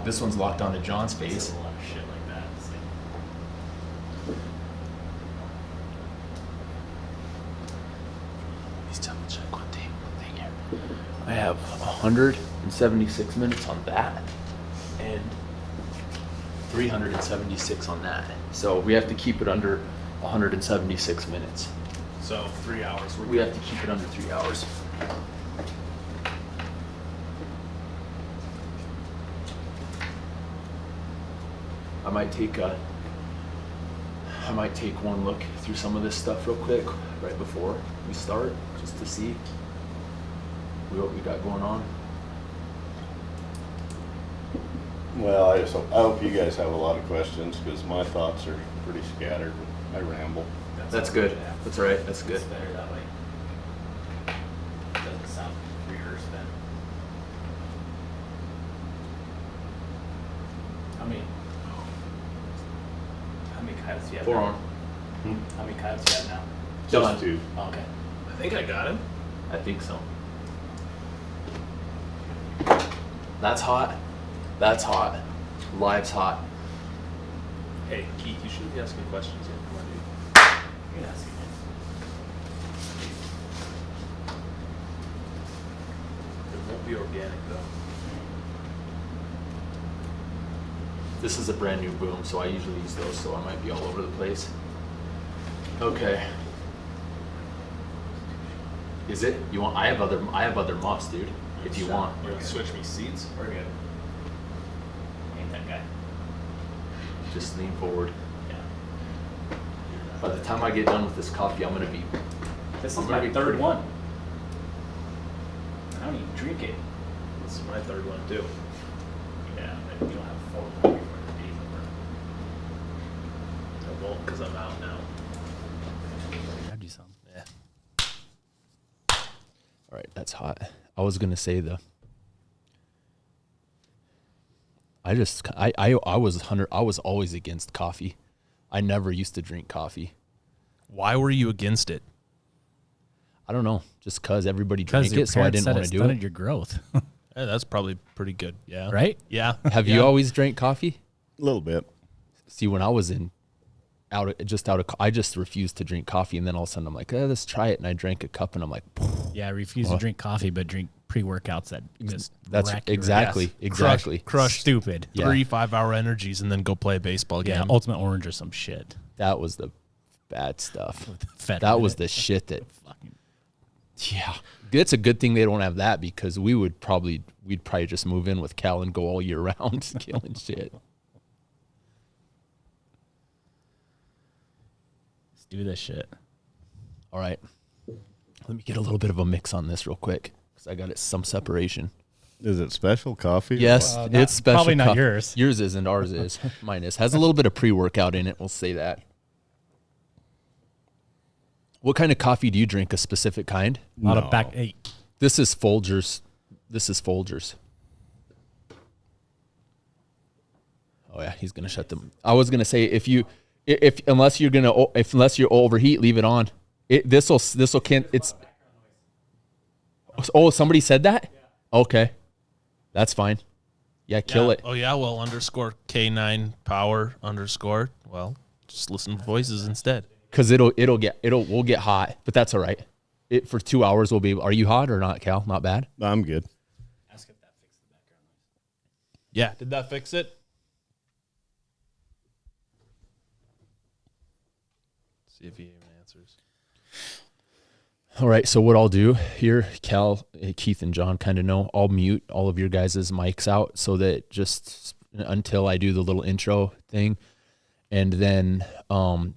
This one's locked onto John's face. A lot of shit like that. Please double check one thing here. I have 176 minutes on that and 376 on that. So we have to keep it under 176 minutes. So 3 hours. We have to keep it under 3 hours. I might take one look through some of this stuff real quick right before we start, just to see what we got going on. Well, I hope you guys have a lot of questions, because my thoughts are pretty scattered. I ramble. That's good. That's all right. That's good. It's better that way. Doesn't sound rehearsed then. How many coyotes do you have? Forearm. Now? How many coyotes do you have now? Just two. Oh, okay. I think I got him. I think so. That's hot. That's hot. Live's hot. Hey, Keith, you shouldn't be asking questions yet. Come on, dude. You can ask again. It won't be organic, though. This is a brand new boom, so I usually use those, so I might be all over the place. Okay. Is it? You want? I have other muffs, dude. If you want. You want to switch me seats? We're good. Ain't that guy. Just lean forward. Yeah. By the time I get done with this coffee, I'm gonna be. This I'm is gonna my be third pretty- one. I don't even drink it. This is my third one, too. Yeah, but you don't have 4 more before the day's over. I won't, because I'm out now. Grabbed you some. Yeah. All right, that's hot. I was gonna say I was always against coffee. I never used to drink coffee. Why were you against it? I don't know, just cause everybody drank it, so I didn't want to do it. Your growth, Yeah, that's probably pretty good. Yeah. right? Yeah. Have Yeah. you always drank coffee? A little bit. See, when I was I just refused to drink coffee, and then all of a sudden I'm like, let's try it, and I drank a cup, and I'm like, Yeah, I refuse to drink coffee, but drink pre-workouts that just that's wreck your exactly, ass. exactly. Crush stupid. Yeah. 3 5-hour energies and then go play a baseball game. Yeah, Ultimate Orange or some shit. That was the bad stuff. Fed That with was it. the shit that. Fucking- Yeah, it's a good thing they don't have that, because we'd probably just move in with Cal and go all year round killing shit. Let's do this shit. All right, let me get a little bit of a mix on this real quick, because I got it some separation. Is it special coffee? Yes, it's special. probably not coffee. yours. Yours isn't. Ours is. Mine is. Has a little bit of pre-workout in it. We'll say that. What kind of coffee do you drink? A specific kind? A lot No. of back. Hey, This is Folgers. Oh yeah, he's gonna shut them. I was gonna say unless you overheat, leave it on. This'll can't. It's. Oh, somebody said that. Okay, that's fine. Yeah, kill it. Oh, yeah. Well, _ K9 power _ Well, just listen to voices instead. Because we'll get hot, but that's all right. For 2 hours we'll be. Are you hot or not, Cal? Not bad. I'm good. Ask if that fixed the background noise. Yeah. Did that fix it? See if he even answers. All right. So what I'll do here, Cal, Keith, and John kind of know. I'll mute all of your guys' mics out so that just until I do the little intro thing, and then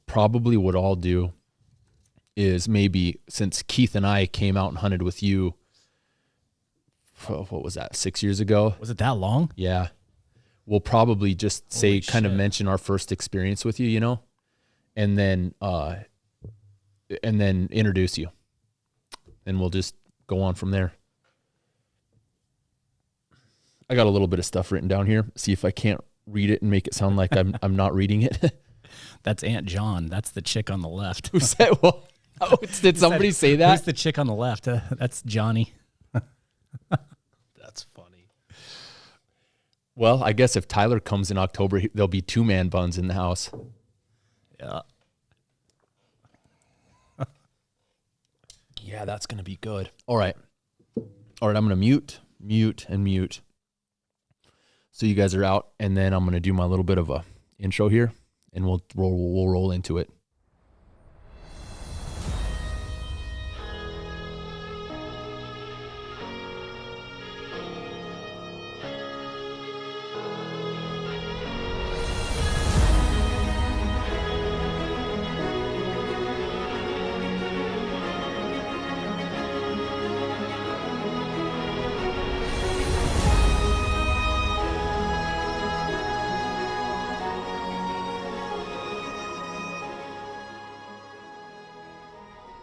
probably what I'll do is, maybe since Keith and I came out and hunted with you, what was that, 6 years ago? was it that long? Yeah. We'll probably just say, kind of mention our first experience with you, and then introduce you. And we'll just go on from there. I got a little bit of stuff written down here. See if I can't read it and make it sound like I'm not reading it. That's Aunt John. That's the chick on the left. Who said what? Oh, did somebody say that? Who's the chick on the left? That's Johnny. That's funny. Well, I guess if Tyler comes in October, there'll be 2-man buns in the house. Yeah. Yeah, that's going to be good. All right. I'm going to mute, and mute. So you guys are out, and then I'm going to do my little bit of a intro here, and we'll roll into it.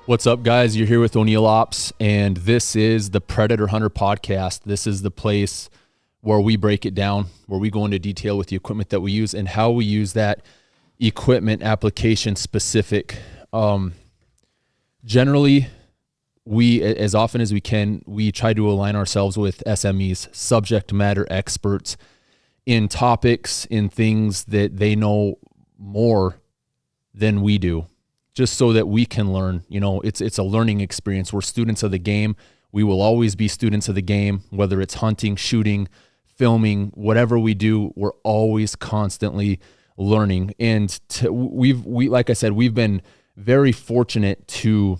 What's up, guys? You're here with O'Neill Ops, and this is the Predator Hunter podcast. This is the place where we break it down, where we go into detail with the equipment that we use and how we use that equipment application specific. Generally, we, as often as we can, we try to align ourselves with SMEs, subject matter experts, in topics, in things that they know more than we do, just so that we can learn. You know, it's a learning experience. We're students of the game. We will always be students of the game, whether it's hunting, shooting, filming, whatever we do, we're always constantly learning. And we like I said, we've been very fortunate to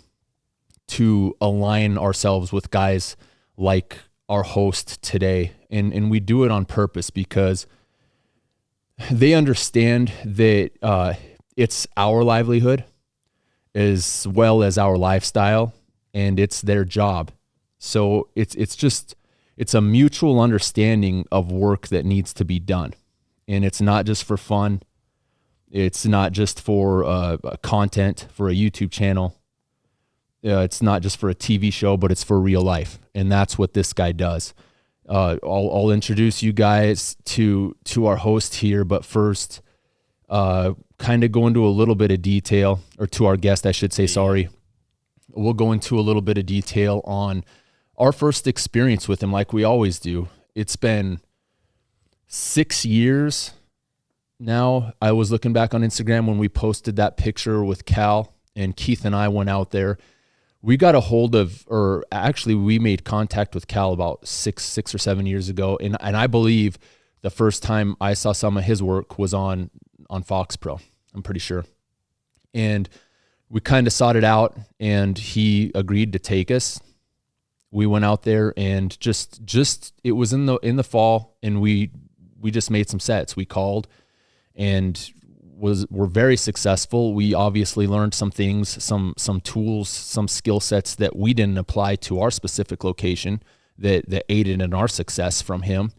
align ourselves with guys like our host today. And we do it on purpose because they understand that it's our livelihood as well as our lifestyle, and it's their job. So it's a mutual understanding of work that needs to be done. And it's not just for fun. It's not just for content for a YouTube channel. It's not just for a TV show, but it's for real life. And that's what this guy does. I'll introduce you guys to our host here, but first, kind of go into a little bit of detail, or to our guest, I should say, sorry. We'll go into a little bit of detail on our first experience with him, like we always do. It's been 6 years now. I was looking back on Instagram when we posted that picture with Cal, and Keith and I went out there. We got a hold of, or actually we made contact with Cal about six or 7 years ago. And I believe the first time I saw some of his work was on Fox Pro, I'm pretty sure. And we kind of sought it out, and he agreed to take us. We went out there, and just it was in the fall, and we just made some sets. We called and were very successful. We obviously learned some things, some tools, some skill sets that we didn't apply to our specific location that aided in our success from him.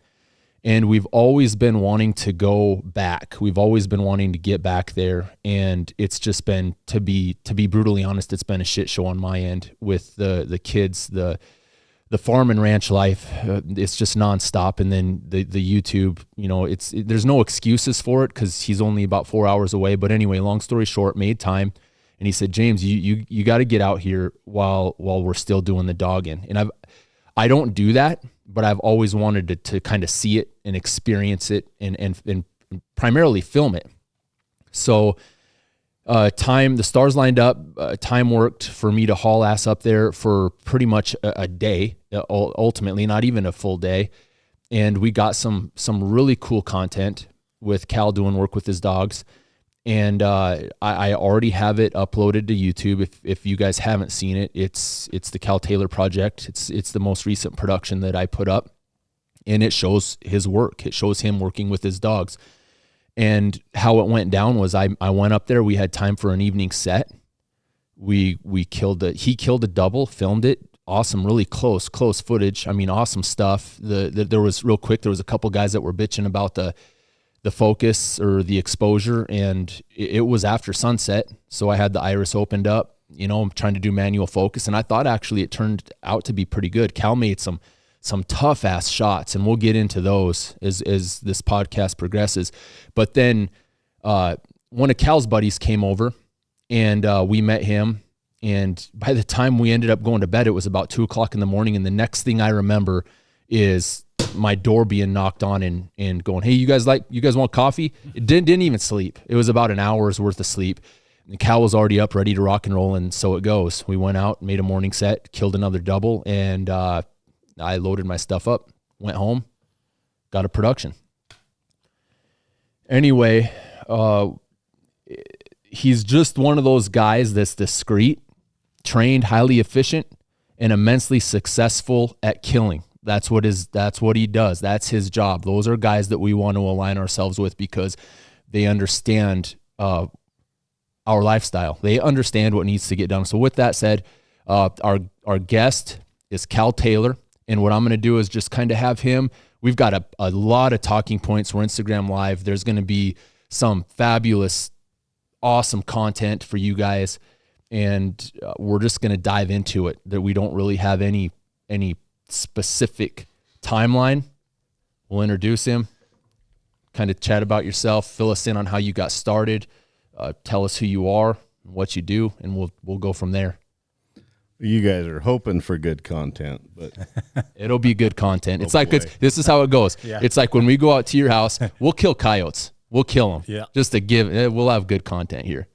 And we've always been wanting to go back. We've always been wanting to get back there. And it's just been, to be brutally honest, it's been a shit show on my end with the kids, the farm and ranch life. It's just nonstop. And then the YouTube, you know, there's no excuses for it because he's only about 4 hours away. But anyway, long story short, made time. And he said, James, you got to get out here while we're still doing the dogging. And I don't do that, but I've always wanted to kind of see it and experience it and primarily film it. So the stars lined up, time worked for me to haul ass up there for pretty much a day, ultimately, not even a full day. And we got some really cool content with Cal doing work with his dogs. And I already have it uploaded to YouTube. If you guys haven't seen it, it's the Cal Taylor project. It's the most recent production that I put up, and it shows his work. It shows him working with his dogs. And how it went down was I went up there. We had time for an evening set. He killed a double, filmed it. Awesome, really close footage. I mean, awesome stuff. There was a couple guys that were bitching about the focus or the exposure, and it was after sunset. So I had the iris opened up, you know, I'm trying to do manual focus. And I thought actually it turned out to be pretty good. Cal made some tough ass shots, and we'll get into those as this podcast progresses. But then one of Cal's buddies came over, and we met him. And by the time we ended up going to bed, it was about 2:00 in the morning. And the next thing I remember is my door being knocked on and going, hey, you guys want coffee? It didn't even sleep. It was about an hour's worth of sleep. The Cal was already up, ready to rock and roll, and so it goes. We went out, made a morning set, killed another double, and I loaded my stuff up, went home, got a production. Anyway, he's just one of those guys that's discreet, trained, highly efficient, and immensely successful at killing. That's what he does. That's his job. Those are guys that we want to align ourselves with because they understand our lifestyle. They understand what needs to get done. So with that said, our guest is Cal Taylor, and what I'm going to do is just kind of have him. We've got a lot of talking points. We're Instagram Live. There's going to be some fabulous, awesome content for you guys, and we're just going to dive into it. That we don't really have any specific timeline. We'll introduce him, kind of chat about yourself, fill us in on how you got started, tell us who you are, what you do, and we'll go from there. You guys are hoping for good content, but it'll be good content. It's like this is how it goes. Yeah. It's like when we go out to your house, we'll kill coyotes. We'll kill them. Yeah. Just to give, we'll have good content here.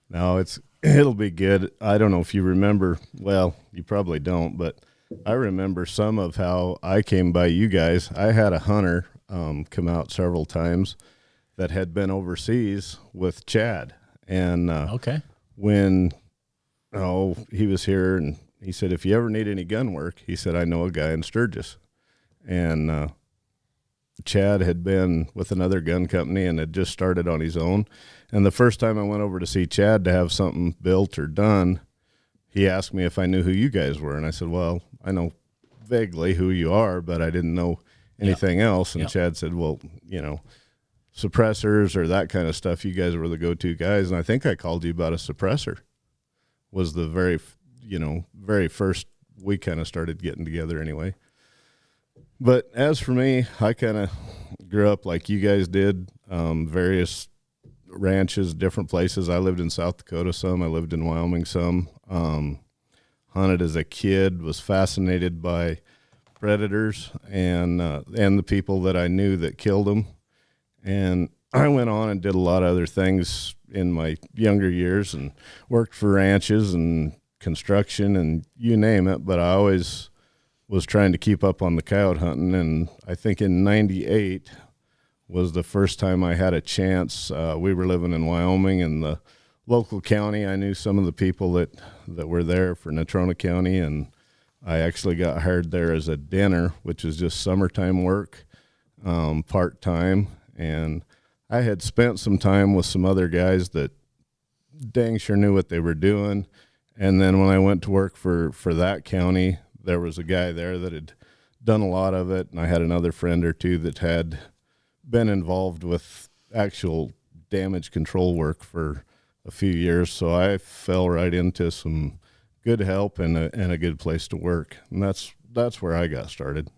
No, it'll be good. I don't know if you remember. Well, you probably don't, but I remember some of how I came by you guys. I had a hunter come out several times that had been overseas with Chad, and when he was here, and he said, if you ever need any gun work, he said, I know a guy in Sturgis. And Chad had been with another gun company and had just started on his own. And the first time I went over to see Chad to have something built or done, he asked me if I knew who you guys were. And I said, well, I know vaguely who you are, but I didn't know anything else. And Chad said, well, suppressors or that kind of stuff, you guys were the go-to guys. And I think I called you about a suppressor. Was the very first we kind of started getting together anyway. But as for me, I kind of grew up like you guys did, various ranches, different places. I lived in South Dakota some. I lived in Wyoming some. Hunted as a kid, was fascinated by predators and the people that I knew that killed them. And I went on and did a lot of other things in my younger years and worked for ranches and construction and you name it, but I always was trying to keep up on the coyote hunting. And I think in 98 was the first time I had a chance. We were living in Wyoming, and the local county, I knew some of the people that were there for Natrona County, and I actually got hired there as a dinner, which is just summertime work, part-time. And I had spent some time with some other guys that dang sure knew what they were doing. And then when I went to work for that county, there was a guy there that had done a lot of it. And I had another friend or two that had been involved with actual damage control work for a few years. So I fell right into some good help and a good place to work. And that's where I got started.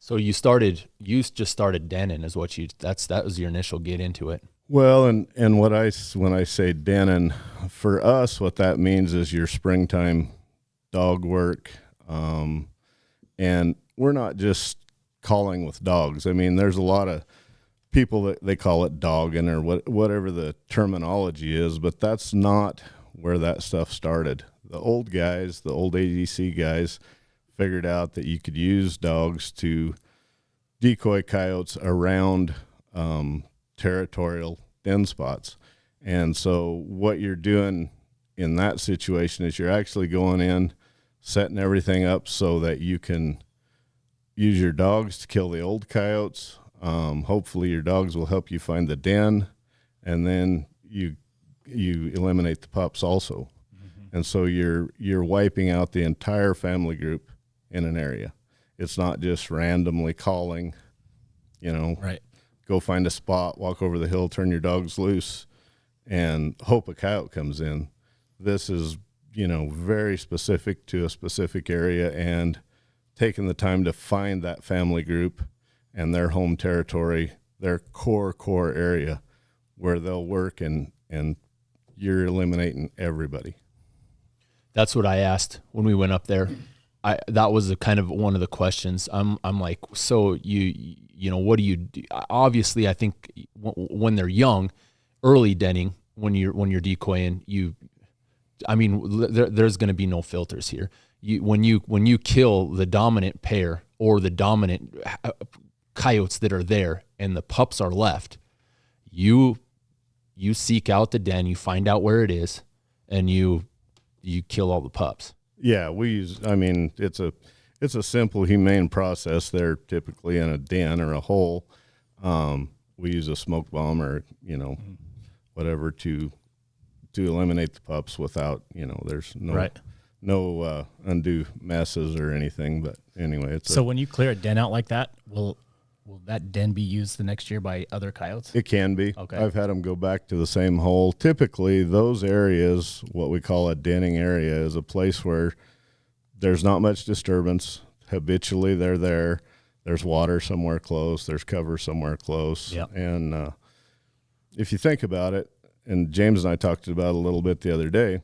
So you just started denning is what that was your initial get into it. Well, and when I say denning, for us, what that means is your springtime dog work. And we're not just calling with dogs. I mean, there's a lot of people that they call it dogging or whatever the terminology is, but that's not where that stuff started. The old guys, the old ADC guys, figured out that you could use dogs to decoy coyotes around territorial den spots. And so what you're doing in that situation is you're actually going in, setting everything up so that you can use your dogs to kill the old coyotes. Hopefully your dogs will help you find the den, and then you eliminate the pups also. Mm-hmm. And so you're wiping out the entire family group in an area. It's not just randomly calling, right. Go find a spot, walk over the hill, turn your dogs loose, and hope a coyote comes in. This is, very specific to a specific area, and taking the time to find that family group and their home territory, their core area where they'll work, and you're eliminating everybody. That's what I asked when we went up there. that was a kind of one of the questions. I'm like, so you know, what do you do? Obviously, I think when they're young, early denning, when you're decoying, there's going to be no filters here. When you kill the dominant pair or the dominant coyotes that are there and the pups are left, you seek out the den, you find out where it is, and you kill all the pups. Yeah, it's a simple, humane process. They're typically in a den or a hole. We use a smoke bomb or, whatever to eliminate the pups without, there's no undue messes or anything. But anyway, so when you clear a den out like that, will that den be used the next year by other coyotes? It can be. Okay. I've had them go back to the same hole. Typically, those areas, what we call a denning area, is a place where there's not much disturbance. Habitually, they're there. There's water somewhere close. There's cover somewhere close. Yep. And if you think about it, and James and I talked about it a little bit the other day,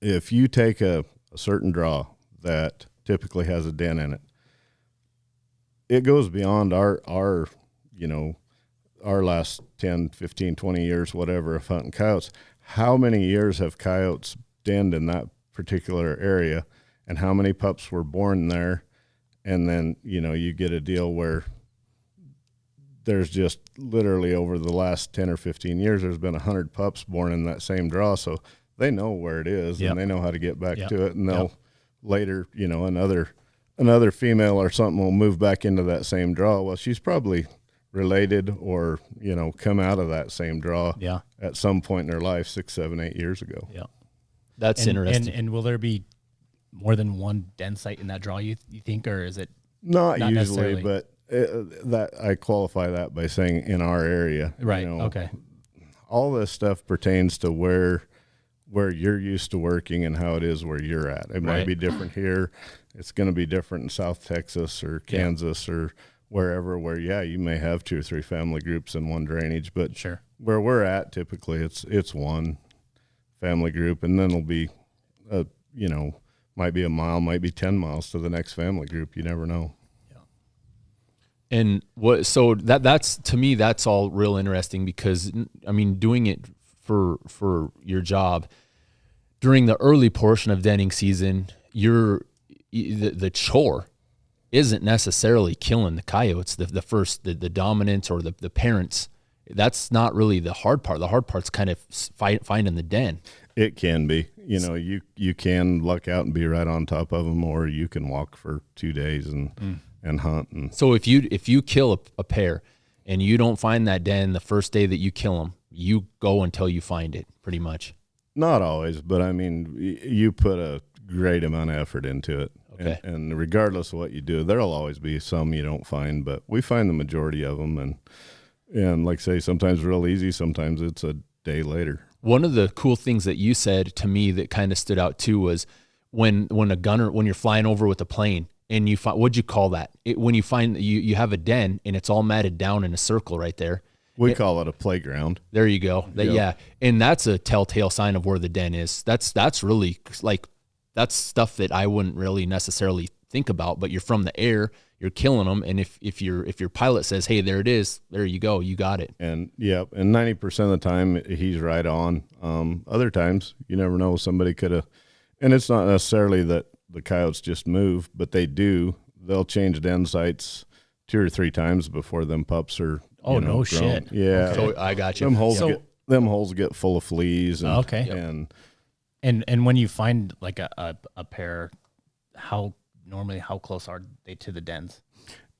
if you take a certain draw that typically has a den in it, it goes beyond our last 10, 15, 20 years, whatever, of hunting coyotes. How many years have coyotes denned in that particular area, and how many pups were born there? And then, you get a deal where there's just literally over the last 10 or 15 years, there's been 100 pups born in that same draw. So they know where it is, and they know how to get back to it. And they'll later, another female or something will move back into that same draw. Well, she's probably related or, come out of that same draw at some point in her life, 6, 7, 8 years ago. Yeah. That's interesting. And will there be more than one den site in that draw, you think, or is it not usually, but that I qualify that by saying in our area. Right. Okay. All this stuff pertains to where you're used to working and how it is where you're at. It might be different here. It's going to be different in South Texas or Kansas or wherever where, you may have 2 or 3 family groups in one drainage, but sure, where we're at, typically it's one family group, and then it'll be, might be a mile, might be 10 miles to the next family group. You never know. Yeah. And that's, to me, that's all real interesting because, doing it for your job during the early portion of denning season, the chore isn't necessarily killing the coyotes, the dominant or the parents. That's not really the hard part. The hard part's kind of finding the den. It can be, you can luck out and be right on top of them, or you can walk for 2 days and hunt. And so if you kill a pair and you don't find that den the first day that you kill them, you go until you find it, pretty much. Not always, but you put a great amount of effort into it. Okay. And regardless of what you do, there'll always be some you don't find, but we find the majority of them. And like I say, sometimes real easy, sometimes it's a day later. One of the cool things that you said to me that kind of stood out too was when you're flying over with a plane and you find, what'd you call that? When you find you have a den and it's all matted down in a circle right there. We call it a playground. There you go. Yeah. And that's a telltale sign of where the den is. That's really that's stuff that I wouldn't really necessarily think about, but you're from the air, you're killing them. And if your pilot says, hey, there it is, there you go, you got it. And and 90% of the time he's right on. Other times you never know, somebody could have, and it's not necessarily that the coyotes just move, but they'll change den sites 2 or 3 times before them pups are, no grown. shit. Yeah. So I got you. Them holes get full of fleas. And, okay. And when you find like a pair, how close are they to the dens?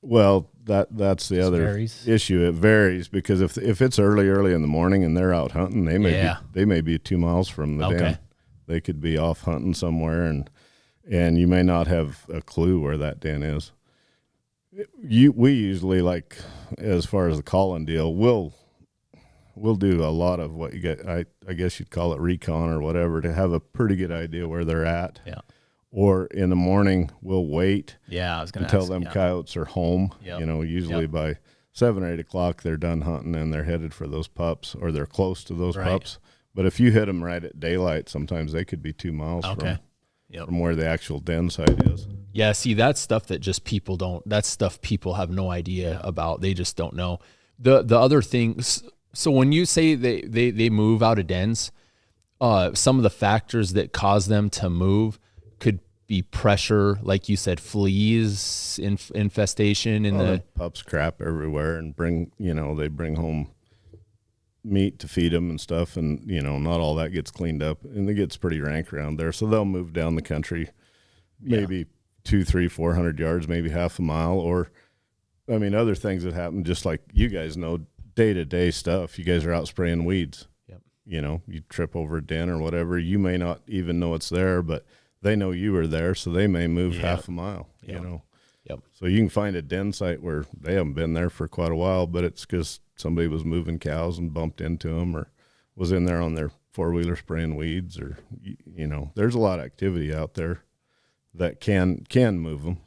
Well, that's the other issue. It varies because if it's early in the morning and they're out hunting, they may be 2 miles from the den. They could be off hunting somewhere, and you may not have a clue where that den is. We usually, like, as far as the calling deal, we'll do a lot of what you get. I guess you'd call it recon or whatever, to have a pretty good idea where they're at. Yeah. Or in the morning, we'll wait. Yeah, I was going to until them coyotes are home. Yep. Usually by 7 or 8 o'clock, they're done hunting and they're headed for those pups, or they're close to those pups. But if you hit them right at daylight, sometimes they could be 2 miles from. from where the actual den site is. Yeah, see, that's stuff that just people don't. That's stuff people have no idea about. They just don't know. The other things. So when you say they move out of dens, some of the factors that cause them to move could be pressure, like you said, fleas, infestation in the pups crap everywhere and they bring home meat to feed them and stuff, and not all that gets cleaned up, and it gets pretty rank around there. So they'll move down the country, maybe 200, 300, 400 yards, maybe half a mile, or other things that happen, just like you guys know, day-to-day stuff. You guys are out spraying weeds. Yep. You trip over a den or whatever. You may not even know it's there, but they know you were there, so they may move half a mile. Yep. So you can find a den site where they haven't been there for quite a while, but it's because somebody was moving cows and bumped into them, or was in there on their four-wheeler spraying weeds, or there's a lot of activity out there that can move them.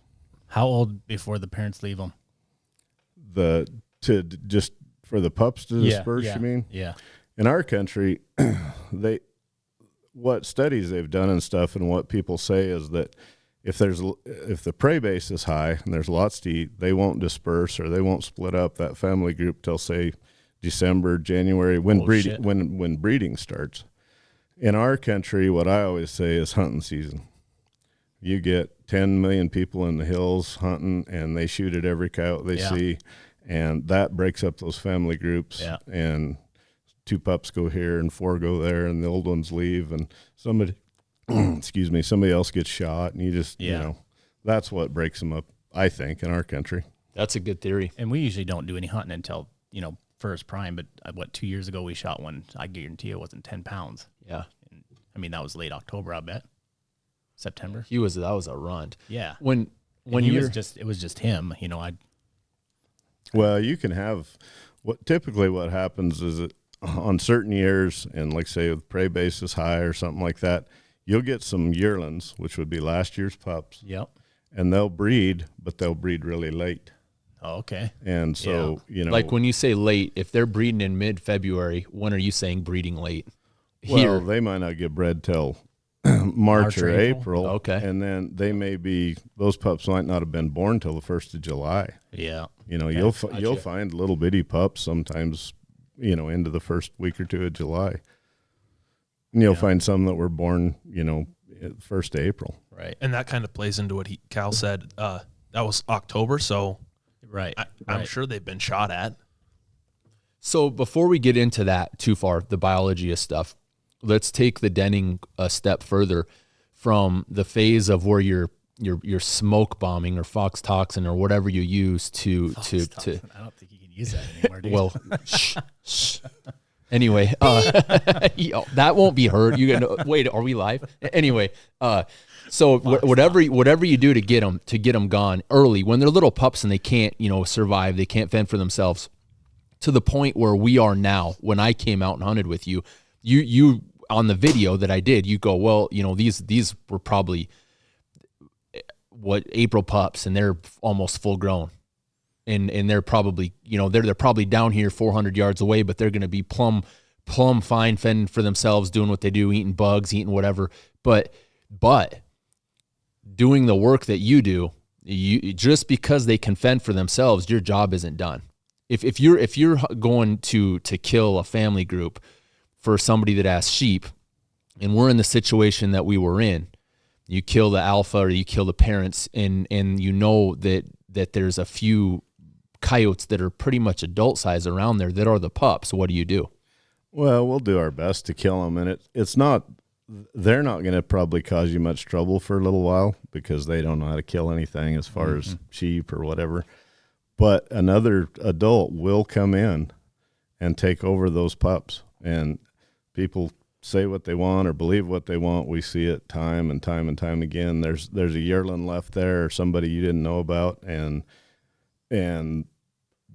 How old before the parents leave them? Just for the pups to disperse, you mean? Yeah. In our country, what studies they've done and stuff, and what people say is that if the prey base is high and there's lots to eat, they won't disperse, or they won't split up that family group till, say, December, January, when breeding starts. In our country, what I always say is hunting season. You get 10 million people in the hills hunting, and they shoot at every coyote they see, and that breaks up those family groups. Yeah. And 2 pups go here and 4 go there, and the old ones leave, and somebody else gets shot, and you just that's what breaks them up, I think, in our country. That's a good theory. And we usually don't do any hunting until first prime, but 2 years ago we shot one. I guarantee it wasn't 10 pounds. Yeah. And, that was late October, I bet. September. That was a runt. Yeah. When it was just him, Well, you can have what happens is that on certain years, and like say with prey base is high or something like that, you'll get some yearlings, which would be last year's pups. Yep. And they'll breed, but they'll breed really late. Oh, okay. And so, like when you say late, if they're breeding in mid-February, when are you saying breeding late? Well, they might not get bred till March or April. Okay. And then those pups might not have been born till the 1st of July. Yeah. You'll find little bitty pups sometimes, into the first week or 2 of July. And you'll find some that were born, 1st of April. Right. And that kind of plays into what Cal said. That was October, so I'm sure they've been shot at. So before we get into that too far, the biology of stuff, let's take the denning a step further from the phase of where you're smoke bombing or fox toxin or whatever you use to I don't think you can use that anymore, dude. Well, shh. Anyway, that won't be heard. Wait, are we live? Anyway, so whatever you do to get them gone early when they're little pups and they can't survive, they can't fend for themselves, to the point where we are now. When I came out and hunted with you on the video that I did, you go, well, these were probably April pups, and they're almost full grown. And they're probably, they're probably down here 400 yards away, but they're going to be plumb fine, fending for themselves, doing what they do, eating bugs, eating whatever. But doing the work that you do, just because they can fend for themselves, your job isn't done. If you're going to kill a family group for somebody that has sheep, and we're in the situation that we were in, you kill the alpha or you kill the parents, and that there's a few coyotes that are pretty much adult size around there that are the pups. What do you do? Well, we'll do our best to kill them, and they're not going to probably cause you much trouble for a little while because they don't know how to kill anything as far as sheep or whatever. But another adult will come in and take over those pups, and people say what they want or believe what they want. We see it time and time and time again. There's a yearling left there or somebody you didn't know about, and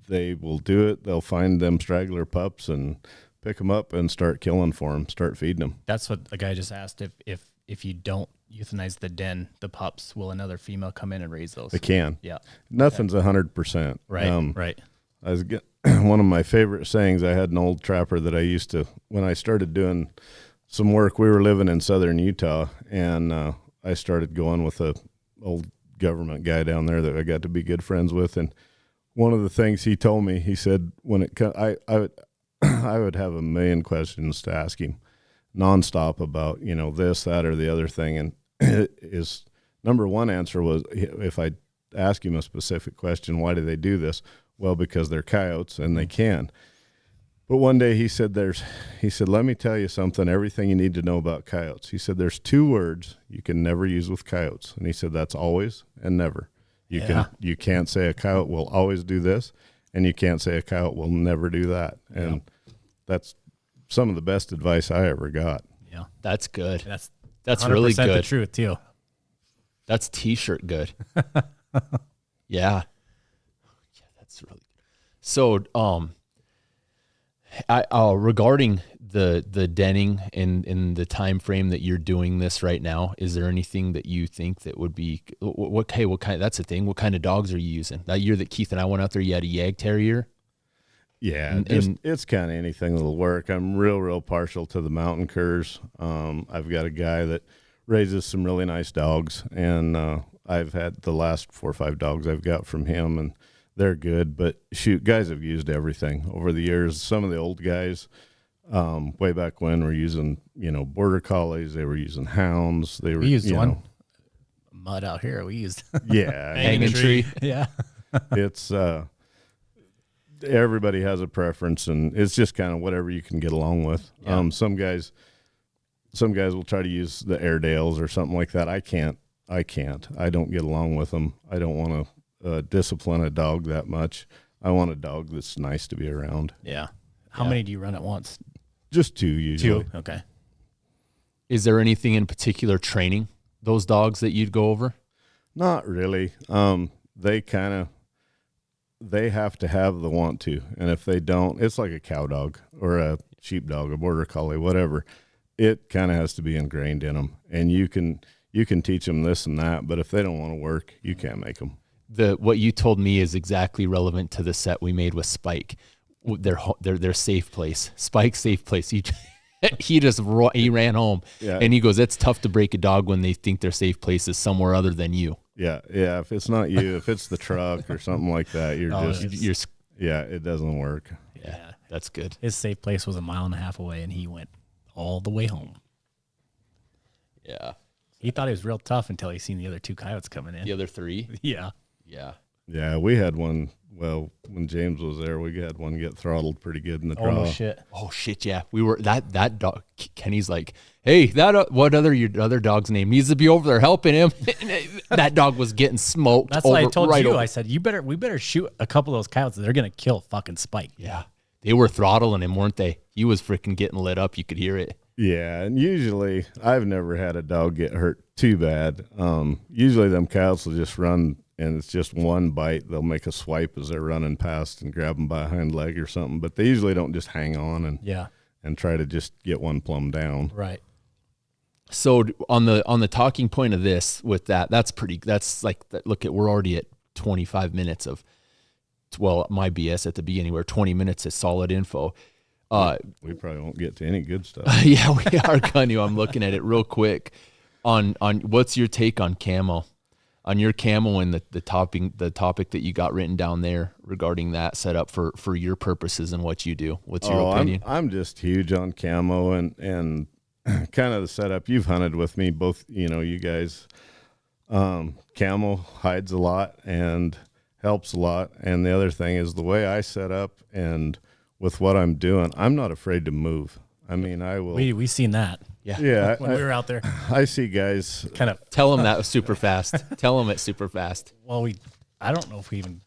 they will do it. They'll find them straggler pups and pick them up and start killing for them, start feeding them. That's what the guy just asked. If you don't euthanize the den, the pups, will another female come in and raise those? They can. Yeah. Nothing's 100%. Right. Right. One of my favorite sayings, I had an old trapper that I used to, when I started doing some work, we were living in southern Utah, and I started going with a old government guy down there that I got to be good friends with, and one of the things he told me, he said, when it I would I would have a million questions to ask him nonstop about, you know, this, that, or the other thing. And his number one answer was, if I ask him a specific question, why do they do this? Well, because they're coyotes and they can. But one day he said, let me tell you something, everything you need to know about coyotes. He said, there's 2 words you can never use with coyotes. And he said, that's always and never. You can't say a coyote will always do this, and you can't say a coyote will never do that. And that's some of the best advice I ever got. Yeah. That's good. That's really good. the truth too. That's t-shirt good. Yeah. That's really good. So, regarding the denning in the time frame that you're doing this right now, is there anything that you think that would be what kind? That's the thing. What kind of dogs are you using? That year that Keith and I went out there, you had a Yag Terrier. Yeah, it's kind of anything that'll work. I'm real partial to the mountain curs. I've got a guy that raises some really nice dogs, and I've had the last 4 or 5 dogs I've got from him, and they're good. But shoot, guys have used everything over the years. Some of the old guys, way back when, were using, you know, border collies. They were using hounds. They were one mud out here. We used hanging tree. Yeah, it's everybody has a preference, and it's just kind of whatever you can get along with. Yeah. Some guys will try to use the Airedales or something like that. I can't. I don't get along with them. I don't want to discipline a dog that much. I want a dog that's nice to be around. Yeah. How many do you run at once? Just 2 usually. 2. Okay. Is there anything in particular training those dogs that you'd go over? Not really. They have to have the want to, and if they don't, it's like a cow dog or a sheep dog, a border collie, whatever. It kind of has to be ingrained in them, and you can teach them this and that, but if they don't want to work, you can't make them. What you told me is exactly relevant to the set we made with Spike. Their safe place, Spike's safe place. He ran home, and he goes, "It's tough to break a dog when they think their safe place is somewhere other than you." Yeah. If it's not you, if it's the truck or something like that, you're it doesn't work. Yeah, that's good. His safe place was 1.5 miles away, and he went all the way home. Yeah. He thought he was real tough until he seen the other 2 coyotes coming in. The other 3? Yeah. Yeah. Yeah, we had one. Well, when James was there, we had one get throttled pretty good in the draw. Oh shit. Yeah. We were that dog. Kenny's like, "Hey, your other dog's name needs to be over there helping him." That dog was getting smoked. That's what I told you. I said, we better shoot a couple of those coyotes. They're gonna kill fucking Spike. Yeah. They were throttling him, weren't they? He was freaking getting lit up. You could hear it. Yeah, and usually I've never had a dog get hurt too bad. Usually them coyotes will just run, and it's just one bite. They'll make a swipe as they're running past and grab them by a hind leg or something. But they usually don't just hang on and try to just get one plumb down. Right. So on the talking point of this with that's like, look at, we're already at 25 minutes of, well, my BS at the beginning. We're 20 minutes of solid info. We probably won't get to any good stuff. Yeah, we are going to. I'm looking at it real quick. On what's your take on camo? On your camo and the topic that you got written down there regarding that setup for your purposes and what you do. What's your opinion? I'm just huge on camo and kind of the setup. You've hunted with me, both, you guys. Camo hides a lot and helps a lot. And the other thing is the way I set up and with what I'm doing, I'm not afraid to move. I mean, I will. We seen that. Yeah. When we were out there, I see guys kind of tell them that was super fast. Tell them it's super fast. Well, I don't know if we even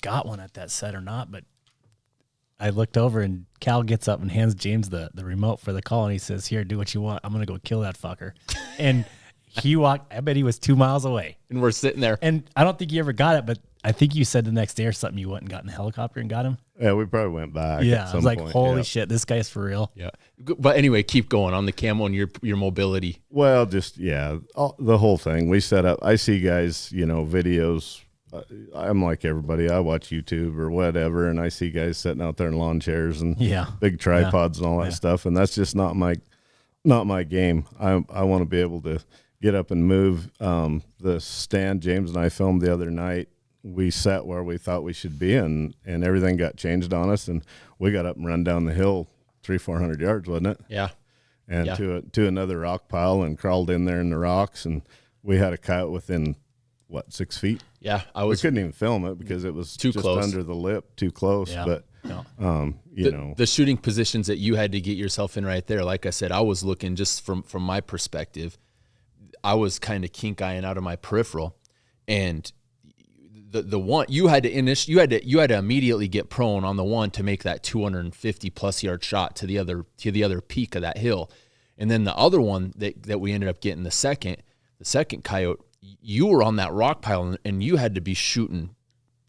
got one at that set or not, but I looked over and Cal gets up and hands James the remote for the call, and he says, "Here, do what you want. I'm gonna go kill that fucker." And he walked. I bet he was 2 miles away, and we're sitting there. And I don't think he ever got it, but I think you said the next day or something you went and got in the helicopter and got him. Yeah, we probably went back. Yeah, I was like, holy shit, this guy's for real. Yeah, but anyway, keep going on the camo and your mobility. Well, just the whole thing. We set up. I see guys, videos. I'm like everybody. I watch YouTube or whatever, and I see guys sitting out there in lawn chairs and big tripods and all that stuff, and that's just not my game. I want to be able to get up and move. The stand James and I filmed the other night, we sat where we thought we should be, and everything got changed on us, and we got up and run down the hill 300-400 yards, wasn't it? Yeah. And Yeah. to another rock pile and crawled in there in the rocks, and we had a coyote within 6 feet. Yeah. We couldn't even film it because it was Too just close. under the lip, too close. Yeah. But the shooting positions that you had to get yourself in right there, like I said, I was looking just from my perspective, I was kind of kink eyeing out of my peripheral, and the one you had to immediately get prone on the one to make that 250 plus yard shot to the other peak of that hill, and then the other one that we ended up getting the second coyote, you were on that rock pile and you had to be shooting.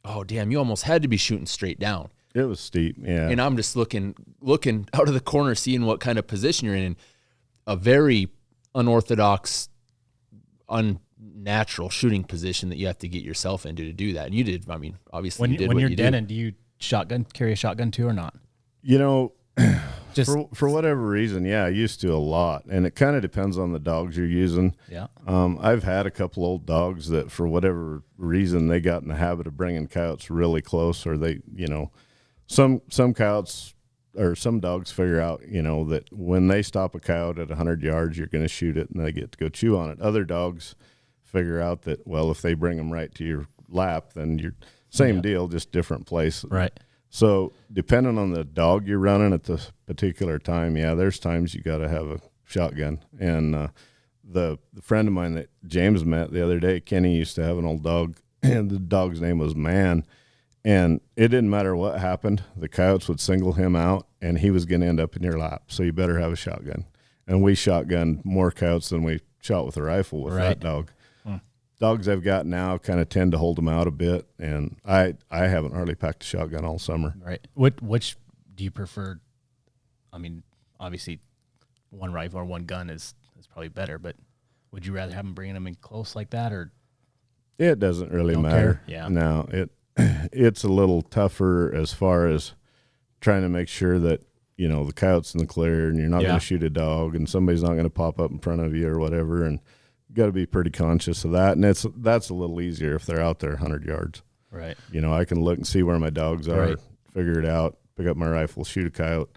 Oh damn! You almost had to be shooting straight down. it was steep. Yeah. And I'm just looking out of the corner, seeing what kind of position you're in. A very unorthodox, unnatural shooting position that you have to get yourself into to do that. And you did. I mean, obviously, When you did when what you're you dead, do. and do you carry a shotgun too or not? You know, Just for whatever reason, yeah, I used to a lot, and it kind of depends on the dogs you're using. yeah. I've had a couple old dogs that, for whatever reason, they got in the habit of bringing coyotes really close, or they, some coyotes or some dogs figure out, that when they stop a coyote at 100 yards, you're going to shoot it, and they get to go chew on it. Other dogs figure out that, well, if they bring them right to your lap, then you're same deal, just different place. Right. So depending on the dog you're running at the particular time, yeah, there's times you got to have a shotgun. And the friend of mine that James met the other day, Kenny, used to have an old dog, and the dog's name was Man. And it didn't matter what happened, the coyotes would single him out, and he was going to end up in your lap. So you better have a shotgun. And we shotgunned more coyotes than we shot with a rifle with that dog. Dogs I've got now kind of tend to hold them out a bit, and I haven't hardly packed a shotgun all summer. Right. Which do you prefer? I mean, obviously, one rifle or one gun is probably better, but would you rather have them bringing them in close like that, or It doesn't really Don't matter. care? Yeah. No, it's a little tougher as far as trying to make sure that, the coyote's in the clear and you're not Yeah. going to shoot a dog and somebody's not going to pop up in front of you or whatever. And you got to be pretty conscious of that. And that's a little easier if they're out there 100 yards. right? I can look and see where my dogs are, Right. figure it out, pick up my rifle, shoot a coyote,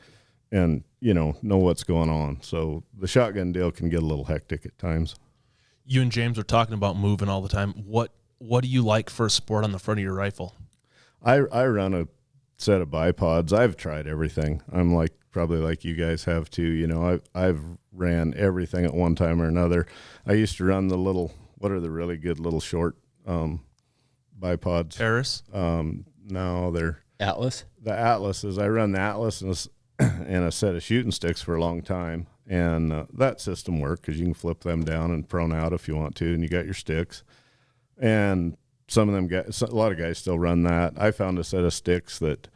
and, know what's going on. So the shotgun deal can get a little hectic at times. You and James are talking about moving all the time. What do you like for a sport on the front of your rifle? I run a set of bipods. I've tried everything. I'm probably like you guys have too. I've ran everything at one time or another. I used to run what are the really good little short bipods? Harris? No, they're Atlas. the Atlases. I run the Atlas and a set of shooting sticks for a long time, and that system worked because you can flip them down and prone out if you want to, and you got your sticks. And some of them guys, a lot of guys still run that. I found a set of sticks that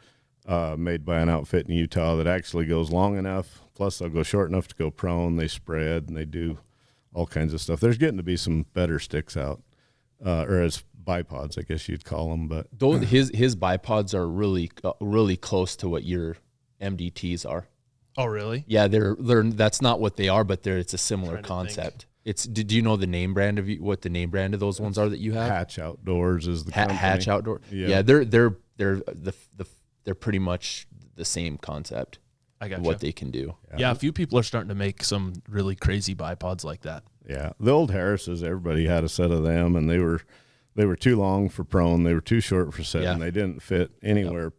made by an outfit in Utah that actually goes long enough. Plus, they'll go short enough to go prone. They spread and they do all kinds of stuff. There's getting to be some better sticks out, or as bipods, I guess you'd call them. But His bipods are really close to what your MDTs are. Oh, really? Yeah, they're that's not what they are, but it's a similar Trying to concept. Do you know the name brand what the name brand of those ones are that you have? Hatch Outdoors is the company. Hatch Outdoor. Yeah. They're pretty much the same concept. I got What they can do. Yeah, a few people are starting to make some really crazy bipods like that. Yeah, the old Harrises, everybody had a set of them, and they were too long for prone. They were too short for setting. Yeah. They didn't fit anywhere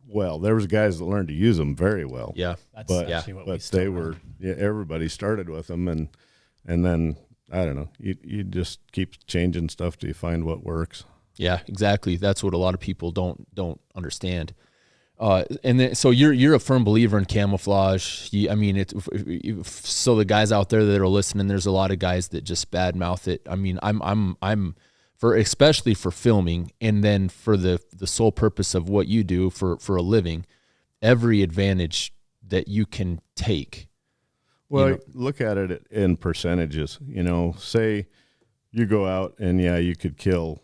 well. There was guys that learned to use them very well. Yeah. That's But actually what we but still they run. were everybody started with them, and then I don't know. You just keep changing stuff till you find what works. Yeah, exactly. That's what a lot of people don't understand. And then, so you're a firm believer in camouflage. So the guys out there that are listening, there's a lot of guys that just badmouth it. I mean, I'm for especially for filming, and then for the sole purpose of what you do for a living, every advantage that you can take. Well, look at it in percentages. Say you go out and you could kill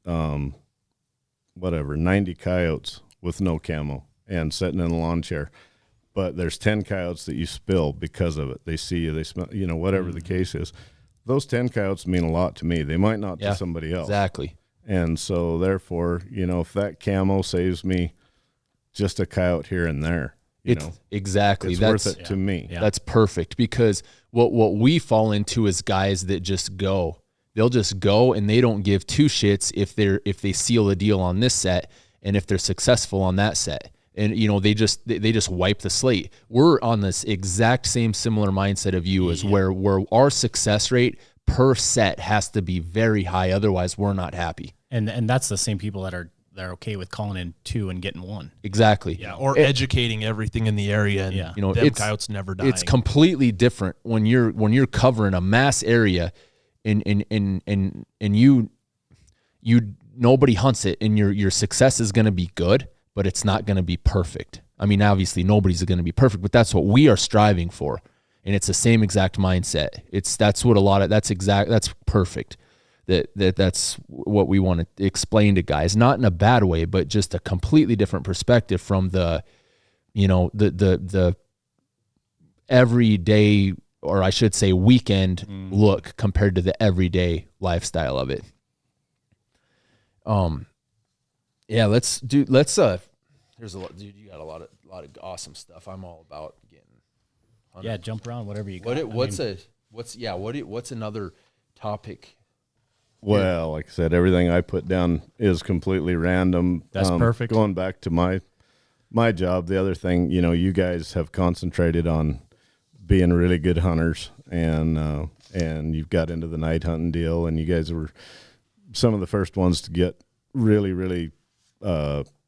90 coyotes with no camo and sitting in a lawn chair, but there's 10 coyotes that you spill because of it. They see you, they smell, whatever the case is. those 10 coyotes mean a lot to me. They might not Yeah, to somebody else. Exactly. And so therefore, if that camo saves me just a coyote here and there, exactly. it's That's worth it to me. Yeah. That's perfect, because what we fall into is guys that just go. They'll just go and they don't give two shits if they seal a deal on this set and if they're successful on that set. And they just wipe the slate. We're on this exact same similar mindset of you, as where our success rate per set has to be very high, otherwise we're not happy. And that's the same people that are okay with calling in 2 and getting 1. Exactly. Yeah, or educating everything in the area, and Yeah. them coyotes never dying. It's completely different when you're covering a mass area, and you nobody hunts it, and your success is going to be good, but it's not going to be perfect. I mean, obviously nobody's going to be perfect, but that's what we are striving for, and it's the same exact mindset. That's perfect. That's what we want to explain to guys, not in a bad way, but just a completely different perspective from the everyday, or I should say weekend look, compared to the everyday lifestyle of it. Yeah, there's a lot, dude, you got a lot of awesome stuff. I'm all about getting Yeah, jump around, whatever you got. What's another topic? Well, like I said, everything I put down is completely random. That's perfect. Going back to my job, the other thing, you guys have concentrated on being really good hunters, and you've got into the night hunting deal, and you guys were some of the first ones to get really, really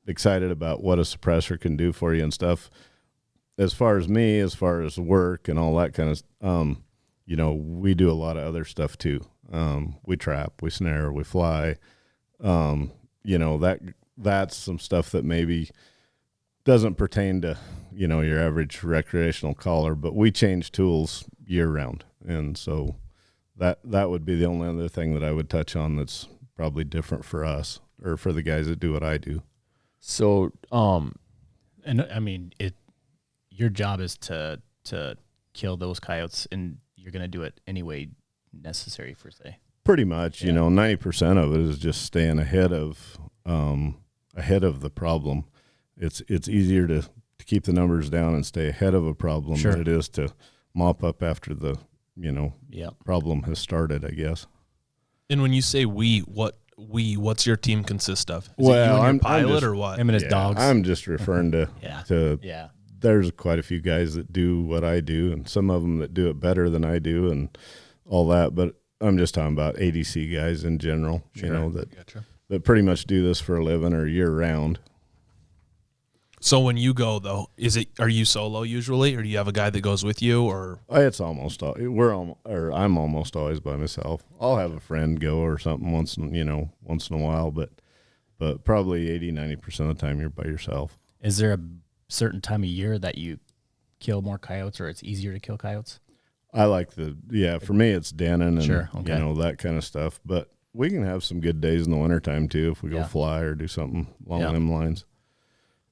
excited about what a suppressor can do for you and stuff. As far as work and all that kind of, we do a lot of other stuff too. We trap, we snare, we fly. That's some stuff that maybe doesn't pertain to, your average recreational caller, but we change tools year round. And so that would be the only other thing that I would touch on that's probably different for us, or for the guys that do what I do. So, And I mean, your job is to kill those coyotes, and you're going to do it any way necessary, per se. Pretty much, 90% of it is just staying ahead of the problem. It's easier to keep the numbers down and stay ahead of a problem than it is to mop up after the problem has started, I guess. And when you say what's your team consist of? Is Well, it you and your I'm pilot just- or what? Him and his dogs. I'm just referring to Yeah. There's quite a few guys that do what I do, and some of them that do it better than I do, and all that. But I'm just talking about ADC guys in general, that pretty much do this for a living or year round. So when you go though, are you solo usually, or do you have a guy that goes with you, or? It's almost I'm almost always by myself. I'll have a friend go or something once in a while, but probably 80-90% of the time you're by yourself. Is there a certain time of year that you kill more coyotes, or it's easier to kill coyotes? I like for me it's denning and that kind of stuff, but we can have some good days in the wintertime too if we go fly or do something along them lines.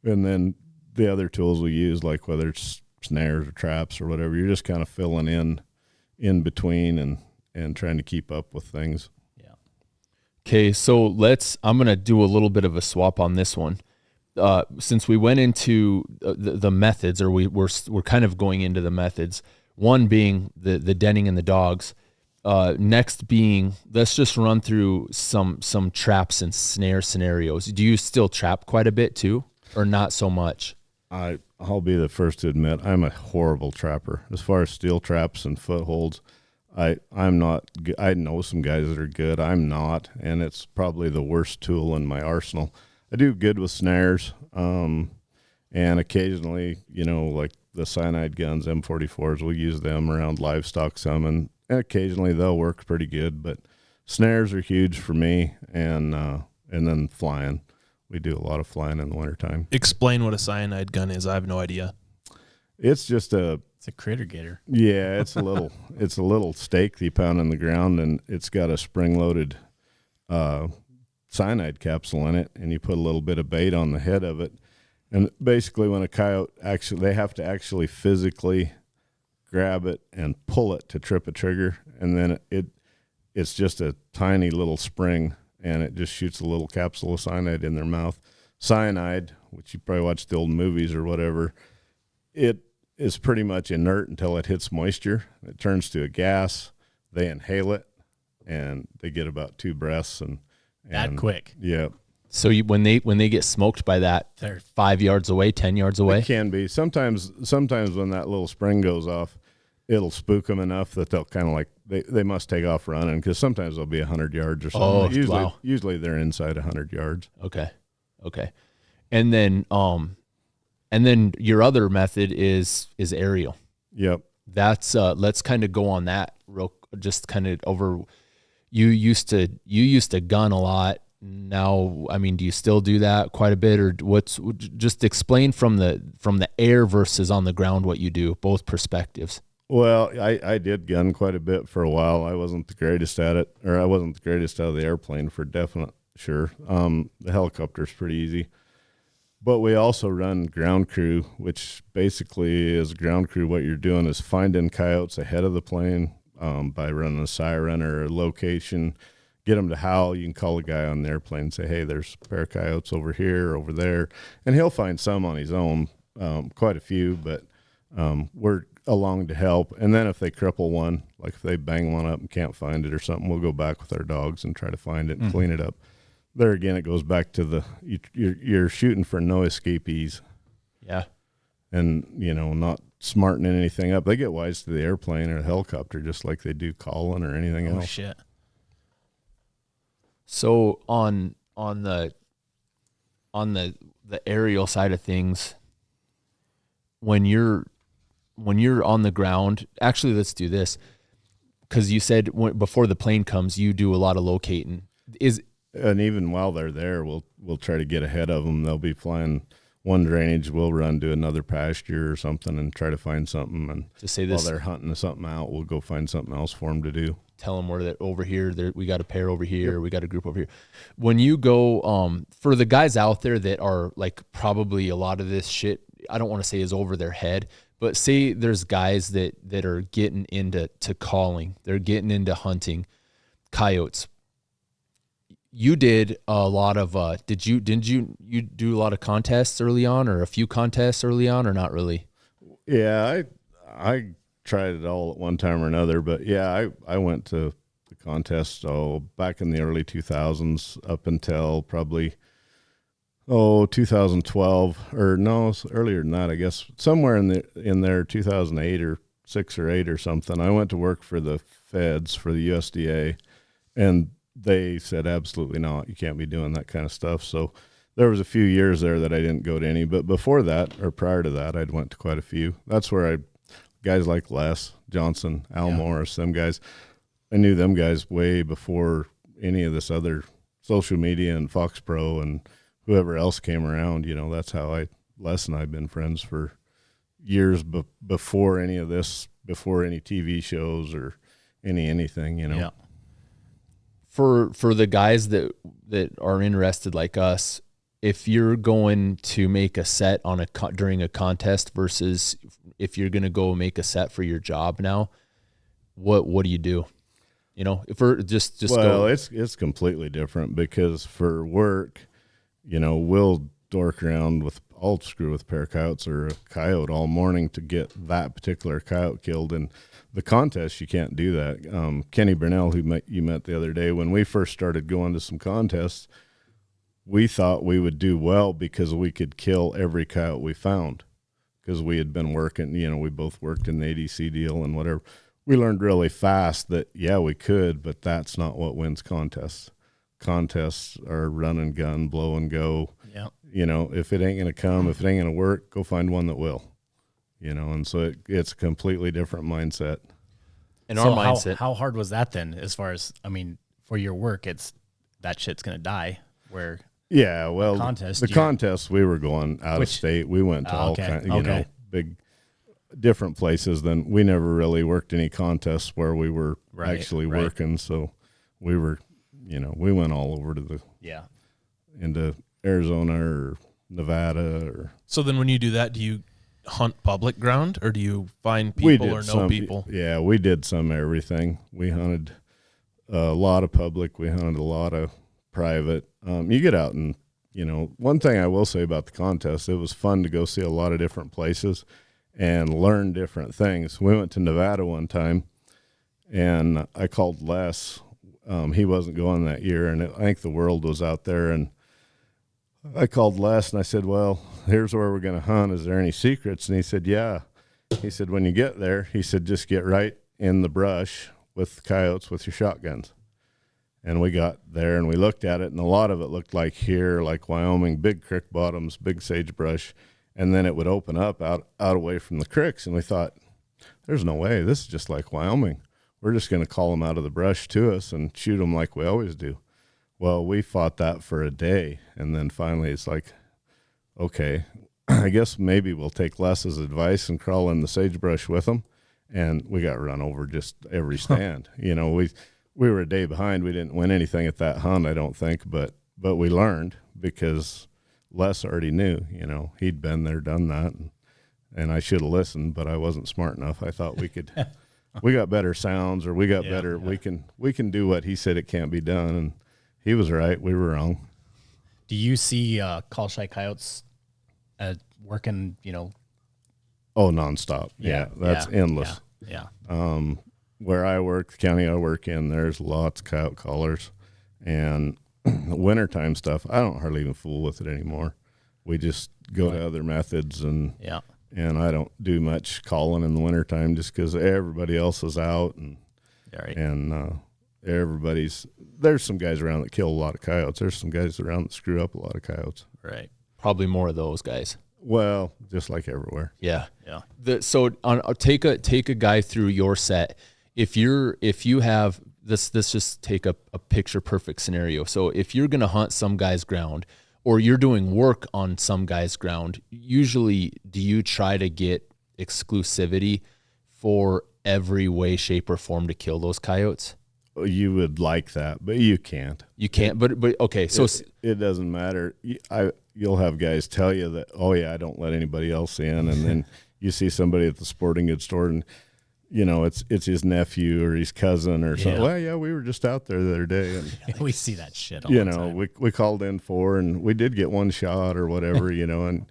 And then the other tools we use, like whether it's snares or traps or whatever, you're just kind of filling in between and trying to keep up with things. Yeah. Okay, so I'm going to do a little bit of a swap on this one. Since we went into the methods, or we're kind of going into the methods, one being the denning and the dogs. Next being, let's just run through some traps and snare scenarios. Do you still trap quite a bit too, or not so much? I'll be the first to admit I'm a horrible trapper. As far as steel traps and footholds, I'm not. I know some guys that are good. I'm not, and it's probably the worst tool in my arsenal. I do good with snares, and occasionally, like the cyanide guns, M44s, we'll use them around livestock some, and occasionally they'll work pretty good. But snares are huge for me, and then flying. We do a lot of flying in the wintertime. Explain what a cyanide gun is. I have no idea. It's just It's a critter gator. Yeah, it's a little stake that you pound in the ground, and it's got a spring-loaded cyanide capsule in it, and you put a little bit of bait on the head of it. And basically when a coyote they have to actually physically grab it and pull it to trip a trigger, and then it's just a tiny little spring, and it just shoots a little capsule of cyanide in their mouth. Cyanide, which you probably watched the old movies or whatever, it is pretty much inert until it hits moisture. It turns to a gas. They inhale it, and they get about 2 breaths. And that quick. Yeah. So when they get smoked by that, they're 5 yards away, 10 yards away. It can be. Sometimes when that little spring goes off, it'll spook them enough that they'll kind of like they must take off running, because sometimes they'll be 100 yards or something. Oh, Usually they're inside 100 yards. Okay. And then your other method is aerial. Yep. That's let's kind of go on that just kind of over. You used to gun a lot. Now, I mean, do you still do that quite a bit, or just explain from the air versus on the ground what you do, both perspectives. Well, I did gun quite a bit for a while. I wasn't the greatest at it, or I wasn't the greatest out of the airplane for definite sure. The helicopter's pretty easy. But we also run ground crew, which basically is ground crew. What you're doing is finding coyotes ahead of the plane by running a siren or a location, get them to howl. You can call a guy on the airplane and say, hey, there's a pair of coyotes over here, over there. And he'll find some on his own, quite a few, but we're along to help. And then if they cripple one, like if they bang one up and can't find it or something, we'll go back with our dogs and try to find it and clean it up. There again, it goes back to you're shooting for no escapees. Yeah. And, not smartening anything up. They get wise to the airplane or the helicopter just like they do calling or anything else. Oh, shit. So on the aerial side of things, when you're on the ground, actually, let's do this, because you said before the plane comes, you do a lot of locating. And even while they're there, we'll try to get ahead of them. They'll be flying one drainage, we'll run to another pasture or something and try to find something. And to say this, while they're hunting something out, we'll go find something else for them to do. Tell them we're over here. We got a pair over here. Yep. We got a group over here. When you go, for the guys out there that are like probably a lot of this shit, I don't want to say is over their head, but say there's guys that are getting into calling, they're getting into hunting coyotes. You did a lot of didn't you do a lot of contests early on, or a few contests early on, or not really? Yeah, I tried it all at one time or another, but yeah, I went to the contest back in the early 2000s up until probably 2012, or no, earlier than that, I guess, somewhere in there 2008 or 6 or 8 or something. I went to work for the feds, for the USDA, and they said, absolutely not. You can't be doing that kind of stuff. So there was a few years there that I didn't go to any, but before that, or prior to that, I'd went to quite a few. That's where guys like Les Johnson, Al Morris, them guys, I knew them guys way before any of this other social media and Fox Pro and whoever else came around. That's how Les and I've been friends for years before any of this, before any TV shows or anything. Yeah. For the guys that are interested like us, if you're going to make a set on during a contest versus if you're going to go make a set for your job now, what do you do? If we're just well, it's completely different, because for work, we'll dork around I'll screw with a pair of coyotes or a coyote all morning to get that particular coyote killed. And the contest, you can't do that. Kenny Burnell, who you met the other day, when we first started going to some contests, we thought we would do well because we could kill every coyote we found, because we had been working, we both worked in the ADC deal and whatever. We learned really fast that, yeah, we could, but that's not what wins contests. Contests are run and gun, blow and go. Yeah. If it ain't going to come, if it ain't going to work, go find one that will. And so it's a completely different mindset. In our mindset. How hard was that then, as far as, for your work, that shit's going to die, where... Yeah, well, the contests, we were going out of state. We went to all kinds, big, different places. Then we never really worked any contests where we were actually working. So we were, we went all over to into Arizona or Nevada or. So then, when you do that, do you hunt public ground, or do you find people or know people? Yeah, we did some everything. We hunted a lot of public. We hunted a lot of private. You get out and, one thing I will say about the contest, it was fun to go see a lot of different places and learn different things. We went to Nevada one time, and I called Les. He wasn't going that year, and I think the world was out there. And I called Les, and I said, well, here's where we're going to hunt. Is there any secrets? And he said, yeah. He said, when you get there, he said, just get right in the brush with coyotes with your shotguns. And we got there, and we looked at it, and a lot of it looked like here, like Wyoming, big creek bottoms, big sagebrush, and then it would open up out away from the creeks. And we thought, there's no way. This is just like Wyoming. We're just going to call them out of the brush to us and shoot them like we always do. Well, we fought that for a day, and then finally it's like, okay, I guess maybe we'll take Les's advice and crawl in the sagebrush with them. And we got run over just every stand. We were a day behind. We didn't win anything at that hunt, I don't think, but we learned because Les already knew, he'd been there, done that, and I should have listened, but I wasn't smart enough. I thought we could, we got better sounds, or we got better. Yeah. We can do what he said it can't be done, and he was right. We were wrong. Do you see call shy coyotes working? Oh, nonstop. Yeah, that's endless. Yeah. Where I work, the county I work in, there's lots of coyote callers, and wintertime stuff, I don't hardly even fool with it anymore. We just go to other methods, and I don't do much calling in the wintertime just because everybody else is out, and there's some guys around that kill a lot of coyotes. There's some guys around that screw up a lot of coyotes. Right. Probably more of those guys. Well, just like everywhere. Yeah. Take a guy through your set. If you have this, just take a picture perfect scenario. So if you're going to hunt some guy's ground, or you're doing work on some guy's ground, usually do you try to get exclusivity for every way, shape, or form to kill those coyotes? You would like that, but you can't. You can't, but okay. So it doesn't matter. You'll have guys tell you that, oh yeah, I don't let anybody else in, and then you see somebody at the sporting goods store, and it's his nephew or his cousin or something. Well, yeah, we were just out there the other day, and we see that shit all the time. we called in for, and we did get one shot or whatever, and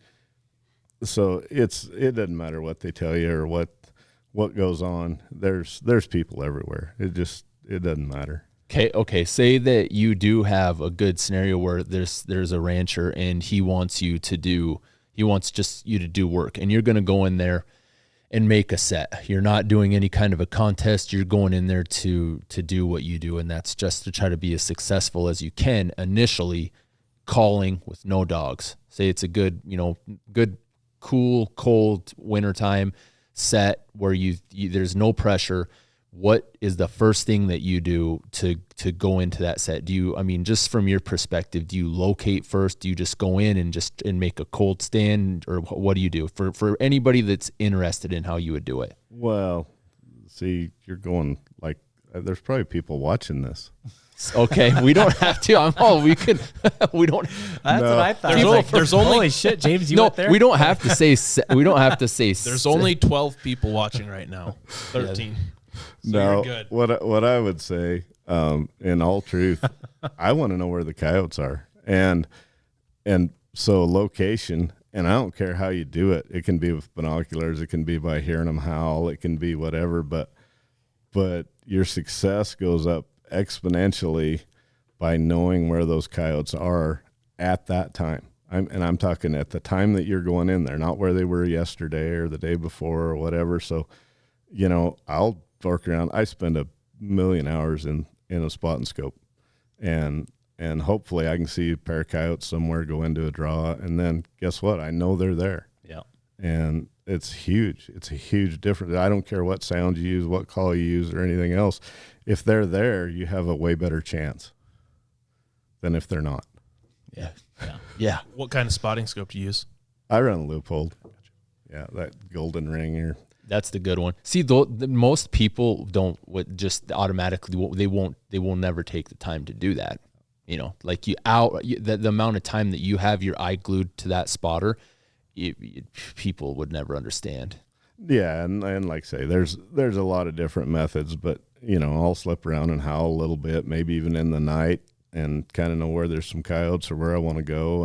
so it doesn't matter what they tell you or what goes on. There's people everywhere. It doesn't matter. Okay. Say that you do have a good scenario where there's a rancher, and he wants just you to do work, and you're going to go in there and make a set. You're not doing any kind of a contest. You're going in there to do what you do, and that's just to try to be as successful as you can initially, calling with no dogs. Say it's a good, cool, cold wintertime set where there's no pressure. What is the first thing that you do to go into that set? Just from your perspective, do you locate first? Do you just go in and make a cold stand, or what do you do for anybody that's interested in how you would do it? Well, see, you're going like, there's probably people watching this. Okay, we don't have to. We don't. That's what I thought. There's only holy shit, James. You went there? We don't have to say. We don't have to say. There's only 12 people watching right now. 13. Yeah. So good. What I would say, in all truth, I want to know where the coyotes are, and so location. And I don't care how you do it. It can be with binoculars. It can be by hearing them howl. It can be whatever. But your success goes up exponentially by knowing where those coyotes are at that time. I'm talking at the time that you're going in there, not where they were yesterday or the day before or whatever. So, I'll dork around. I spend 1 million hours in a spot and scope, and hopefully I can see a pair of coyotes somewhere go into a draw, and then guess what? I know they're there. Yeah. And it's huge. It's a huge difference. I don't care what sound you use, what call you use, or anything else. If they're there, you have a way better chance than if they're not. Yeah. What kind of spotting scope do you use? I run a Leupold. Yeah, that golden ring here. That's the good one. See, most people don't just automatically. They will never take the time to do that. Like the amount of time that you have your eye glued to that spotter, people would never understand. Yeah, and like I say, there's a lot of different methods, but I'll slip around and howl a little bit, maybe even in the night, and kind of know where there's some coyotes or where I want to go,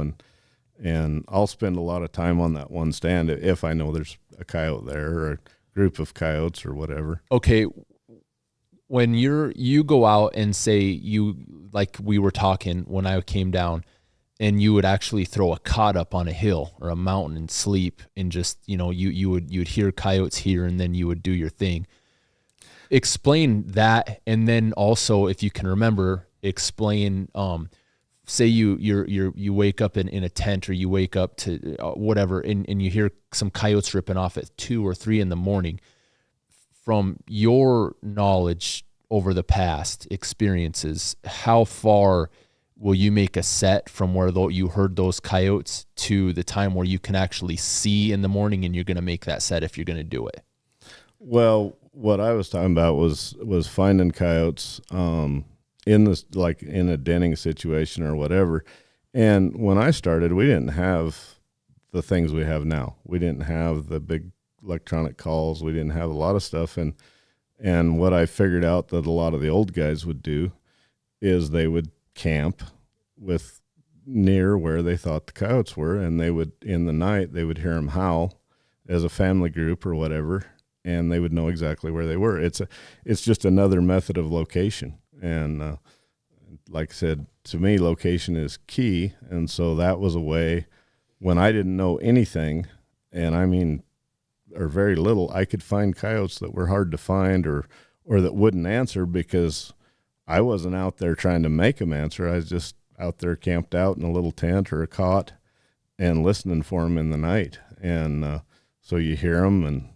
and I'll spend a lot of time on that one stand if I know there's a coyote there or a group of coyotes or whatever. Okay, when you go out and say like we were talking when I came down, and you would actually throw a cot up on a hill or a mountain and sleep, and just you'd hear coyotes here, and then you would do your thing. Explain that, and then also, if you can remember, explain. Say you wake up in a tent, or you wake up to whatever, and you hear some coyotes ripping off at 2 or 3 in the morning. From your knowledge over the past experiences, how far will you make a set from where you heard those coyotes to the time where you can actually see in the morning, and you're going to make that set if you're going to do it? Well, what I was talking about was finding coyotes in this, like in a denning situation or whatever. And when I started, we didn't have the things we have now. We didn't have the big electronic calls. We didn't have a lot of stuff. And what I figured out that a lot of the old guys would do is they would camp with near where they thought the coyotes were, and they would, in the night, they would hear them howl as a family group or whatever, and they would know exactly where they were. It's just another method of location. And like I said, to me, location is key. And so that was a way when I didn't know anything, and I mean, or very little, I could find coyotes that were hard to find or that wouldn't answer, because I wasn't out there trying to make them answer. I was just out there camped out in a little tent or a cot and listening for them in the night. And so you hear them,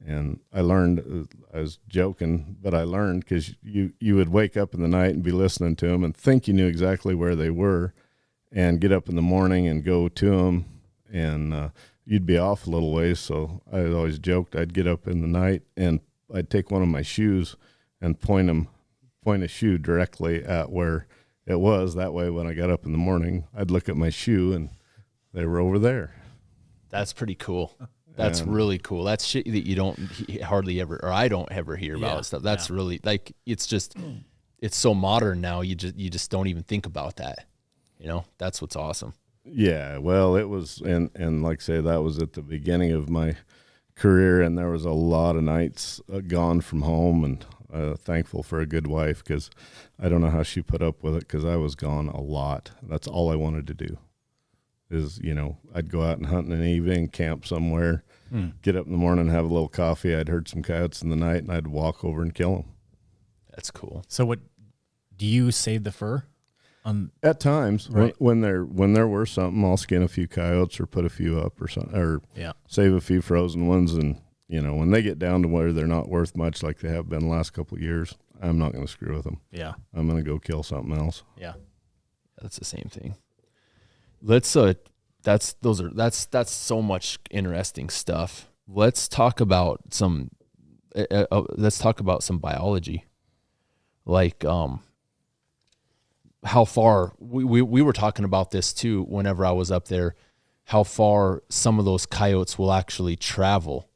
and I learned, I was joking, but I learned, because you would wake up in the night and be listening to them and think you knew exactly where they were, and get up in the morning and go to them, and you'd be off a little ways. So I always joked I'd get up in the night and I'd take one of my shoes and point a shoe directly at where it was. That way, when I got up in the morning, I'd look at my shoe and they were over there. That's pretty cool. That's really cool. That's shit that you don't hardly ever, or I don't ever hear about stuff. That's really, like, it's just, it's so modern now. You just don't even think about that. That's what's awesome. Yeah, well, it was, and like I say, that was at the beginning of my career, and there was a lot of nights gone from home, and thankful for a good wife, because I don't know how she put up with it, because I was gone a lot. That's all I wanted to do is, I'd go out and hunt in the evening, camp somewhere, get up in the morning, have a little coffee. I'd heard some coyotes in the night, and I'd walk over and kill them. That's cool. So what, do you save the fur? At times, right. when there were something, I'll skin a few coyotes or put a few up or something, or save a few frozen ones. And when they get down to where they're not worth much, like they have been the last couple of years, I'm not going to screw with them. Yeah, I'm going to go kill something else. Yeah, that's the same thing. Let's that's so much interesting stuff. Let's talk about some biology, like how far we were talking about this too whenever I was up there, how far some of those coyotes will actually travel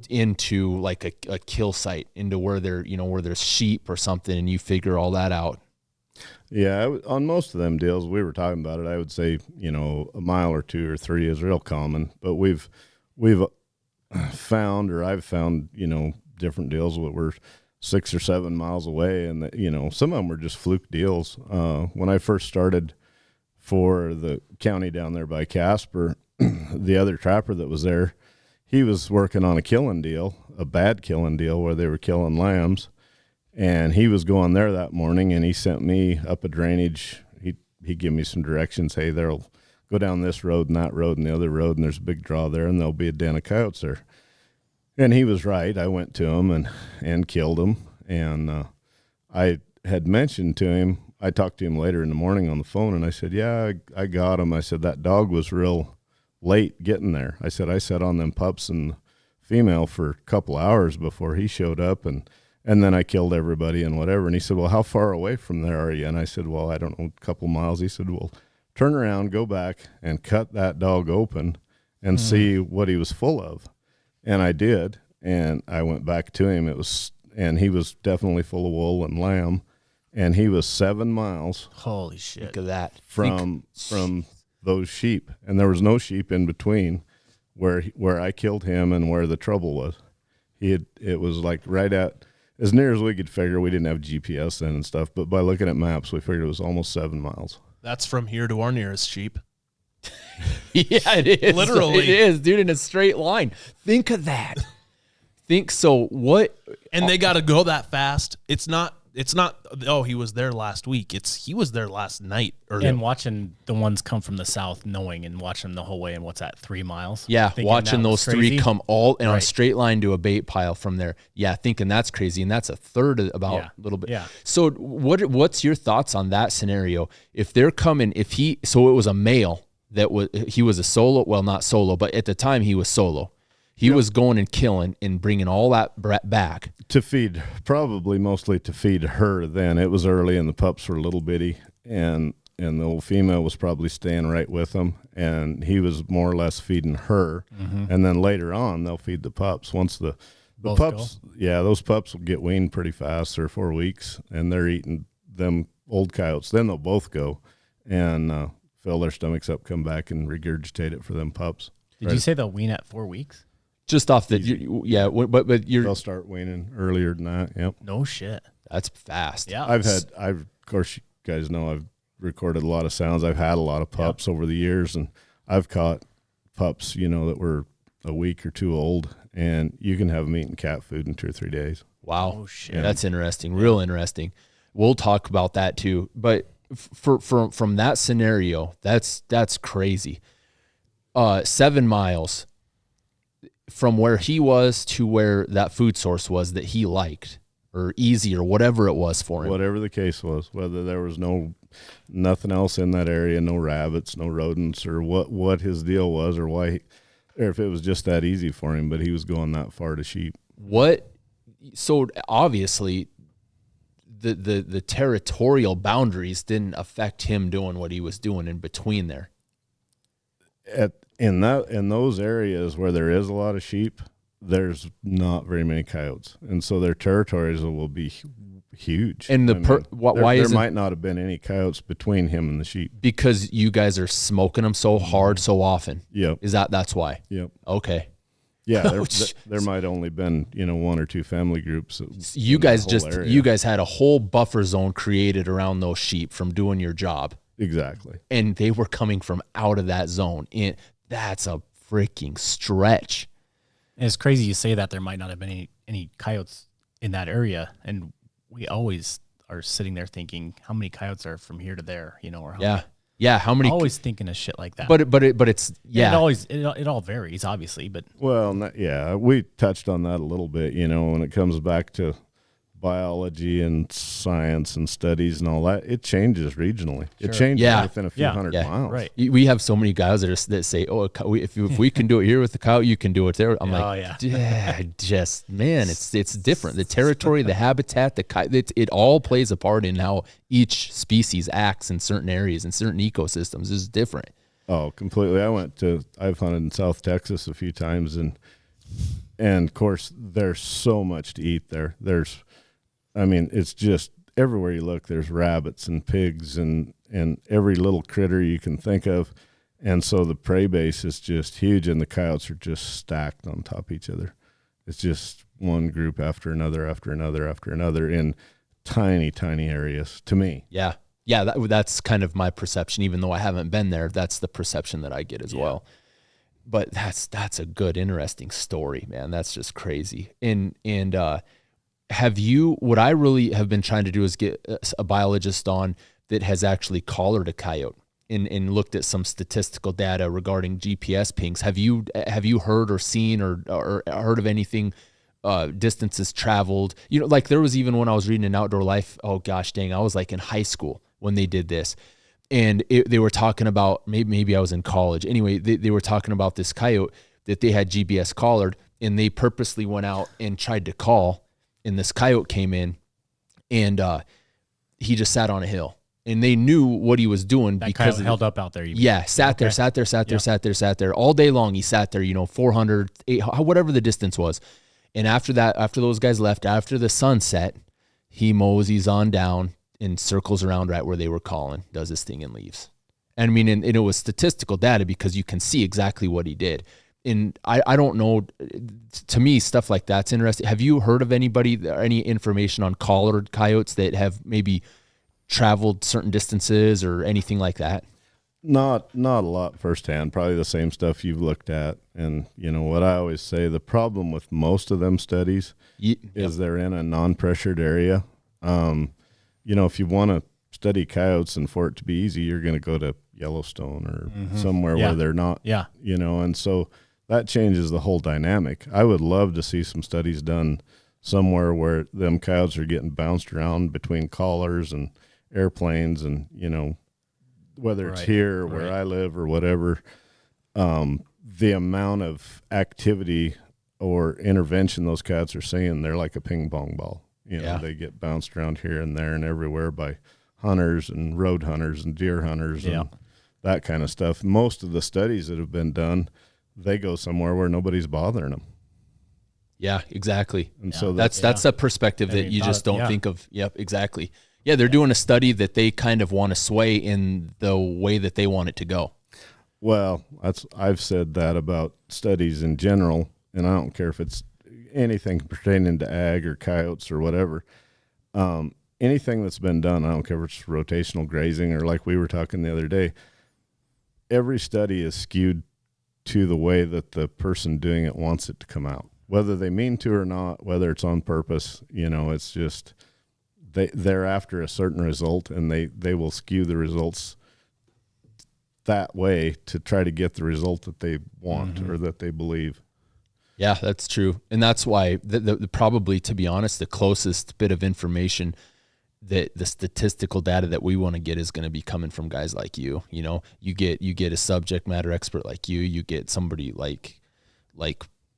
into like a kill site, into where they're, where there's sheep or something, and you figure all that out. Yeah, on most of them deals we were talking about it, I would say, a mile or 2 or 3 is real common, but we've found, or I've found, different deals that were 6 or 7 miles away, and some of them were just fluke deals. When I first started for the county down there by Casper, the other trapper that was there, he was working on a killing deal, a bad killing deal where they were killing lambs, and he was going there that morning, and he sent me up a drainage. He gave me some directions. Hey, they'll go down this road and that road and the other road, and there's a big draw there, and there'll be a den of coyotes there. And he was right. I went to him and killed him. And I had mentioned to him, I talked to him later in the morning on the phone, and I said, yeah, I got him. I said, that dog was real late getting there. I said, I sat on them pups and female for a couple hours before he showed up, and then I killed everybody and whatever. And he said, well, how far away from there are you? And I said, well, I don't know, a couple miles. He said, well, turn around, go back and cut that dog open and see what he was full of. And I did, and I went back to him. And he was definitely full of wool and lamb, and he was 7 miles Holy shit. Look at that. from those sheep, and there was no sheep in between where I killed him and where the trouble was. It was like right at as near as we could figure. We didn't have GPS then and stuff, but by looking at maps, we figured it was almost 7 miles. That's from here to our nearest sheep. Yeah, it is. Literally. It is, dude, in a straight line. Think of that. What? And they got to go that fast. It's not, oh, he was there last week. He was there last night. And watching the ones come from the south, knowing and watching them the whole way, and what's that, 3 miles? Yeah, Thinking watching that was those three crazy. come all in a Right. straight line to a bait pile from there. Yeah, thinking that's crazy, and that's a third of about Yeah. a little bit. Yeah. So what's your thoughts on that scenario? If they're coming, so it was a male he was a solo, well, not solo, but at the time he was solo. He was going and killing and bringing all that back. To feed, probably mostly to feed her then. It was early and the pups were little bitty, and the old female was probably staying right with him, and he was more or less feeding her. And then later on, they'll feed the pups. Once the Both pups, yeah, those pups will get weaned pretty fast, 3 or 4 weeks, and they're eating them old coyotes. Then they'll both go and fill their stomachs up, come back and regurgitate it for them pups. Did you say they'll wean at 4 weeks? Just off the, yeah, but you're, They'll start weaning earlier than that. Yep. No shit. that's fast. Yeah. Of course, you guys know I've recorded a lot of sounds. I've had a lot of pups over the years, and I've caught pups, that were a week or 2 old, and you can have them eating cat food in 2 or 3 days. Wow. Oh, shit. That's interesting. Real interesting. We'll talk about that too. But from that scenario, that's crazy. 7 miles from where he was to where that food source was that he liked or easy or whatever it was for him. Whatever the case was, whether there was nothing else in that area, no rabbits, no rodents, or what his deal was, or why, or if it was just that easy for him, but he was going that far to sheep. So obviously the territorial boundaries didn't affect him doing what he was doing in between there. In those areas where there is a lot of sheep, there's not very many coyotes, and so their territories will be huge. And why there might not have been any coyotes between him and the sheep? Because you guys are smoking them so hard so often. Yep. That's why? Yep. Okay. Yeah, there might only been 1 or 2 family groups. You guys area. you guys had a whole buffer zone created around those sheep from doing your job, Exactly. and they were coming from out of that zone. That's a freaking stretch. And it's crazy you say that there might not have been any coyotes in that area, and we always are sitting there thinking, how many coyotes are from here to there, or how Yeah. How many? always thinking of shit like that. But it's it all varies, obviously, but Well, we touched on that a little bit, when it comes back to biology and science and studies and all that, it changes regionally. It changes within a few hundred miles. right. We have so many guys that say, "Oh, if we can do it here with the cow, you can do it there." I'm man, it's different. The territory, the habitat, it all plays a part in how each species acts in certain areas and certain ecosystems is different. Oh, completely. I've hunted in South Texas a few times, and of course there's so much to eat there. It's just everywhere you look, there's rabbits and pigs and every little critter you can think of. And so the prey base is just huge, and the coyotes are just stacked on top of each other. It's just one group after another, after another, after another in tiny, tiny areas to me. Yeah. Yeah. That's kind of my perception, even though I haven't been there. That's the perception that I get as well. But that's a good, interesting story, man. That's just crazy. What I really have been trying to do is get a biologist on that has actually collared a coyote and looked at some statistical data regarding GPS pings. Have you heard or seen or heard of anything, distances traveled? Like there was even when I was reading in Outdoor Life, oh gosh dang, I was like in high school when they did this. And they were talking about, maybe I was in college. Anyway, they were talking about this coyote that they had GPS collared, and they purposely went out and tried to call, and this coyote came in, and he just sat on a hill and they knew what he was doing That because coyote held up out there. You mean? yeah, sat there all day long. He sat there, 400, 800, whatever the distance was. And after those guys left, after the sun set, he moseys on down and circles around right where they were calling, does his thing and leaves. And I mean, and it was statistical data because you can see exactly what he did. And I don't know, to me, stuff like that's interesting. Have you heard of any information on collared coyotes that have maybe traveled certain distances or anything like that? Not a lot firsthand, probably the same stuff you've looked at. And what I always say, the problem with most of them studies is they're in a non-pressured area. If you want to study coyotes and for it to be easy, you're going to go to Yellowstone or somewhere where they're not, and so that changes the whole dynamic. I would love to see some studies done somewhere where them coyotes are getting bounced around between collars and airplanes and, whether it's here or where I live or whatever, the amount of activity or intervention those coyotes are seeing, they're like a ping pong ball. They get bounced around here and there and everywhere by hunters and road hunters and deer hunters and that kind of stuff. Most of the studies that have been done, they go somewhere where nobody's bothering them. Yeah, exactly. And so that's a perspective that you just don't think of. Yep, exactly. Yeah, they're doing a study that they kind of want to sway in the way that they want it to go. Well, I've said that about studies in general, and I don't care if it's anything pertaining to ag or coyotes or whatever. Anything that's been done, I don't care if it's rotational grazing or like we were talking the other day, every study is skewed to the way that the person doing it wants it to come out, whether they mean to or not, whether it's on purpose. It's just they're after a certain result, and they will skew the results that way to try to get the result that they want or that they believe. Yeah, that's true. And that's why the probably, to be honest, the closest bit of information that the statistical data that we want to get is going to be coming from guys like you. You get a subject matter expert like you get somebody like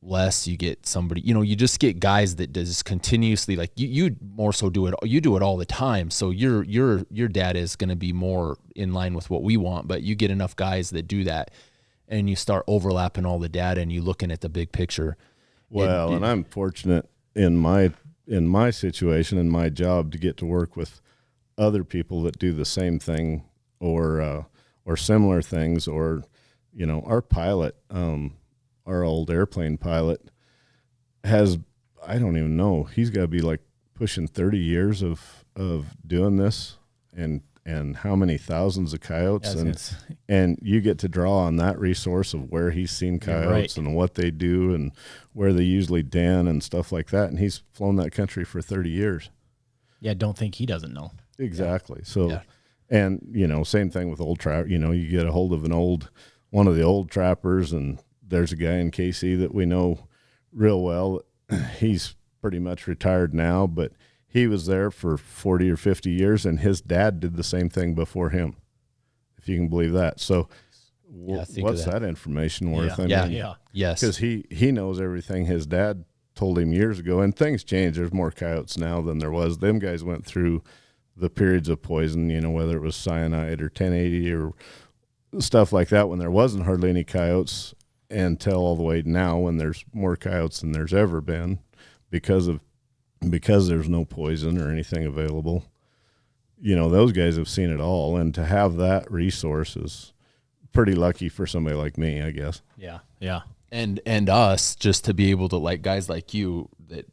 Les, you get somebody, you just get guys that does continuously, like you more so do it all the time. So your data is going to be more in line with what we want, but you get enough guys that do that and you start overlapping all the data and you looking at the big picture. Well, and I'm fortunate in my situation, in my job, to get to work with other people that do the same thing or similar things, or, our pilot, our old airplane pilot has, I don't even know, he's got to be like pushing 30 years of doing this and how many thousands of coyotes, and you get to draw on that resource of where he's seen coyotes and what they do and where they usually den and stuff like that. And he's flown that country for 30 years. Yeah. Don't think he doesn't know. Exactly. So, and same thing with old trap, you get a hold of one of the old trappers, and there's a guy in KC that we know real well. He's pretty much retired now, but he was there for 40 or 50 years, and his dad did the same thing before him, if you can believe that. So what's that information worth? Yes. Because he knows everything his dad told him years ago, and things change. There's more coyotes now than there was. Them guys went through the periods of poison, whether it was cyanide or 1080 or stuff like that, when there wasn't hardly any coyotes, until all the way now when there's more coyotes than there's ever been because there's no poison or anything available. Those guys have seen it all, and to have that resource is pretty lucky for somebody like me, I guess. Yeah. Yeah. And us, just to be able to, like, guys like you that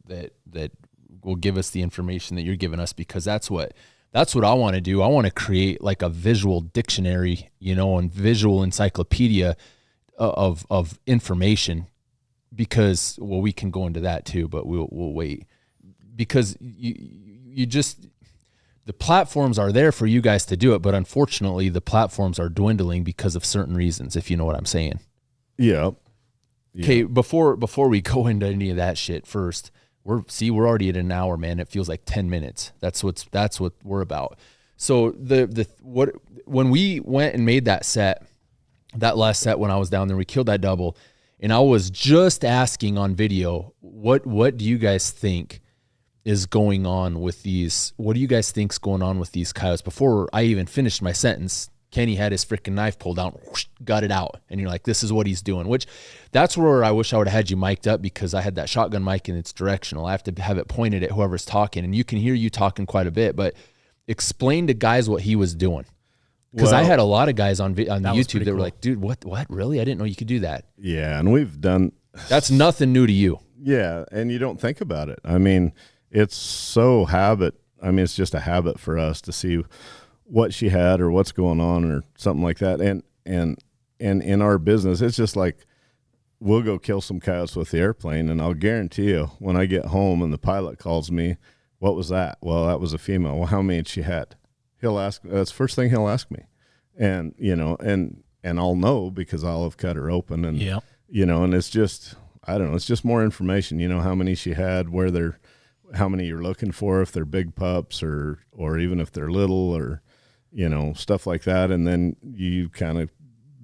will give us the information that you're giving us, because that's what I want to do. I want to create like a visual dictionary, and visual encyclopedia of information, because, well, we can go into that too, but we'll wait, because you just, the platforms are there for you guys to do it, but unfortunately the platforms are dwindling because of certain reasons, if you know what I'm saying. Yeah. Okay, before we go into any of that shit, first, we're already at an hour, man. It feels like 10 minutes. That's what we're about. So when we went and made that last set, when I was down there, we killed that double, and I was just asking on video, what do you guys think is going on with these? What do you guys think's going on with these coyotes? Before I even finished my sentence, Kenny had his freaking knife pulled out, whoosh, got it out. And you're like, this is what he's doing, which that's where I wish I would have had you mic'd up, because I had that shotgun mic and it's directional. I have to have it pointed at whoever's talking, and you can hear you talking quite a bit, but explain to guys what he was doing. Because I had a lot of guys on YouTube that were like, dude, what, really? I didn't know you could do that. Yeah. And we've done. That's nothing new to you. Yeah. And you don't think about it. I mean, it's so habit. I mean, it's just a habit for us to see what she had or what's going on or something like that. And in our business, it's just like, we'll go kill some coyotes with the airplane, and I'll guarantee you when I get home and the pilot calls me, what was that? Well, that was a female. Well, how many had she had? He'll ask, that's the first thing he'll ask me. And, and I'll know because I'll have cut her open, and, and it's just, I don't know, it's just more information, how many she had, how many you're looking for, if they're big pups or even if they're little, or, stuff like that. And then you kind of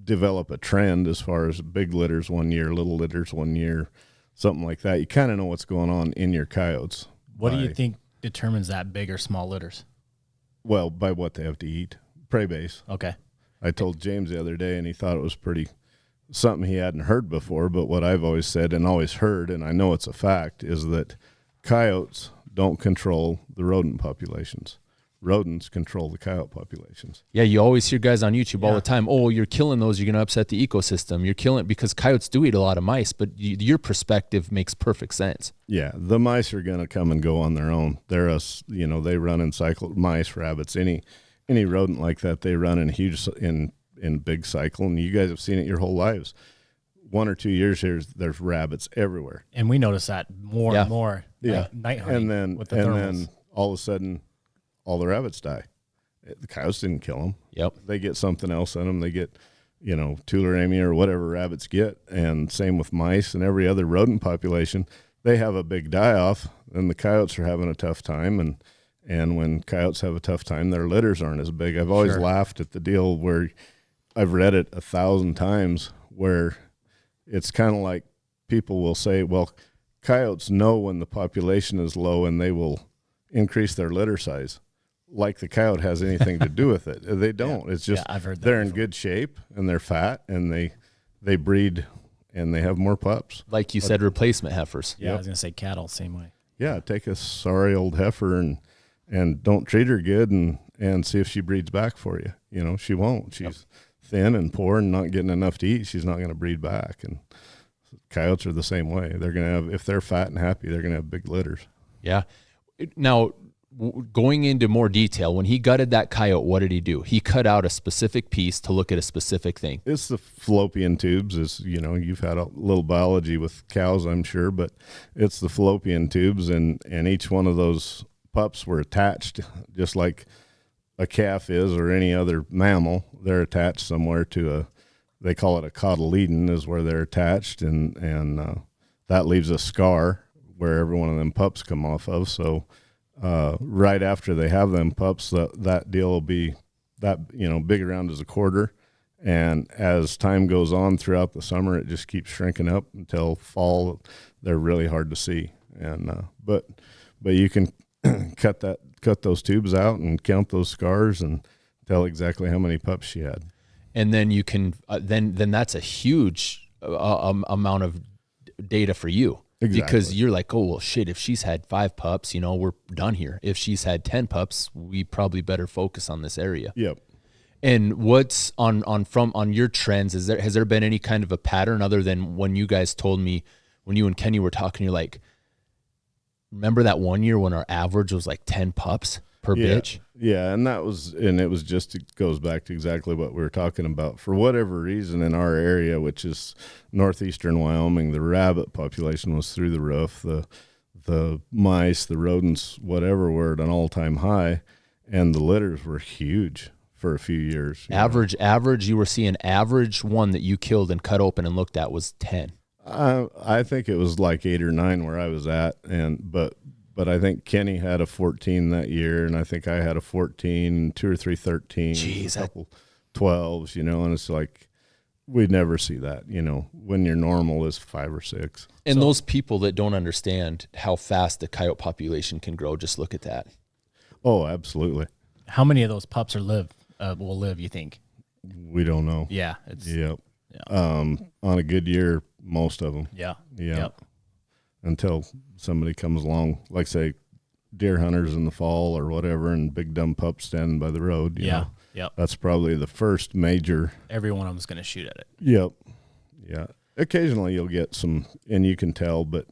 develop a trend as far as big litters 1 year, little litters 1 year, something like that. You kind of know what's going on in your coyotes. What do you think determines that big or small litters? Well, by what they have to eat, prey base. Okay. I told James the other day, and he thought it was something he hadn't heard before, but what I've always said and always heard, and I know it's a fact, is that coyotes don't control the rodent populations. Rodents control the coyote populations. Yeah, you always hear guys on YouTube all the time, oh, you're killing those, you're going to upset the ecosystem. You're killing, because coyotes do eat a lot of mice, but your perspective makes perfect sense. Yeah, the mice are going to come and go on their own. They're they run in cycle, mice, rabbits, any rodent like that, they run in in big cycle, and you guys have seen it your whole lives. 1 or 2 years here, there's rabbits everywhere. And we notice that more and more night hunting and then all of a sudden, all the rabbits die. The coyotes didn't kill them. Yep. They get something else in them. They get, tularemia or whatever rabbits get. And same with mice and every other rodent population. They have a big die-off, and the coyotes are having a tough time. And when coyotes have a tough time, their litters aren't as big. I've always laughed at the deal where I've read it 1,000 times, where it's kind of like people will say, well, coyotes know when the population is low and they will increase their litter size. Like the coyote has anything to do with it. They don't. It's just I've heard that they're before. in good shape and they're fat and they breed and they have more pups. Like you said, replacement heifers. Yeah, I was going to say cattle, same way. Yeah, take a sorry old heifer and don't treat her good and see if she breeds back for you. She won't. She's thin and poor and not getting enough to eat. She's not going to breed back. And coyotes are the same way. They're going to have, if they're fat and happy, they're going to have big litters. Yeah. Now, going into more detail, when he gutted that coyote, what did he do? He cut out a specific piece to look at a specific thing. It's the fallopian tubes. You've had a little biology with cows, I'm sure, but it's the fallopian tubes, and each one of those pups were attached, just like a calf is or any other mammal. They're attached somewhere to they call it a cotyledon is where they're attached, and that leaves a scar where every one of them pups come off of. So right after they have them pups, that deal will be big around as a quarter. And as time goes on throughout the summer, it just keeps shrinking up until fall. They're really hard to see. And but you can cut those tubes out and count those scars and tell exactly how many pups she had. And then you can then that's a huge amount of data for you. Exactly. Because you're like, oh, well, shit, if she's had 5 pups, we're done here. If she's had 10 pups, we probably better focus on this area. Yep. And what's on your trends? Has there been any kind of a pattern other than when you guys told me, when you and Kenny were talking, you're like, remember that 1 year when our average was like 10 pups per bitch? Yeah, and it goes back to exactly what we were talking about. For whatever reason in our area, which is northeastern Wyoming, the rabbit population was through the roof. The mice, the rodents, whatever, were at an all-time high, and the litters were huge for a few years. Average, you were seeing average one that you killed and cut open and looked at was 10. I think it was like 8 or 9 where I was at, but I think Kenny had a 14 that year, and I think I had a 14, 2 or 3 13, Jeez, a couple 12s, and it's like we never see that, when your normal is 5 or 6. And those people that don't understand how fast the coyote population can grow, just look at that. Oh, absolutely. How many of those pups will live, you think? We don't know. Yeah. Yep. On a good year, most of them. Yeah. Yeah. Yep. Until somebody comes along, like say deer hunters in the fall or whatever, and big dumb pups standing by the road. You know, Yep. that's probably the first major. Every one of them's going to shoot at it. Yep. Yeah. Occasionally you'll get some, and you can tell, but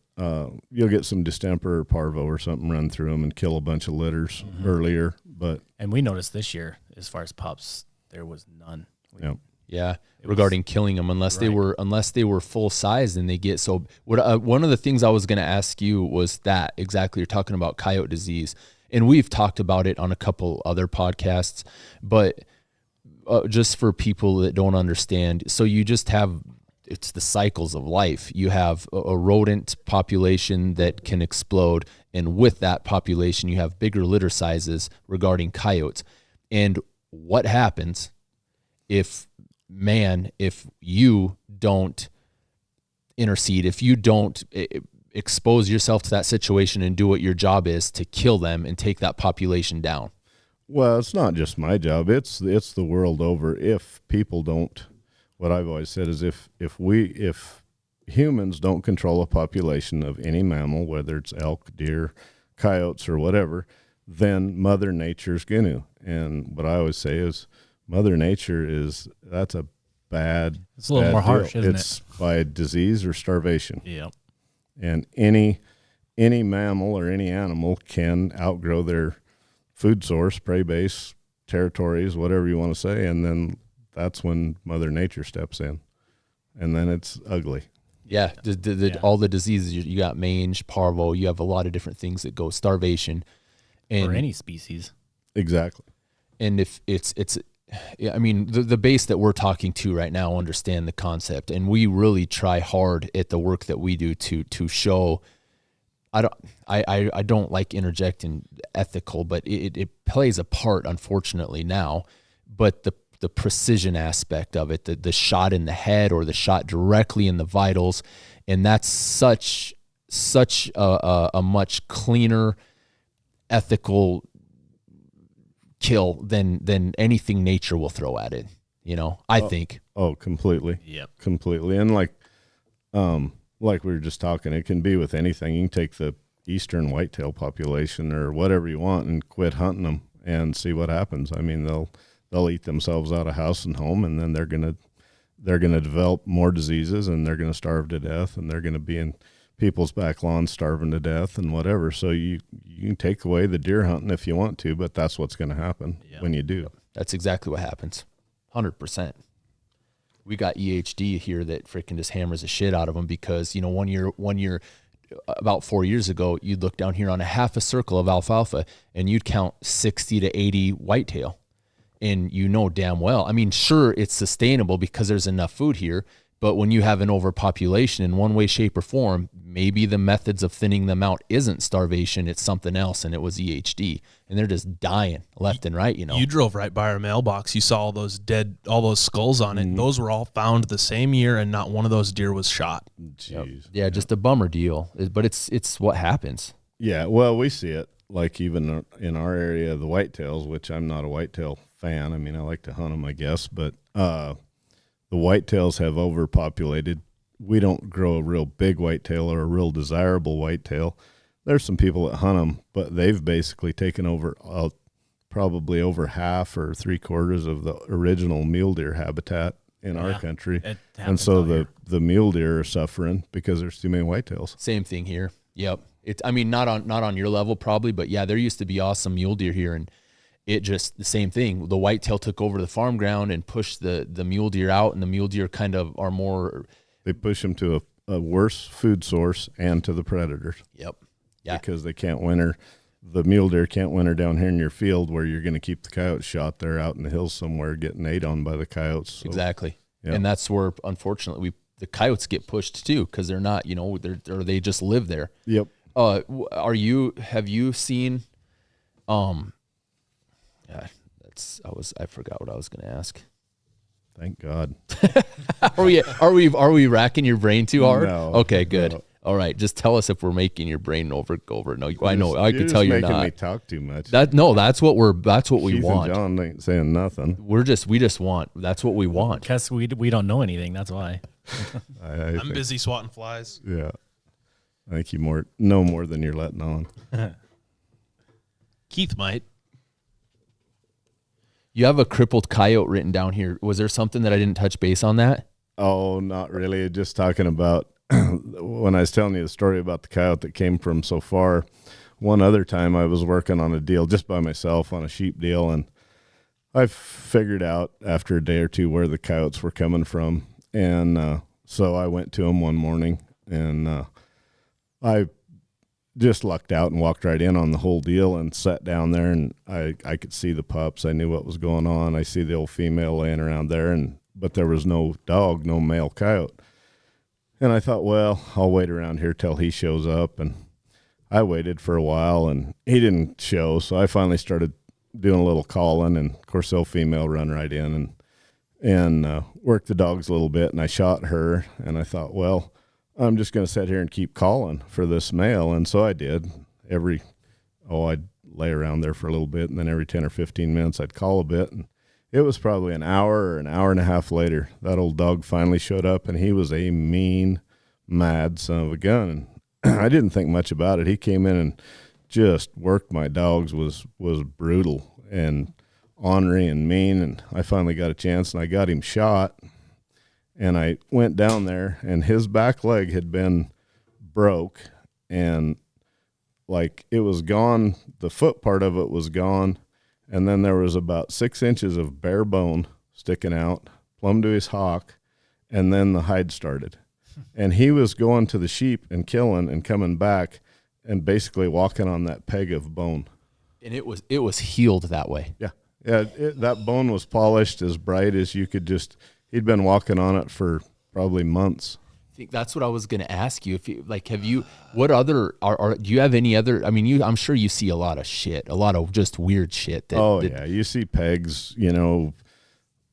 you'll get some distemper or parvo or something run through them and kill a bunch of litters earlier. But And we noticed this year, as far as pups, there was none. Yep. Yeah, regarding killing them, unless they were full size, and they get so. One of the things I was going to ask you was that exactly, you're talking about coyote disease, and we've talked about it on a couple other podcasts, but just for people that don't understand, so you just have, it's the cycles of life. You have a rodent population that can explode, and with that population, you have bigger litter sizes regarding coyotes. And what happens if you don't intercede, if you don't expose yourself to that situation and do what your job is to kill them and take that population down? Well, it's not just my job. It's the world over. If people don't, what I've always said is if humans don't control a population of any mammal, whether it's elk, deer, coyotes, or whatever, then Mother Nature's going to. And what I always say is, Mother Nature that's a bad. It's a little more harsh, isn't it? It's by disease or starvation. Yep. And any mammal or any animal can outgrow their food source, prey base, territories, whatever you want to say, and then that's when Mother Nature steps in, and then it's ugly. Yeah, all the diseases, you got mange, parvo, you have a lot of different things that go, starvation, and For any species. Exactly. And if it's I mean, the base that we're talking to right now understand the concept, and we really try hard at the work that we do to show. I don't like interjecting ethical, but it plays a part, unfortunately, now. But the precision aspect of it, the shot in the head or the shot directly in the vitals, and that's such a much cleaner, ethical kill than anything nature will throw at it. I think. Oh, completely. Yep. Completely. And like we were just talking, it can be with anything. You can take the eastern whitetail population or whatever you want and quit hunting them and see what happens. I mean, they'll eat themselves out of house and home, and then they're gonna develop more diseases, and they're gonna starve to death, and they're gonna be in people's back lawns starving to death and whatever. So you can take away the deer hunting if you want to, but that's what's going to happen when you do. That's exactly what happens. 100%. We got EHD here that freaking just hammers the shit out of them because, one year, about 4 years ago, you'd look down here on a half a circle of alfalfa and you'd count 60 to 80 whitetail. And damn well, I mean, sure, it's sustainable because there's enough food here, but when you have an overpopulation in one way, shape, or form, maybe the methods of thinning them out isn't starvation, it's something else, and it was EHD. And they're just dying left and right, You drove right by our mailbox. You saw all those skulls on it. Those were all found the same year, and not one of those deer was shot. Jeez. Yeah, just a bummer deal. But it's what happens. Yeah, well, we see it, like even in our area, the whitetails, which I'm not a whitetail fan. I mean, I like to hunt them, I guess, but the whitetails have overpopulated. We don't grow a real big whitetail or a real desirable whitetail. There's some people that hunt them, but they've basically taken over probably over half or 3/4 of the original mule deer habitat in our country. And so the mule deer are suffering because there's too many whitetails. Same thing here. Yep. Not on your level probably, but yeah, there used to be awesome mule deer here, and it just the same thing. The whitetail took over the farm ground and pushed the mule deer out, and the mule deer kind of are more. They push them to a worse food source and to the predators. Yep. Yeah. Because they can't winter. The mule deer can't winter down here in your field where you're going to keep the coyotes shot. They're out in the hills somewhere getting ate on by the coyotes. So, exactly. yeah. And that's where, unfortunately, the coyotes get pushed too because they're not, they just live there. Yep. Have you seen? I forgot what I was going to ask. Thank God. Are we racking your brain too hard? No. Okay, good. No. All right, just tell us if we're making your brain over. No, I know. I You're can just tell you're making not. me talk too much. That's what we Keith want. and John ain't saying nothing. We just want. That's what we want. Because we don't know anything. That's why. I'm I'm busy swatting flies. Yeah. I think you know more than you're letting on. Keith might. You have a crippled coyote written down here. Was there something that I didn't touch base on that? Oh, not really. Just talking about when I was telling you the story about the coyote that came from so far. One other time I was working on a deal just by myself on a sheep deal, and I figured out after a day or two where the coyotes were coming from. And so I went to them one morning, and I just lucked out and walked right in on the whole deal and sat down there, and I could see the pups. I knew what was going on. I see the old female laying around there, but there was no dog, no male coyote. And I thought, well, I'll wait around here till he shows up. And I waited for a while, and he didn't show. So I finally started doing a little calling, and of course, the old female run right in and worked the dogs a little bit. And I shot her, and I thought, well, I'm just going to sit here and keep calling for this male. And so I did. I'd lay around there for a little bit, and then every 10 or 15 minutes I'd call a bit. And it was probably an hour or an hour and a half later, that old dog finally showed up, and he was a mean, mad son of a gun. And I didn't think much about it. He came in and just worked my dogs, was brutal and ornery and mean. And I finally got a chance, and I got him shot. And I went down there, and his back leg had been broke, and like it was gone. The foot part of it was gone. And then there was about 6 inches of bare bone sticking out, plumb to his hock, and then the hide started. And he was going to the sheep and killing and coming back and basically walking on that peg of bone. And it was healed that way. Yeah. Yeah, that bone was polished as bright as you could just – he'd been walking on it for probably months. I think that's what I was going to ask you. If you have you, what other do you have any other? I mean, I'm sure you see a lot of shit, a lot of just weird shit. Yeah, you see pegs,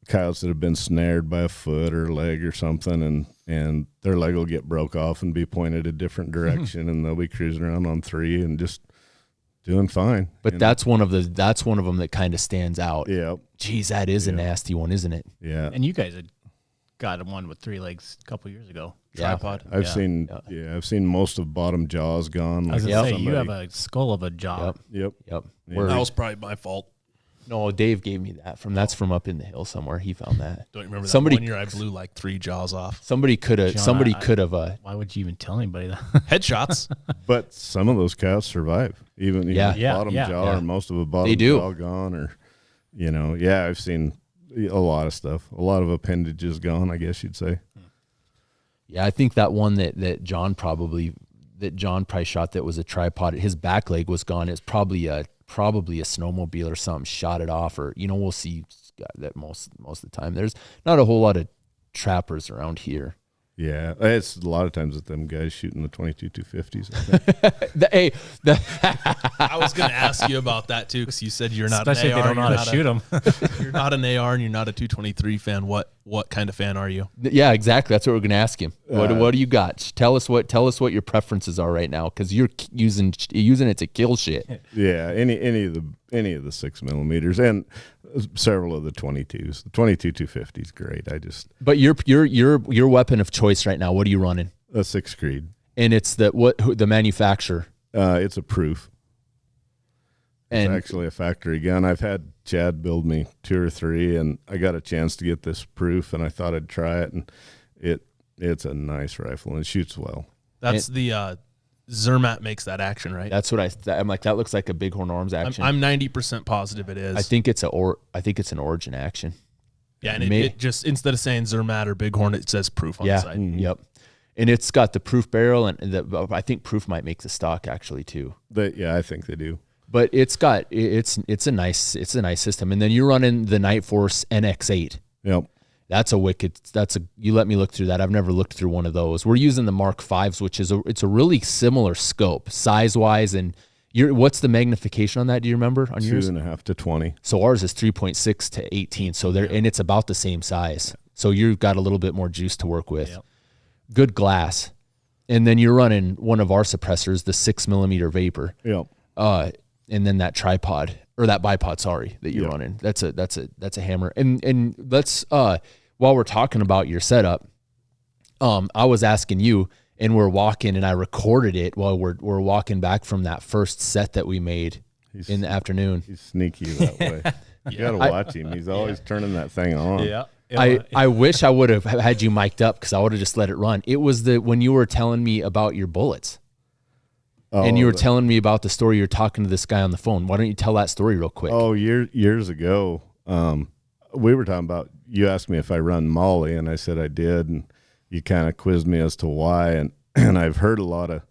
coyotes that have been snared by a foot or leg or something, and their leg will get broke off and be pointed a different direction, and they'll be cruising around on 3 and just doing fine. But that's one of them that kind of stands out. Yeah. Geez, that is a nasty one, isn't it? Yeah. And you guys had got one with 3 legs a couple years ago. Tripod. I've seen most of bottom jaws gone. I was going to say, you have a skull of a jaw. Yep. Yeah. That was probably my fault. No, Dave gave me that that's from up in the hill somewhere. He found that. Don't you remember that one year I blew like 3 jaws off? Somebody could have. Why would you even tell anybody that? Headshots. But some of those coyotes survive. Even bottom jaw or most of a bottom jaw gone, or I've seen a lot of stuff. A lot of appendages gone, I guess you'd say. Yeah, I think that one that John probably shot that was a tripod. His back leg was gone. It's probably a snowmobile or something shot it off, or we'll see that most of the time. There's not a whole lot of trappers around here. Yeah, it's a lot of times with them guys shooting the 22-250s. I think. I was going to ask you about that too, because you said you're not especially an AR. if they don't know how to shoot them. You're not an AR and you're not a 223 fan. What kind of fan are you? Yeah, exactly. That's what we're going to ask him. What do you got? Tell us what your preferences are right now, because you're using it to kill shit. Yeah, any of the 6mm and several of the 22s. The 22-250 is great. But your weapon of choice right now, what are you running? A 6 Creed. And it's the manufacturer. It's a Proof. And it's actually a factory gun. I've had Chad build me 2 or 3, and I got a chance to get this Proof, and I thought I'd try it, and it's a nice rifle, and it shoots well. That's the Zermatt makes that action, right? That's what I'm like. That looks like a Bighorn Arms action. I'm 90% positive it is. I think it's an Origin action. Yeah, and it just, instead of saying Zermatt or Bighorn, it says Proof on the side. Mm-hmm. Yep. And it's got the Proof barrel, and I think Proof might make the stock actually too. I think they do. But it's a nice system. And then you're running the Night Force NX8. Yep. You let me look through that. I've never looked through one of those. We're using the Mark Vs, which it's a really similar scope size wise, and What's the magnification on that? Do you remember on yours? 2.5 to 20. So ours is 3.6 to 18. So and it's about the same size. So you've got a little bit more juice to work with. Yep. Good glass. And then you're running one of our suppressors, the 6mm vapor. Yep. And then that tripod or that bipod, sorry, that you're running. That's a hammer. And let's while we're talking about your setup, I was asking you, and we're walking, and I recorded it while we're walking back from that first set that we made in the afternoon. He's sneaky that way. You got to watch him. He's always turning that thing on. Yeah. I wish I would have had you mic'd up because I would have just let it run. It was when you were telling me about your bullets. And you were telling me about the story. You're talking to this guy on the phone. Why don't you tell that story real quick? Oh, years ago, we were talking about, you asked me if I run Molly, and I said I did, and you kind of quizzed me as to why, and I've heard a lot of.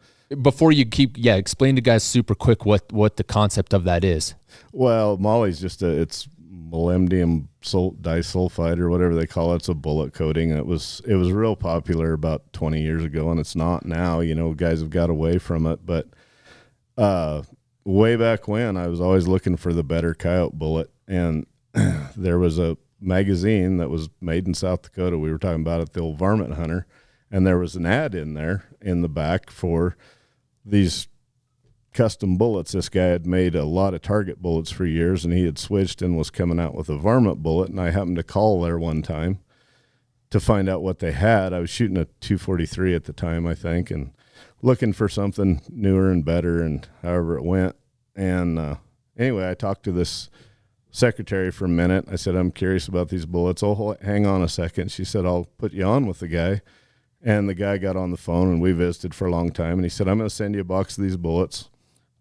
Before you explain to guys super quick what the concept of that is. Well, Molly's just it's molybdenum disulfide or whatever they call it. It's a bullet coating. It was real popular about 20 years ago, and it's not now. Guys have got away from it, but way back when, I was always looking for the better coyote bullet, and there was a magazine that was made in South Dakota. We were talking about it, the old Varmint Hunter, and there was an ad in there in the back for these custom bullets. This guy had made a lot of target bullets for years, and he had switched and was coming out with a varmint bullet, and I happened to call there one time to find out what they had. I was shooting a 243 at the time, I think, and looking for something newer and better, and however it went. And anyway, I talked to this secretary for a minute. I said, I'm curious about these bullets. Oh, hang on a second. She said, I'll put you on with the guy. And the guy got on the phone, and we visited for a long time, and he said, I'm going to send you a box of these bullets.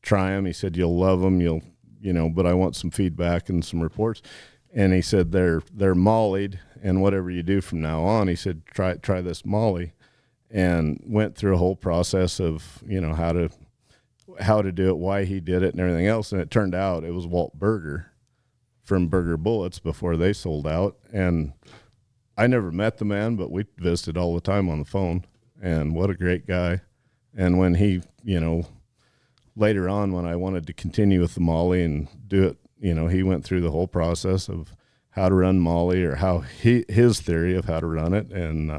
Try them. He said, you'll love them. But I want some feedback and some reports. And he said, they're mollied, and whatever you do from now on, he said, try this molly, and went through a whole process of, how to do it, why he did it, and everything else. And it turned out it was Walt Berger from Berger Bullets before they sold out. And I never met the man, but we visited all the time on the phone, and what a great guy. And when he, later on, when I wanted to continue with the Molly and do it, he went through the whole process of how to run Molly, or his theory of how to run it, and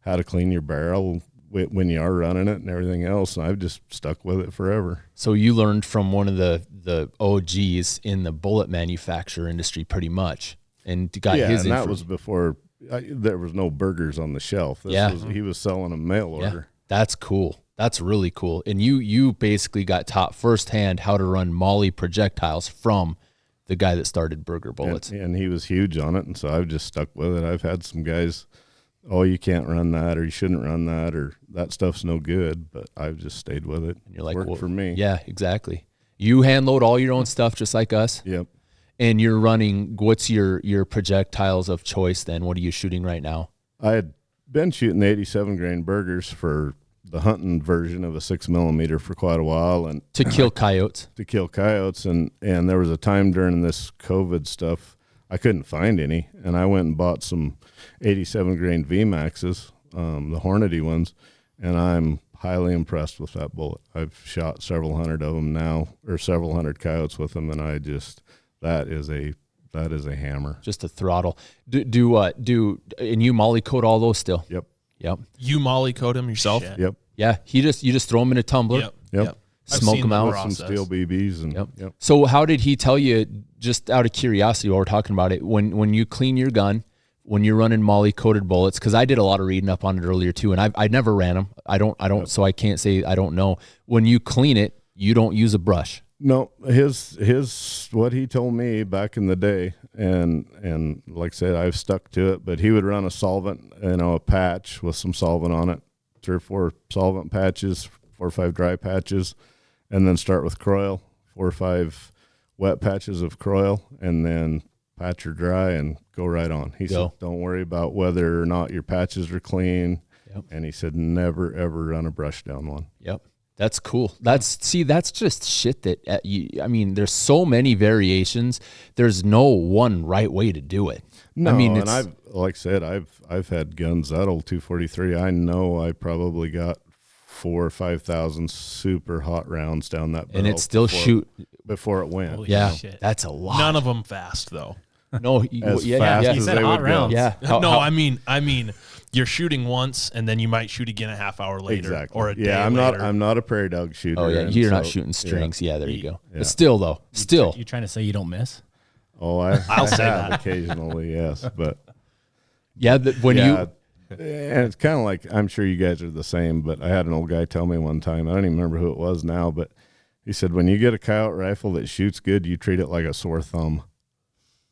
how to clean your barrel when you are running it and everything else. And I've just stuck with it forever. So you learned from one of the OGs in the bullet manufacturer industry pretty much, and got his. And that was before there was no burgers on the shelf. He was selling a mail order. That's cool. That's really cool. And you basically got taught firsthand how to run Molly projectiles from the guy that started Berger Bullets. And he was huge on it, and so I've just stuck with it. I've had some guys, oh, you can't run that, or you shouldn't run that, or that stuff's no good, but I've just stayed with it. And you're like, worked for me. Yeah, exactly. You hand load all your own stuff just like us? Yep. And you're running, what's your projectiles of choice then? What are you shooting right now? I had been shooting the 87 grain burgers for the hunting version of a 6mm for quite a while, and to kill coyotes. And there was a time during this COVID stuff I couldn't find any, and I went and bought some 87 grain VMAXs, the Hornady ones, and I'm highly impressed with that bullet. I've shot several hundred of them now, or several hundred coyotes with them, and that is a hammer. Just a throttle. And you Molly coat all those still? Yep. You Molly coat them yourself? Shit. Yep. Yeah. You just throw them in a tumbler. Yep. Smoke them out. Some steel BBs and Yep. So how did he tell you, just out of curiosity while we're talking about it, when you clean your gun, when you're running Molly coated bullets, because I did a lot of reading up on it earlier too, and I never ran them. I don't. So I can't say I don't know. When you clean it, you don't use a brush. No, his what he told me back in the day, and like I said, I've stuck to it. But he would run a solvent, a patch with some solvent on it, 3 or 4 solvent patches, 4 or 5 dry patches, and then start with Croil, 4 or 5 wet patches of Croil, and then patch or dry and go right on. He said, don't worry about whether or not your patches are clean. Yep. And he said, never ever run a brush down one. Yep. That's cool. That's just shit that there's so many variations. There's no one right way to do it. No, and I've had guns, that old 243. I know I probably got 4,000 or 5,000 super hot rounds down that barrel. And it's still before it went. Holy Yeah, shit. that's a lot. None of them fast though. No, As yeah, fast yeah, You as said they hot would go. rounds. yeah. No, I mean, you're shooting once and then you might shoot again a half hour later, Exactly. or a day I'm later. not a prairie dog shooter. Oh yeah, and you're not so- shooting strings. Yeah, there you go. Yeah. But still, though, still, You trying to say you don't miss? Oh, I'll say have that. occasionally, yes, but yeah. When yeah, and it's kind of like, I'm sure you guys are the same, but I had an old guy tell me one time, I don't even remember who it was now, but he said, when you get a coyote rifle that shoots good, you treat it like a sore thumb.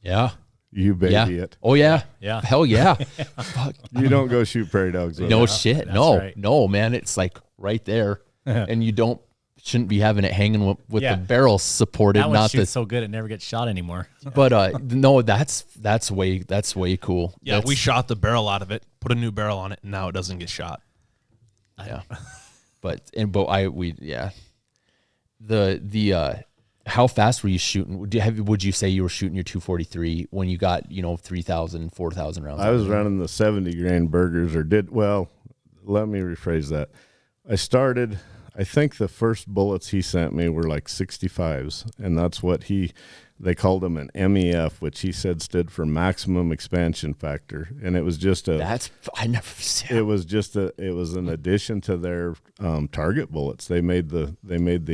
yeah, You baby it. Oh yeah, Yeah. hell yeah. Fuck. You don't go shoot prairie dogs with No it. shit. that's No, right. no, man. It's like right there, and you shouldn't be having it hanging with Yeah. the barrel supported, That one not shoots the. so good it never gets shot anymore. But no, that's way cool. Yeah, That's- we shot the barrel out of it, put a new barrel on it, and now it doesn't get shot. Yeah, the how fast were you shooting? Would you say you were shooting your 243 when you got 3,000, 4,000 rounds? I was running the 70 grain burgers let me rephrase that. I think the first bullets he sent me were like 65s, and that's what they called them an MEF, which he said stood for maximum expansion factor. And it was just I never. it was an addition to their target bullets. They made the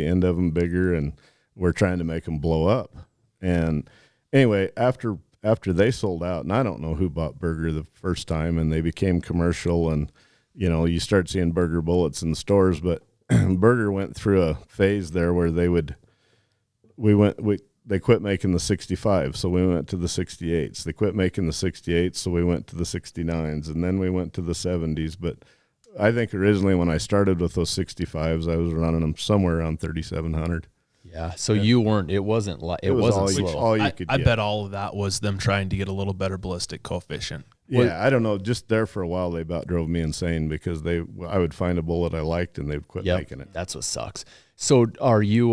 end of them bigger, and we're trying to make them blow up. And anyway, after they sold out, and I don't know who bought Burger the first time, and they became commercial, and you start seeing Burger bullets in the stores, but Burger went through a phase there where they quit making the 65, so we went to the 68s. They quit making the 68s, so we went to the 69s, and then we went to the 70s. But I think originally when I started with those 65s, I was running them somewhere around 3,700. Yeah. So you weren't. It wasn't like it was wasn't slow. all you I could I get. bet all of that was them trying to get a little better ballistic coefficient. Yeah, I don't know. Just there for a while, they about drove me insane because I would find a bullet I liked and they'd quit Yep, making it. that's what sucks. So are you?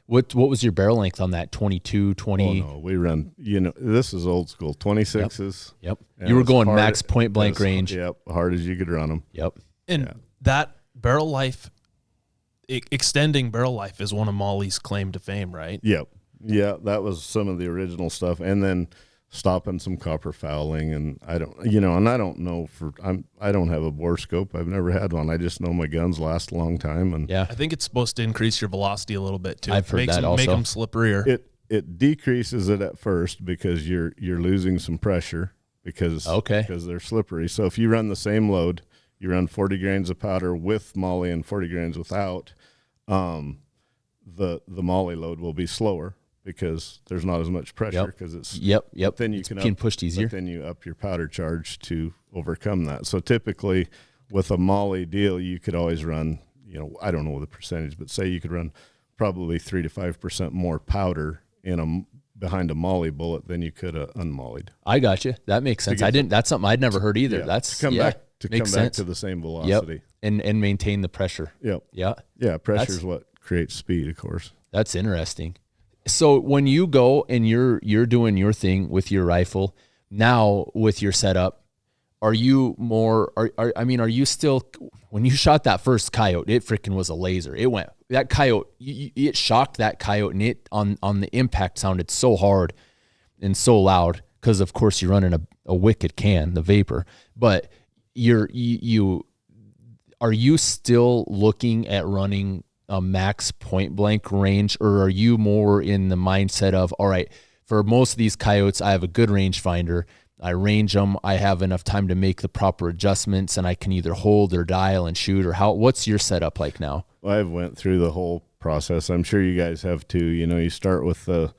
What was your barrel length on that? 22, 20? Oh no, we run. This is old school 26s. Yep. And You were as going hard- max point blank as- range. Yep, hard as you could run them. Yep. And that barrel life, extending barrel life is one of Molly's claim to fame, right? Yep. Yeah, that was some of the original stuff, and then stopping some copper fouling, and I don't know I don't have a bore scope. I've never had one. I just know my guns last a long time, and Yeah. I think it's supposed to increase your velocity a little bit too. I've heard that Make also. them slipperier. it decreases it at first because you're losing some pressure because they're slippery. So if you run the same load, you run 40 grains of powder with Molly and 40 grains without, the Molly load will be slower because there's not as much pressure because it's Yep. then you It's can being pushed easier. But then you up your powder charge to overcome that. So typically with a Molly deal, you could always run, I don't know the percentage, but say you could run probably 3 to 5% more powder behind a Molly bullet than you could unmollied. I got you. That makes sense. That's something I'd never heard either. Yeah, That's to come back makes sense. to the same velocity. Yep. And maintain the pressure. Yep. Yeah. Yeah, pressure is what creates speed, of course. That's interesting. So when you go and you're doing your thing with your rifle now with your setup, are you more? Are you still? When you shot that first coyote, it freaking was a laser. That coyote. It shocked that coyote, and it on the impact sounded so hard and so loud because of course you're running a wicked can, the vapor. But are you still looking at running a max point blank range, or are you more in the mindset of, all right, for most of these coyotes, I have a good rangefinder. I range them. I have enough time to make the proper adjustments, and I can either hold or dial and shoot, or what's your setup like now? I've went through the whole process. I'm sure you guys have too. You start with the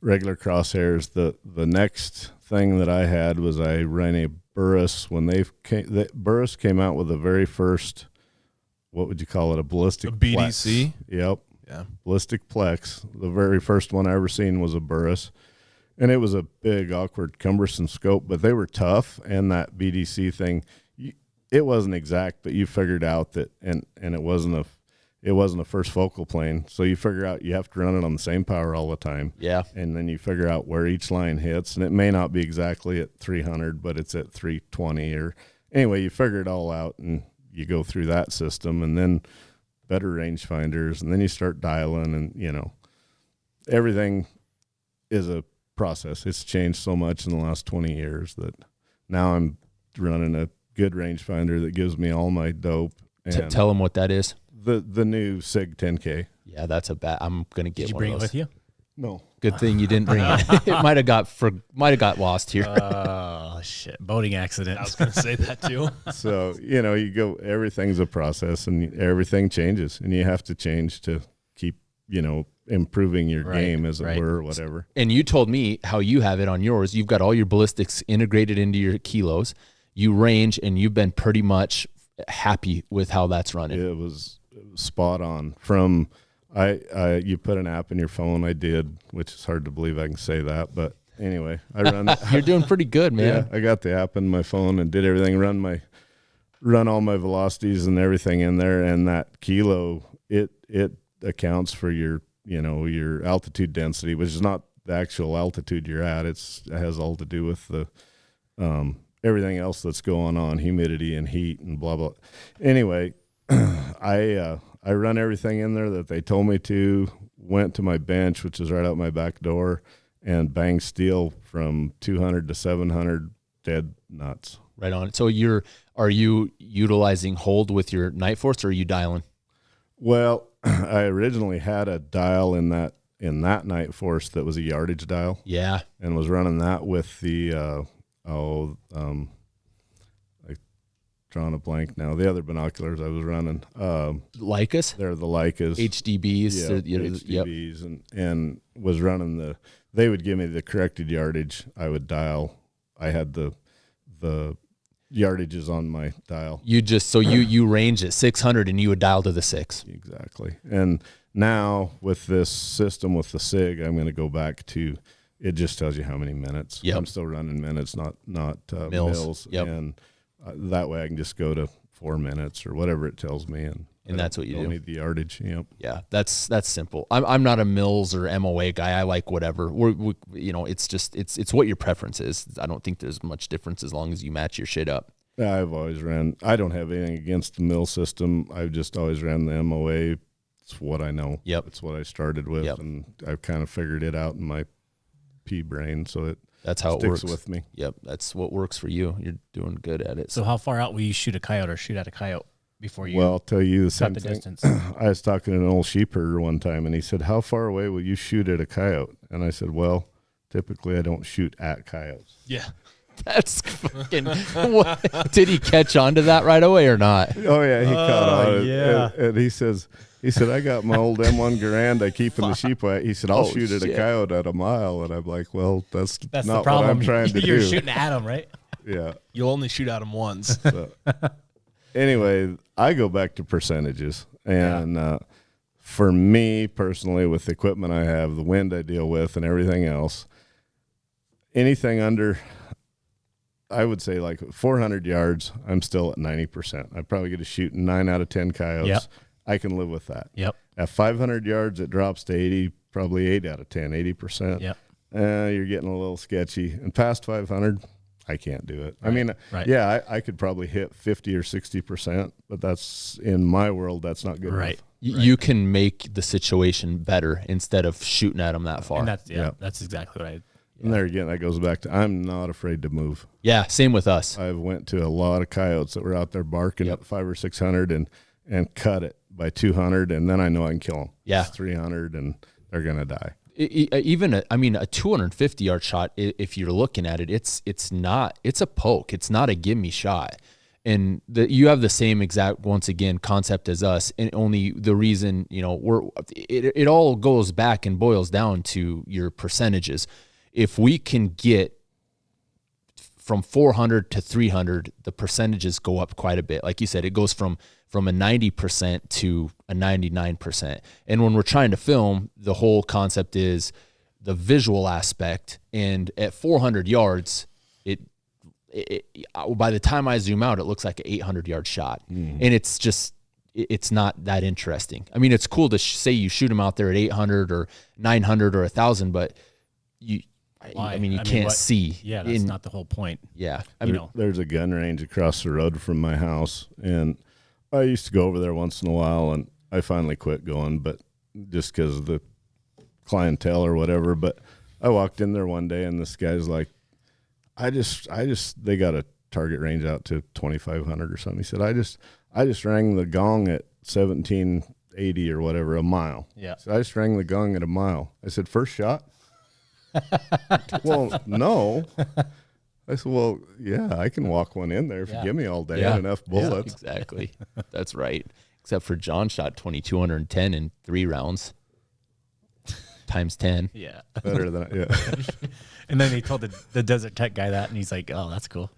regular crosshairs. The next thing that I had was I ran a Burris Burris came out with the very first, what would you call it? A ballistic A BDC? Plex. Yep. Yeah. Ballistic Plex. The very first one I ever seen was a Burris. And it was a big, awkward, cumbersome scope, but they were tough. And that BDC thing, it wasn't exact, but you figured out that, and it wasn't a first focal plane. So you figure out you have to run it on the same power all the time. Yeah. And then you figure out where each line hits, and it may not be exactly at 300, but it's at 320 or anyway, you figure it all out and you go through that system. And then better rangefinders, and then you start dialing, and everything is a process. It's changed so much in the last 20 years that now I'm running a good rangefinder that gives me all my dope. And Tell them what that is. the new SIG 10K. Yeah, that's a bad. I'm gonna get Did you one bring of it those. with you? No. Good thing you didn't bring it. It might have got lost here. Oh shit! Boating accident. I was going to say that too. So, you go, everything's a process and everything changes, and you have to change to keep, improving your Right, game, as it right. were, or whatever. And you told me how you have it on yours. You've got all your ballistics integrated into your kilos. You range, and you've been pretty much happy with how that's running. It was spot on. You put an app in your phone. I did, which is hard to believe I can say that, but anyway, I run. You're doing pretty good, man. Yeah, I got the app in my phone and did everything. Run all my velocities and everything in there, and that kilo it accounts for your your altitude density, which is not the actual altitude you're at. It has all to do with the everything else that's going on, humidity and heat and blah blah. Anyway, I run everything in there that they told me to. Went to my bench, which is right out my back door, and banged steel from 200 to 700. Dead nuts. Right on. So are you utilizing hold with your Night Force, or are you dialing? Well, I originally had a dial in that Night Force that was a yardage dial. Yeah. And was running that with the I'm drawing a blank now. The other binoculars I was running, Leicas? they're the Leicas, HDBs. yeah, HDBs, and was running they would give me the corrected yardage. I would dial. I had the yardages on my dial. You range at 600 and you would dial to the 6. Exactly. And now with this system with the SIG, I'm going to go back to, it just tells you how many minutes. Yep. I'm still running minutes, not Mills. Yep. And that way I can just go to 4 minutes or whatever it tells me. And that's what you don't do. need the yardage. Yep. Yeah, that's simple. I'm not a Mills or MOA guy. I like whatever. It's just it's what your preference is. I don't think there's much difference as long as you match your shit up. I've always ran. I don't have anything against the mill system. I've just always ran the MOA. It's what I know. Yep. It's what I started with, Yep. and I've kind of figured it out in my pea brain, so That's how it sticks works with me. Yep, that's what works for you. You're doing good at it. So how far out will you shoot a coyote or shoot at a coyote before you Well, I'll tell you the same cut the thing. distance? I was talking to an old sheep herder one time, and he said, "How far away will you shoot at a coyote?" And I said, "Well, typically I don't shoot at coyotes." Yeah. That's fucking. What, did he catch on to that right away or not? Oh yeah, he caught on. yeah. And he said, "I got my old M1 Garand I keep in the sheep wet." He said, "I'll Oh, shoot at shit. a coyote at a mile," and I'm like, "Well, that's That's not the problem. what I'm trying to You're do." shooting at them, right? Yeah. You'll only shoot at them once. So, anyway, I go back to percentages, and for me personally, with the equipment I have, the wind I deal with, and everything else, anything under, I would say like 400 yards, I'm still at 90%. I probably get to shoot 9 out of 10 coyotes. Yep. I can live with that. Yep. At 500 yards, it drops to 80, probably 8 out of 10, 80%. Yep. You're getting a little sketchy. And past 500, I can't do it. I mean, right. yeah, I could probably hit 50 or 60%, but that's, in my world, that's not good Right. enough. You can make the situation better instead of shooting at them that far. And that's Yeah. that's exactly what I. And there again, that goes back to, I'm not afraid to move. Yeah, same with us. I went to a lot of coyotes that were out there barking Yep. at 500 or 600 and cut it by 200, and then I know I can kill them. Yeah. It's 300, and they're going to die. Even a 250-yard shot, if you're looking at it, it's a poke. It's not a gimme shot. And you have the same exact, once again, concept as us, and only the reason, it all goes back and boils down to your percentages. If we can get from 400 to 300, the percentages go up quite a bit. Like you said, it goes from a 90% to a 99%. And when we're trying to film, the whole concept is the visual aspect. And at 400 yards, by the time I zoom out, it looks like an 800-yard shot. And it's not that interesting. I mean, it's cool to say you shoot them out there at 800 or 900 or 1,000, but you can't see. Yeah, that's not the whole point. Yeah. There's a gun range across the road from my house, and I used to go over there once in a while, I finally quit going, but just because of the clientele or whatever. But I walked in there one day and this guy's like, they got a target range out to 2,500 or something. He said, I just rang the gong at 1780 or whatever, a mile. Yeah. So I just rang the gong at a mile. I said, first shot? Well, no. I said, well, yeah, I can walk one in there if you give me all day and enough bullets. Exactly. That's right. Except for John shot 2,210 in 3 rounds times 10. Yeah. Better than And then he told the Desert Tech guy that, and he's like, "Oh, that's cool."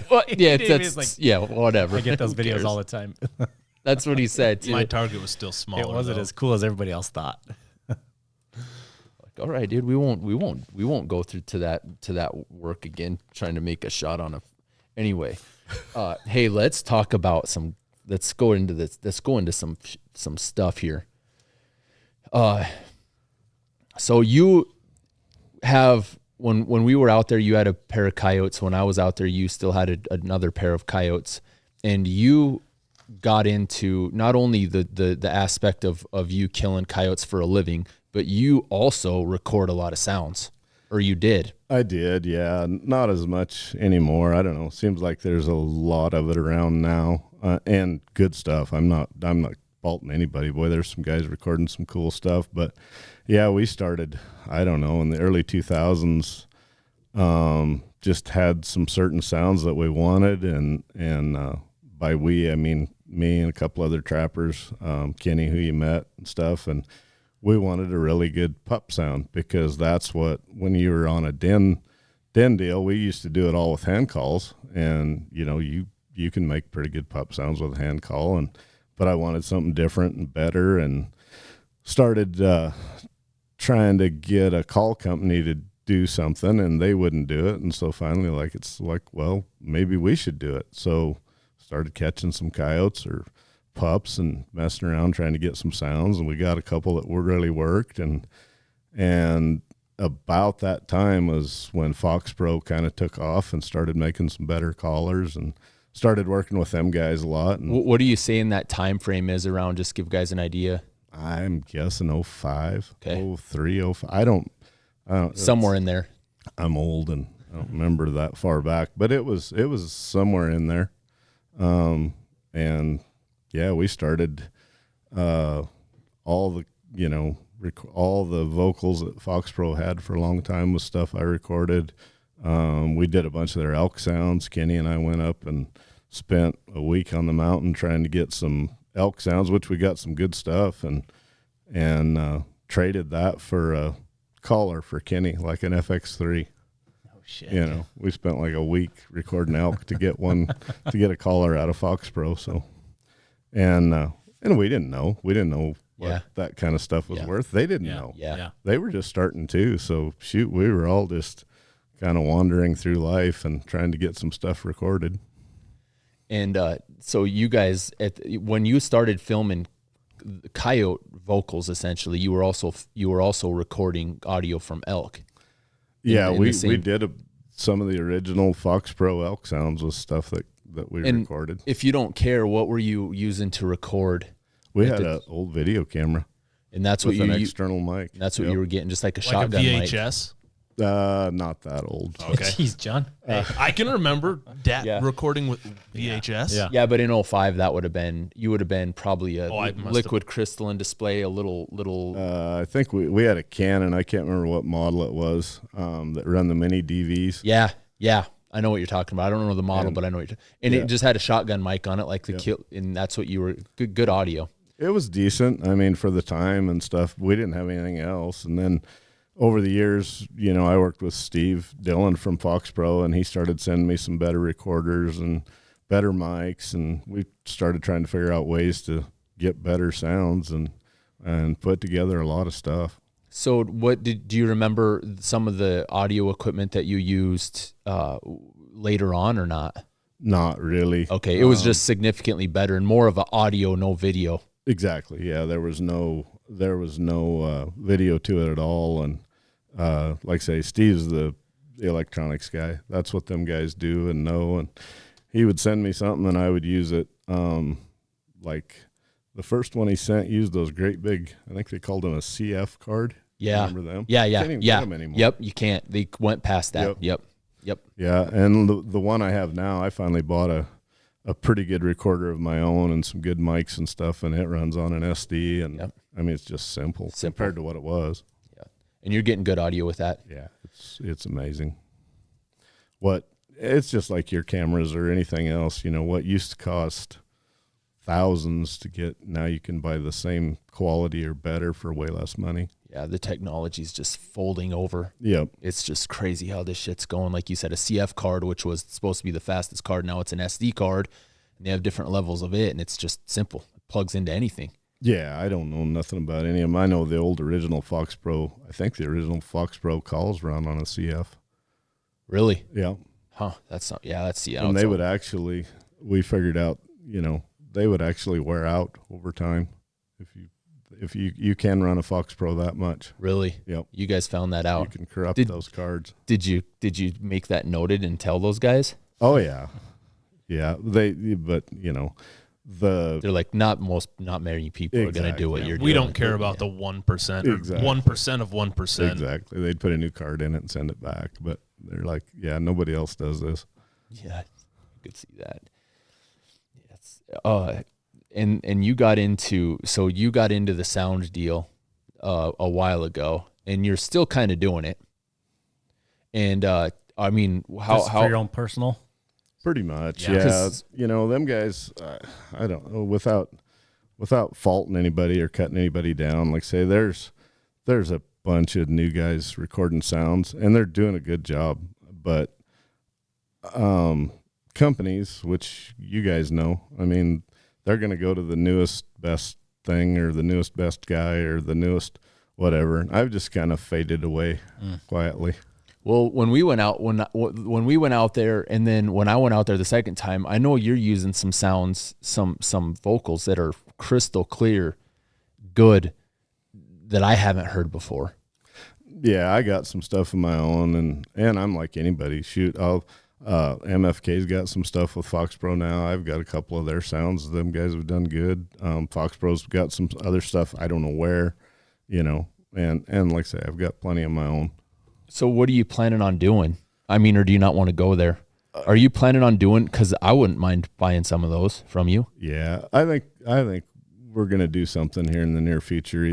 Well, yeah, He that's was like, yeah, whatever. I get those Who videos cares? all the time. That's what he said too. My target was still smaller. It wasn't though. as cool as everybody else thought. All right, dude, we won't go through to that work again, trying to make a shot on a. Anyway, hey, let's talk about some. Let's go into some stuff here. So you have when we were out there, you had a pair of coyotes. When I was out there, you still had another pair of coyotes, and you got into not only the aspect of you killing coyotes for a living, but you also record a lot of sounds, or you did. I did, yeah. Not as much anymore. I don't know. Seems like there's a lot of it around now, and good stuff. I'm not faulting anybody. Boy, there's some guys recording some cool stuff. But yeah, we started, I don't know, in the early 2000s. Just had some certain sounds that we wanted, and by we I mean me and a couple other trappers, Kenny, who you met and stuff, and we wanted a really good pup sound, because that's what, when you were on a den deal, we used to do it all with hand calls, and you can make pretty good pup sounds with a hand call, but I wanted something different and better, and started trying to get a call company to do something, and they wouldn't do it, and so finally it's like, well, maybe we should do it. So started catching some coyotes or pups and messing around trying to get some sounds, and we got a couple that were really worked, and about that time was when Fox Pro kind of took off and started making some better callers, and started working with them guys a lot. And What do you say in that time frame is around? Just give guys an idea. I'm guessing 05, Okay. 03, 05. I don't Somewhere in there. I'm old and I don't remember that far back, but it was somewhere in there. And yeah, we started all the vocals that Fox Pro had for a long time was stuff I recorded. We did a bunch of their elk sounds. Kenny and I went up and spent a week on the mountain trying to get some elk sounds, which we got some good stuff, and traded that for a collar for Kenny, like an FX3. Oh shit! We spent like a week recording elk to get one to get a collar out of Fox Pro. So, and we didn't know what that kind of stuff was worth. They didn't know. Yeah. They were just starting too. So shoot, we were all just kind of wandering through life and trying to get some stuff recorded. And so you guys, when you started filming coyote vocals, essentially, you were also recording audio from elk. Yeah, we did some of the original Fox Pro elk sounds with stuff that we recorded. If you don't care, what were you using to record? We had an old video camera, and that's with what an external mic. That's what you were getting, just like a Like shotgun a mic. VHS. Not that old. Okay. Jeez, John. I can remember Dad Yeah. recording with VHS. Yeah. Yeah, but in 05, you would have been probably a I must liquid crystalline display, a little. I think we had a Canon. I can't remember what model it was that run the mini DVs. Yeah. I know what you're talking about. I don't know the model, but I know what you're and it just had a shotgun mic on it, like the kill, and that's what you were good audio. It was decent. I mean, for the time and stuff, we didn't have anything else. And then over the years, I worked with Steve Dillon from Fox Pro, and he started sending me some better recorders and better mics, and we started trying to figure out ways to get better sounds and put together a lot of stuff. So do you remember some of the audio equipment that you used later on or not? Not really. Okay. It was just significantly better and more of an audio, no video. Exactly. Yeah. There was no video to it at all. And, like I say, Steve's the electronics guy. That's what them guys do and know. And he would send me something and I would use it. Like The first one he sent used those great big, I think they called them a CF card. Yeah. Remember them? Yeah, Can't even get them anymore. Yep, you can't. They went past that. Yep. Yeah, and the one I have now, I finally bought a pretty good recorder of my own and some good mics and stuff, and it runs on an SD, and I mean, it's just simple compared to what it was. Yeah, and you're getting good audio with that. Yeah, it's amazing. It's just like your cameras or anything else. You know, what used to cost thousands to get, now you can buy the same quality or better for way less money. Yeah, the technology's just folding over. Yep. It's just crazy how this shit's going. Like you said, a CF card, which was supposed to be the fastest card, now it's an SD card, and they have different levels of it, and it's just simple. It plugs into anything. Yeah, I don't know nothing about any of them. I know the old original Fox Pro. I think the original Fox Pro calls run on a CF. Really? Yeah. Huh. That's not. Yeah, that's And they would actually. We figured out. You know, they would actually wear out over time if you can run a Fox Pro that much. Really? Yep. You guys found that out. You can corrupt those cards. Did you make that noted and tell those guys? Oh yeah, yeah. But you know, they're like, not many people are going to do what you're doing. We don't care about the 1% or Exactly. 1% of 1%. Exactly. They'd put a new card in it and send it back, but they're like, yeah, nobody else does this. Yeah, you could see that. Yes. And you got into the sound deal a while ago, and you're still kind of doing it. And I mean, how for your own personal? Pretty much, Yeah. yeah. You know, them guys, I don't know, without faulting anybody or cutting anybody down. Like say, there's a bunch of new guys recording sounds, and they're doing a good job. But companies, which you guys know, I mean, they're going to go to the newest best thing or the newest best guy or the newest whatever. And I've just kind of faded away quietly. Well, when we went out there, and then when I went out there the second time, I know you're using some sounds, some vocals that are crystal clear, good, that I haven't heard before. Yeah, I got some stuff of my own, and I'm like anybody. Shoot, MFK's got some stuff with Fox Pro now. I've got a couple of their sounds. Them guys have done good. Fox Pro's got some other stuff. I don't know where, you know, and like I say, I've got plenty of my own. So what are you planning on doing? I mean, or do you not want to go there? Are you planning on doing, because I wouldn't mind buying some of those from you. Yeah, I think we're going to do something here in the near future.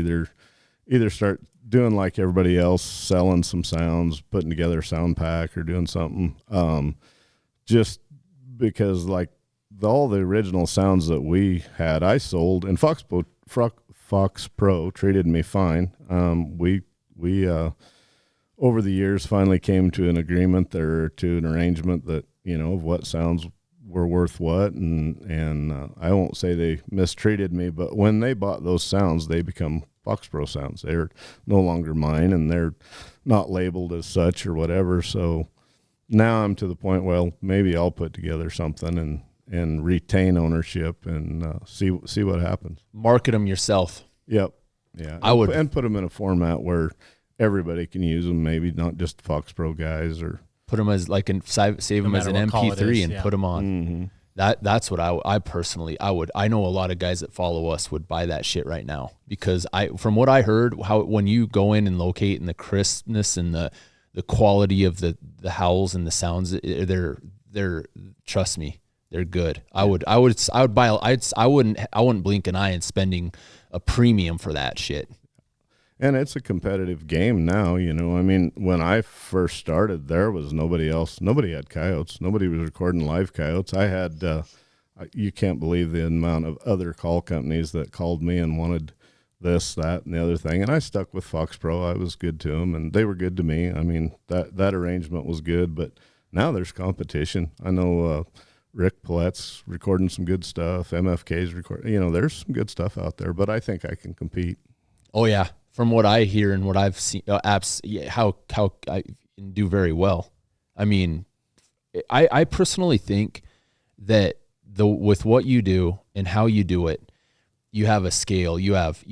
Either start doing like everybody else, selling some sounds, putting together a sound pack, or doing something. Just because like all the original sounds that we had, I sold, and Fox Pro treated me fine. We over the years finally came to an agreement there, to an arrangement that, you know, of what sounds were worth what, and I won't say they mistreated me, but when they bought those sounds, they become Fox Pro sounds. They're no longer mine, and they're not labeled as such or whatever. So now I'm to the point, well, maybe I'll put together something and retain ownership and see what happens. Market them yourself. Yep. Yeah. I would, and put them in a format where everybody can use them, maybe not just Fox Pro guys, or put them as like save them as an MP3 and put them on. Mm-hmm. That's what I personally would. I know a lot of guys that follow us would buy that shit right now, because from what I heard, how when you go in and locate, and the crispness and the quality of the howls and the sounds, they're trust me, they're good. I wouldn't blink an eye in spending a premium for that shit. And it's a competitive game now, you know. I mean, when I first started, there was nobody else. Nobody had Coyotes. Nobody was recording live Coyotes. I had, you can't believe the amount of other call companies that called me and wanted this, that, and the other thing. And I stuck with Fox Pro. I was good to them, and they were good to me. I mean, that arrangement was good. But now there's competition. I know Rick Palett's recording some good stuff. MFK's recording. You know, there's some good stuff out there. But I think I can compete. Oh yeah. From what I hear and what I've seen, apps, how I do very well. I mean, I personally think that with what you do and how you do it, you have a scale. You have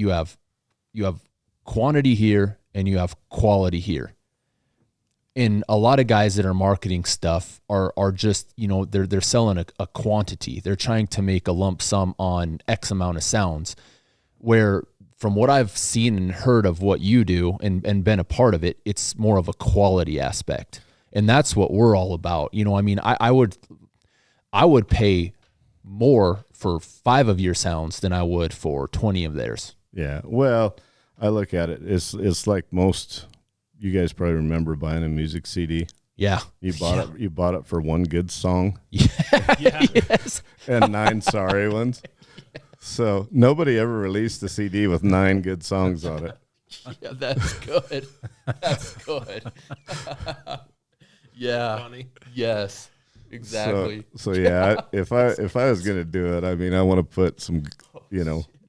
quantity here and you have quality here. And a lot of guys that are marketing stuff are just, they're selling a quantity. They're trying to make a lump sum on X amount of sounds, where from what I've seen and heard of what you do and been a part of it, it's more of a quality aspect. And that's what we're all about. I would pay more for 5 of your sounds than I would for 20 of theirs. Yeah. Well, I look at it. It's like most, you guys probably remember buying a music CD. Yeah. You bought it for one good song. Yeah. Yes. And 9 sorry ones. So nobody ever released a CD with 9 good songs on it. Yeah, that's good. That's good. Yeah. Funny. Yes. Exactly. So yeah, if I was gonna do it, I mean, I want to put some,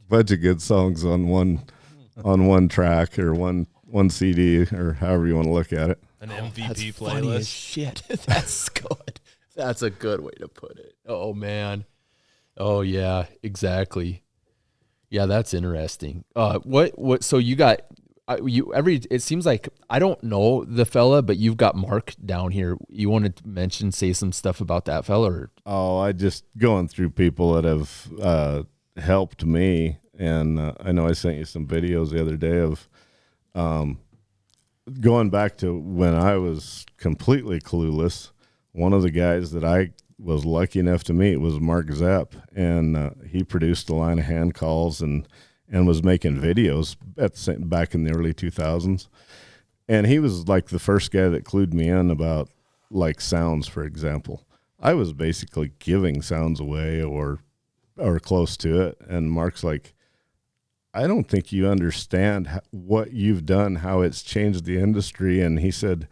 bunch of good songs on one track or one CD or however you want to look at it. An That's MVP funny as playlist. shit. That's good. That's a good way to put it. Oh man. Oh yeah, exactly. Yeah, that's interesting. What? So you got it seems like, I don't know the fella, but you've got Mark down here. You wanted to say some stuff about that fella? Or? Oh, I just going through people that have helped me, and I know I sent you some videos the other day of going back to when I was completely clueless. One of the guys that I was lucky enough to meet was Mark Zepp, and he produced a line of hand calls and was making videos back in the early 2000s. And he was like the first guy that clued me in about like sounds, for example. I was basically giving sounds away or close to it. And Mark's like, I don't think you understand what you've done, how it's changed the industry. And he said,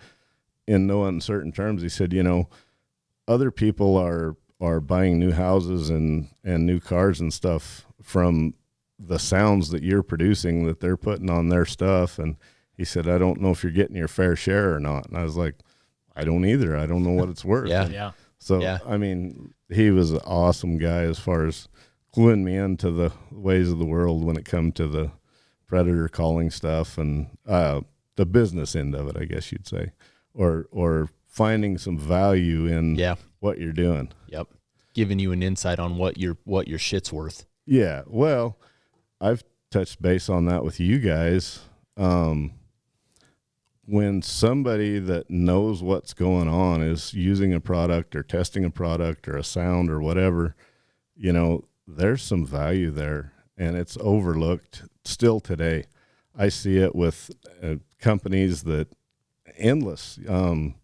in no uncertain terms, he said, other people are buying new houses and new cars and stuff from the sounds that you're producing, that they're putting on their stuff. And he said, I don't know if you're getting your fair share or not. And I was like, I don't either. I don't know what it's worth. Yeah. So, Yeah. I mean, he was an awesome guy as far as cluing me into the ways of the world when it come to the predator calling stuff and the business end of it, I guess you'd say, or finding some value in what you're doing. Yep. Giving you an insight on what your shit's worth. Yeah. Well, I've touched base on that with you guys. When somebody that knows what's going on is using a product or testing a product or a sound or whatever, there's some value there, and it's overlooked still today. I see it with companies that endless on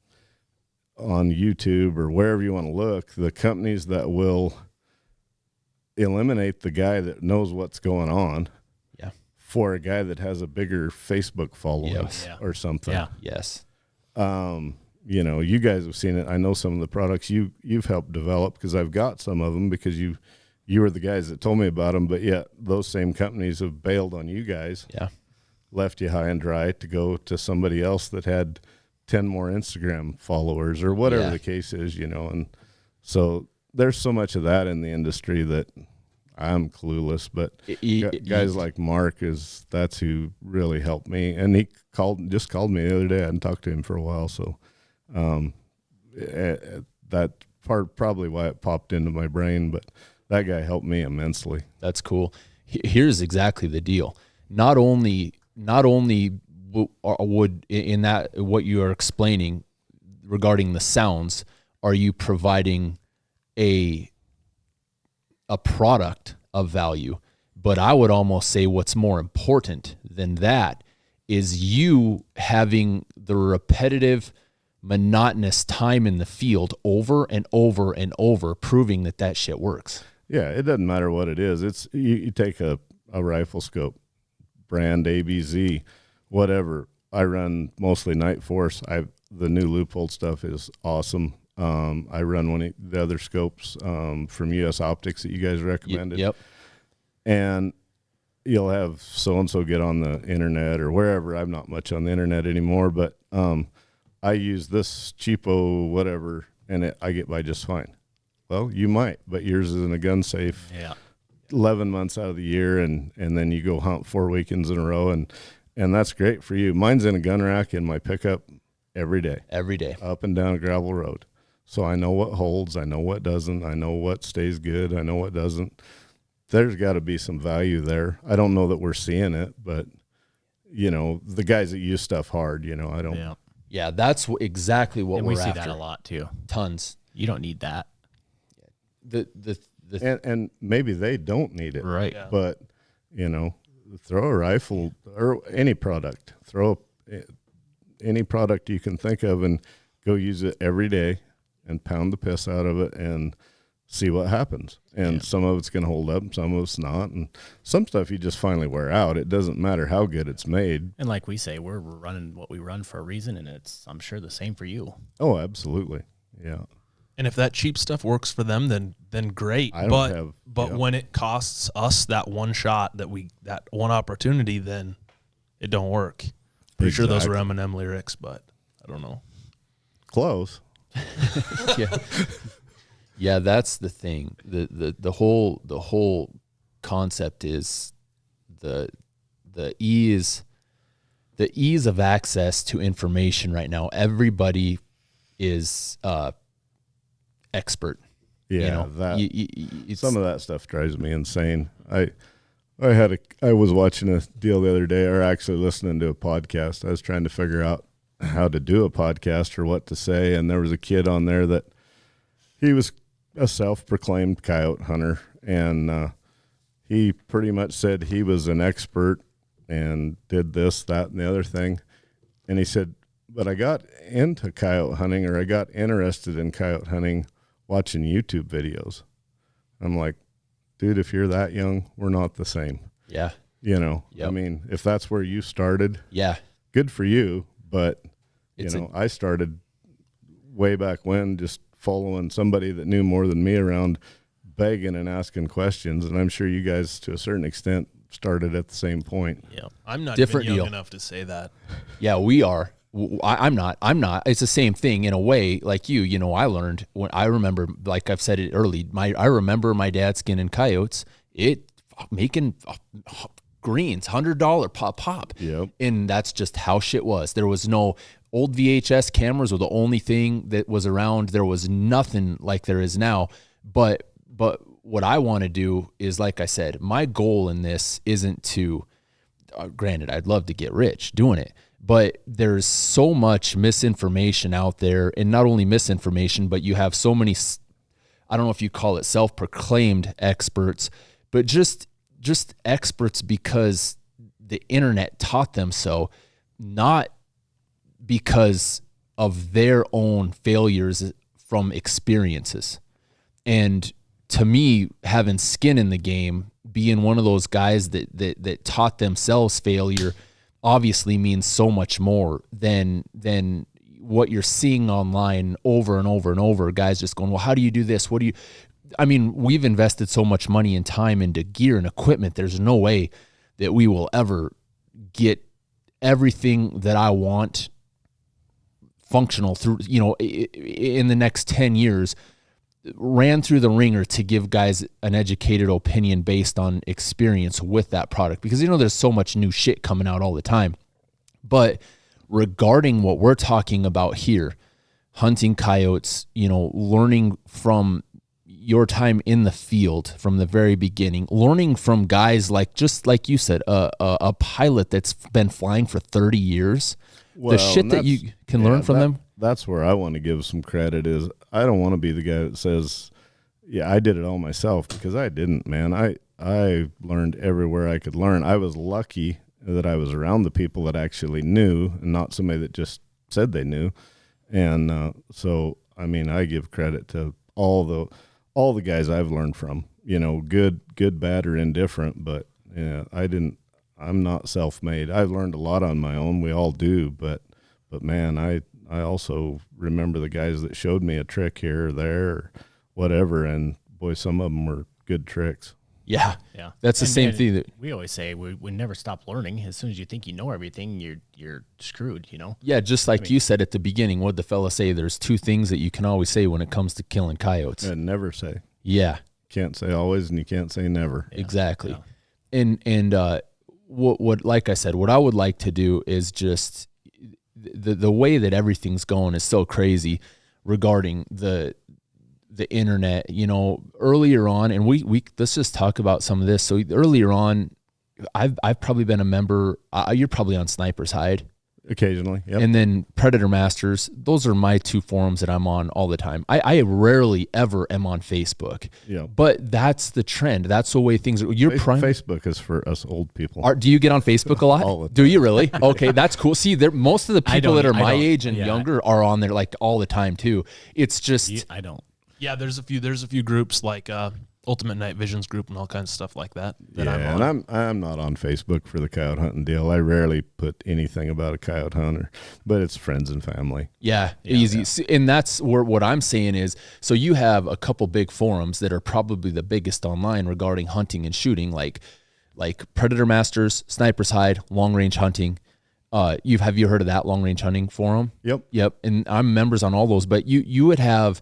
YouTube or wherever you want to look, the companies that will eliminate the guy that knows what's going on for a guy that has a bigger Facebook following or something. Yeah. Yes. You guys have seen it. I know some of the products you've helped develop because I've got some of them because you were the guys that told me about them, but yet those same companies have bailed on you guys. Yeah. Left you high and dry to go to somebody else that had 10 more Instagram followers or whatever the case is, and so there's so much of that in the industry that I'm clueless, but guys like Mark that's who really helped me. And he just called me the other day. I hadn't talked to him for a while. So, that part probably why it popped into my brain, but that guy helped me immensely. That's cool. Here's exactly the deal. Not only would in that what you are explaining regarding the sounds, are you providing a product of value, but I would almost say what's more important than that is you having the repetitive, monotonous time in the field over and over and over, proving that shit works. Yeah, it doesn't matter what it is. It's you take a rifle scope, brand ABZ, whatever. I run mostly Night Force. The new Loophole stuff is awesome. I run one of the other scopes from US Optics that you guys recommended. Yep. And you'll have so-and-so get on the internet or wherever. I'm not much on the internet anymore, but I use this cheapo whatever, and I get by just fine. Well, you might, but yours is in a gun safe 11 months out of the year, and then you go hunt 4 weekends in a row, and that's great for you. Mine's in a gun rack in my pickup, every day. Every day. Up and down a gravel road. So I know what holds, I know what doesn't, I know what stays good, I know what doesn't. There's got to be some value there. I don't know that we're seeing it, but, the guys that use stuff hard, I don't. Yeah. Yeah, that's exactly what And we're we see after. that a lot too. Tons. You don't need that. And maybe they don't need it. Right. Yeah. But, throw a rifle or any product, any product you can think of and go use it every day and pound the piss out of it and see what happens. And some of it's going to hold up, some of it's not. And some stuff you just finally wear out. It doesn't matter how good it's made. And like we say, we're running what we run for a reason, and it's, I'm sure, the same for you. Oh, absolutely. Yeah. And if that cheap stuff works for them, then great. I don't have- but yeah. when it costs us that one shot, that one opportunity, then it don't work. Pretty sure those were Exactly. Eminem lyrics, but I don't know. Close. Yeah. Yeah, that's the thing. The whole concept is the ease of access to information right now. Everybody is expert. Yeah, It's, some of that stuff drives me insane. I was watching a deal the other day, or actually listening to a podcast. I was trying to figure out how to do a podcast or what to say, and there was a kid on there that he was a self-proclaimed coyote hunter, and he pretty much said he was an expert and did this, that, and the other thing. And he said, but I got into coyote hunting, or I got interested in coyote hunting watching YouTube videos. I'm like, dude, if you're that young, we're not the same. yeah. Yep. Yep. I mean, if that's where you started, Yeah. good for you. But, It's I started way back when just following somebody that knew more than me around, begging and asking questions. And I'm sure you guys, to a certain extent, started at the same point. Yeah. I'm not Different even young deal. enough to say that. Yeah, we are. I'm not. It's the same thing in a way. Like you, I learned when I remember, like I've said it early. I remember my dad skinning coyotes. It making greens, $100 pop. Yep. And that's just how shit was. There was no old VHS cameras were the only thing that was around. There was nothing like there is now. But what I want to do is, like I said, my goal in this isn't to. Granted, I'd love to get rich doing it. But there's so much misinformation out there, and not only misinformation, but you have so many, I don't know if you call it self-proclaimed experts, but just experts because the internet taught them so, not because of their own failures from experiences. And to me, having skin in the game, being one of those guys that taught themselves failure, obviously means so much more than what you're seeing online over and over and over. Guys just going, well, how do you do this? We've invested so much money and time into gear and equipment. There's no way that we will ever get everything that I want functional through, in the next 10 years, ran through the ringer to give guys an educated opinion based on experience with that product, because there's so much new shit coming out all the time. But regarding what we're talking about here, hunting coyotes, learning from your time in the field from the very beginning, learning from guys just like you said, a pilot that's been flying for 30 years, the shit that you can learn from them. That's where I want to give some credit. Is I don't want to be the guy that says, yeah, I did it all myself, because I didn't, man. I learned everywhere I could learn. I was lucky that I was around the people that actually knew, and not somebody that just said they knew. And so, I give credit to all the guys I've learned from, good, bad, or indifferent. But I'm not self-made. I've learned a lot on my own. We all do, but man, I also remember the guys that showed me a trick here or there or whatever, and boy, some of them were good tricks. Yeah. Yeah. That's the same thing that we always say. We never stop learning. As soon as you think you know everything, you're screwed, Yeah, just like you said at the beginning, what'd the fella say? There's two things that you can always say when it comes to killing coyotes. And never say. Yeah. Can't say always, and you can't say never. Yeah. Exactly. Yeah. And what like I said, what I would like to do is just the way that everything's going is so crazy regarding the internet. You know, earlier on, and we let's just talk about some of this. So earlier on, I've probably been a member. You're probably on Sniper's Hide. Occasionally, yep. And then Predator Masters. Those are my two forums that I'm on all the time. I rarely ever am on Facebook. Yeah. But that's the trend. That's the way things are. Facebook is for us old people. Do you get on Facebook a lot? All the time. Do you really? Okay, that's cool. See, most of the people that are my age and yeah. younger are on there like all the time too. It's just I don't. Yeah, there's a few groups like Ultimate Night Visions group and all kinds of stuff like that. I'm on. And I'm not on Facebook for the coyote hunting deal. I rarely put anything about a coyote hunter, but it's friends and family. Yeah, easy. Yeah. And that's where what I'm saying is, so you have a couple big forums that are probably the biggest online regarding hunting and shooting, like Predator Masters, Sniper's Hide, long range hunting. Have you heard of that long range hunting forum? Yep. And I'm members on all those, but you would have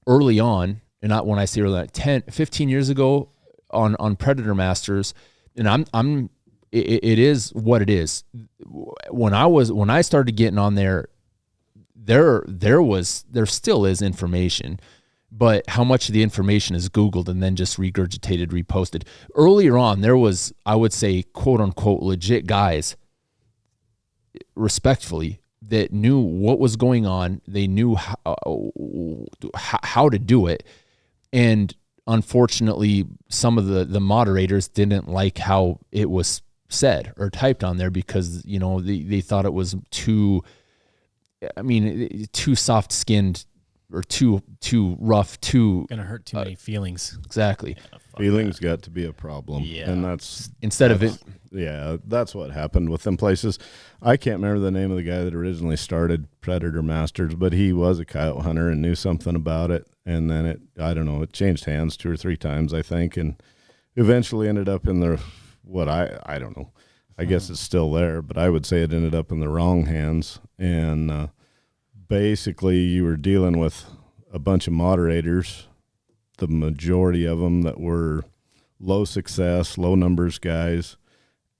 early on, and not when I say early, like 10, 15 years ago on Predator Masters, and it is what it is. When I started getting on there still is information, but how much of the information is Googled and then just regurgitated, reposted. Earlier on, there was, I would say, quote unquote, legit guys, respectfully, that knew what was going on. They knew how to do it. And unfortunately, some of the moderators didn't like how it was said or typed on there because, you know, they thought it was too soft-skinned or too rough, gonna hurt too many feelings. Exactly. Yeah, feelings got to be a problem. Yeah. And that's that's what happened with them places. I can't remember the name of the guy that originally started Predator Masters, but he was a coyote hunter and knew something about it. And then it changed hands 2 or 3 times, I think, and eventually ended up in the, I don't know. I guess it's still there, but I would say it ended up in the wrong hands. And basically you were dealing with a bunch of moderators, the majority of them that were low success, low numbers guys,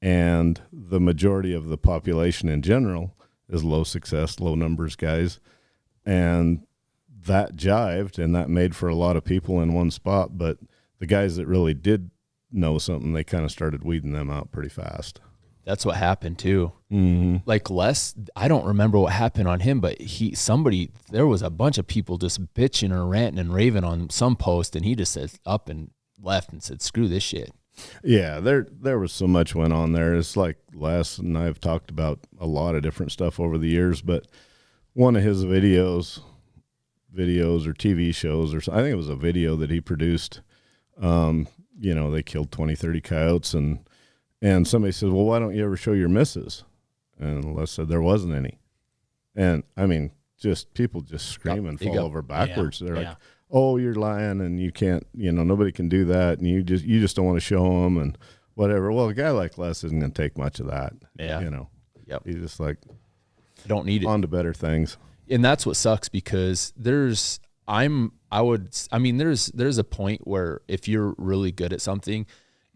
and the majority of the population in general is low success, low numbers guys. And that jived, and that made for a lot of people in one spot. But the guys that really did know something, they kind of started weeding them out pretty fast. That's what happened too. Mm-hmm. Like Les, I don't remember what happened on him, but there was a bunch of people just bitching or ranting and raving on some post, and he just said up and left and said, "Screw this shit." Yeah, there was so much went on there. It's like Les and I have talked about a lot of different stuff over the years, but one of his videos or TV shows, or I think it was a video that he produced. They killed 20, 30 coyotes, and somebody said, "Well, why don't you ever show your misses?" And Les said there wasn't any. And I mean, just people just scream and fall over backwards. They're like, "Oh, you're lying, and you can't, nobody can do that, and you just don't want to show them and whatever." Well, a guy like Les isn't going to take much of that. Yeah. Yep. He's just like, I don't need it. On to better things. And that's what sucks because there's a point where if you're really good at something,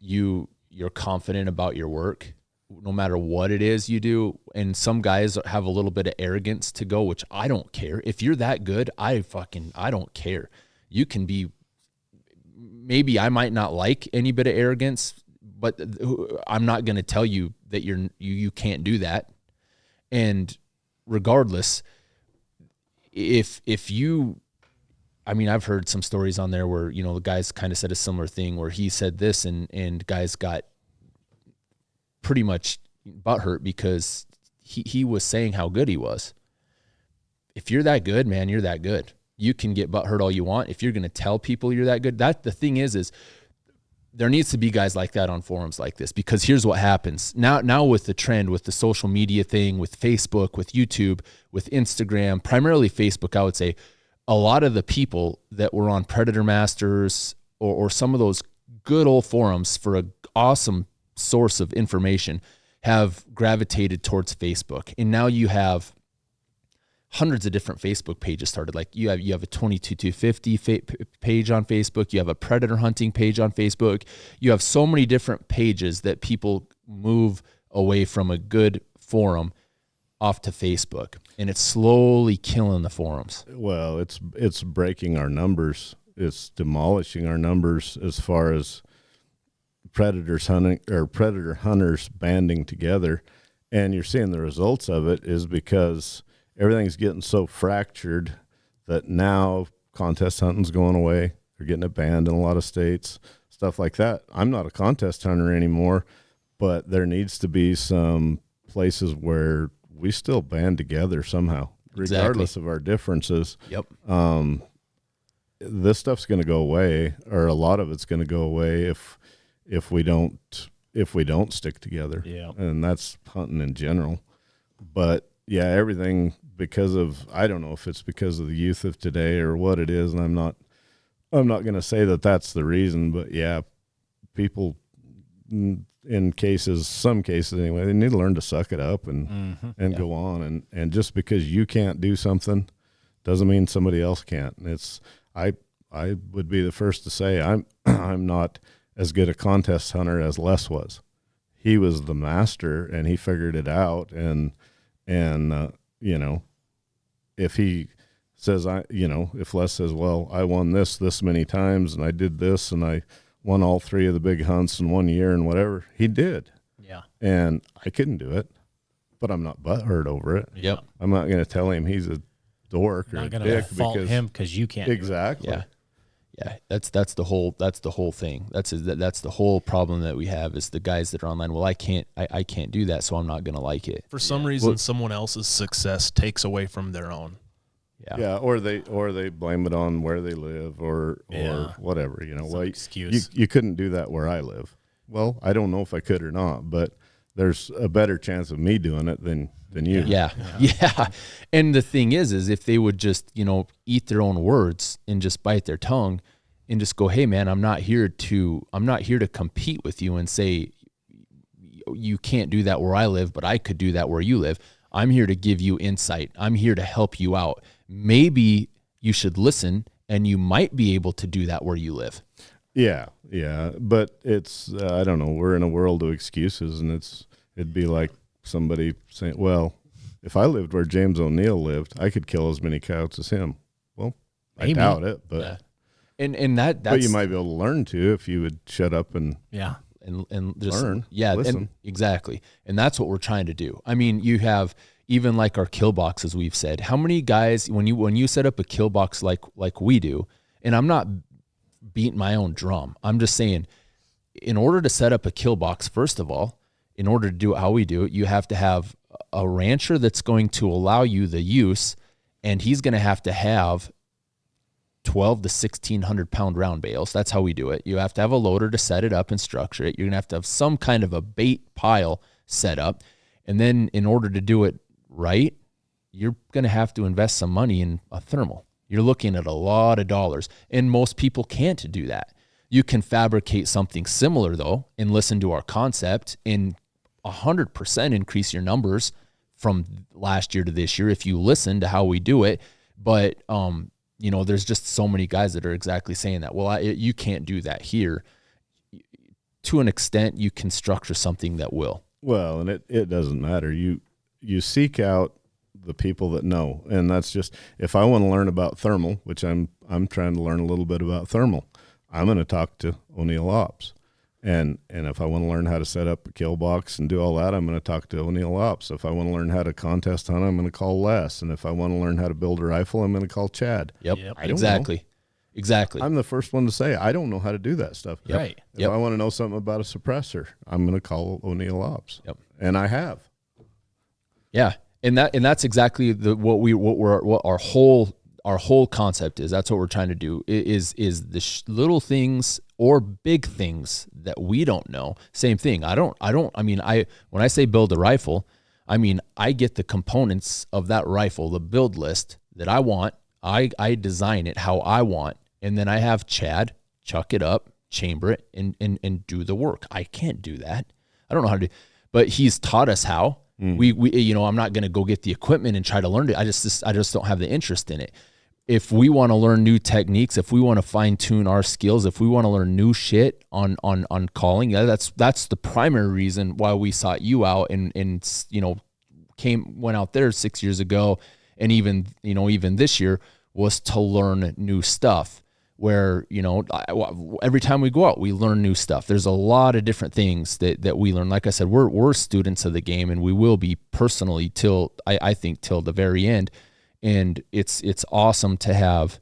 you're confident about your work, no matter what it is you do. And some guys have a little bit of arrogance to go, which I don't care. If you're that good, I don't care. You can be, maybe I might not like any bit of arrogance, but I'm not going to tell you that you can't do that. And regardless, if you, I've heard some stories on there where, the guys kind of said a similar thing where he said this and guys got pretty much butthurt because he was saying how good he was. If you're that good, man, you're that good. You can get butthurt all you want. If you're going to tell people you're that good, the thing is there needs to be guys like that on forums like this, because here's what happens. Now with the trend, with the social media thing, with Facebook, with YouTube, with Instagram, primarily Facebook, I would say a lot of the people that were on Predator Masters or some of those good old forums for an awesome source of information have gravitated towards Facebook. And now you have hundreds of different Facebook pages started. Like you have a 22250 page on Facebook. You have a predator hunting page on Facebook. You have so many different pages that people move away from a good forum off to Facebook, and it's slowly killing the forums. Well, it's breaking our numbers. It's demolishing our numbers as far as predator hunters banding together. And you're seeing the results of it is because everything's getting so fractured that now contest hunting's going away. They're getting it banned in a lot of states, stuff like that. I'm not a contest hunter anymore, but there needs to be some places where we still band together somehow, regardless of our differences. Yep. This stuff's going to go away, or a lot of it's going to go away if we don't stick together. Yeah. And that's hunting in general. But yeah, everything because of, I don't know if it's because of the youth of today or what it is, and I'm not going to say that that's the reason, but yeah, people in cases, some cases anyway, they need to learn to suck it up and go on. And just because you can't do something doesn't mean somebody else can't. It's, I would be the first to say I'm not as good a contest hunter as Les was. He was the master and he figured it out. And you know, if he says, if Les says, well, I won this many times and I did this and I won all 3 of the big hunts in 1 year and whatever, he did. Yeah. And I couldn't do it, but I'm not butthurt over it. Yep. I'm not going to tell him he's a dork or Not a going dick to fault because him because you can't. exactly. Yeah. Yeah. That's the whole thing. That's the whole problem that we have is the guys that are online. Well, I can't do that, so I'm not going to like it. For some reason, someone else's success takes away from their own. Yeah. Yeah, or they blame it on where they live or whatever. You know, Some well, excuse. you couldn't do that where I live. Well, I don't know if I could or not, but there's a better chance of me doing it than you. Yeah. And the thing is if they would just, eat their own words and just bite their tongue and just go, hey man, I'm not here to compete with you and say you can't do that where I live, but I could do that where you live. I'm here to give you insight. I'm here to help you out. Maybe you should listen and you might be able to do that where you live. Yeah. But it's, I don't know, we're in a world of excuses and it'd be like somebody saying, well, if I lived where James O'Neill lived, I could kill as many coyotes as him. Well, Maybe. I doubt it, but Yeah. And that's, but you might be able to learn to if you would shut up and Yeah. and just learn, listen. listen. Exactly. And that's what we're trying to do. I mean, you have even like our kill boxes we've said. How many guys when you set up a kill box like we do, and I'm not beating my own drum. I'm just saying in order to set up a kill box, first of all, in order to do it how we do it, you have to have a rancher that's going to allow you the use, and he's going to have 12 to 1,600 pound round bales. That's how we do it. You have to have a loader to set it up and structure it. You're going to have some kind of a bait pile set up. And then in order to do it right, you're going to have to invest some money in a thermal. You're looking at a lot of dollars, and most people can't do that. You can fabricate something similar though and listen to our concept and 100% increase your numbers from last year to this year if you listen to how we do it. But there's just so many guys that are exactly saying that. Well, you can't do that here. To an extent, you can structure something that will. Well, and it doesn't matter. You seek out the people that know, and that's just, if I want to learn about thermal, which I'm trying to learn a little bit about thermal, I'm going to talk to O'Neill Ops. And if I want to learn how to set up a kill box and do all that, I'm going to talk to O'Neill Ops. If I want to learn how to contest hunt, I'm going to call Les. And if I want to learn how to build a rifle, I'm going to call Chad. Yep. I don't Exactly. know. Exactly. I'm the first one to say I don't know how to do that stuff. Yep. Right. If I want to know something about a suppressor, I'm going to call O'Neill Ops. Yep. And I have. Yeah. And that's exactly what our whole concept is. That's what we're trying to do is the little things or big things that we don't know. Same thing. When I say build a rifle, I get the components of that rifle, the build list that I want. I design it how I want. And then I have Chad chuck it up, chamber it and do the work. I can't do that. I don't know how to do, but he's taught us how. We I'm not going to go get the equipment and try to learn it. I just don't have the interest in it. If we want to learn new techniques, if we want to fine tune our skills, if we want to learn new shit on calling, that's the primary reason why we sought you out and went out there 6 years ago, and even this year was to learn new stuff. Where every time we go out, we learn new stuff. There's a lot of different things that we learn. Like I said, we're students of the game, and we will be personally till I think till the very end. And it's awesome to have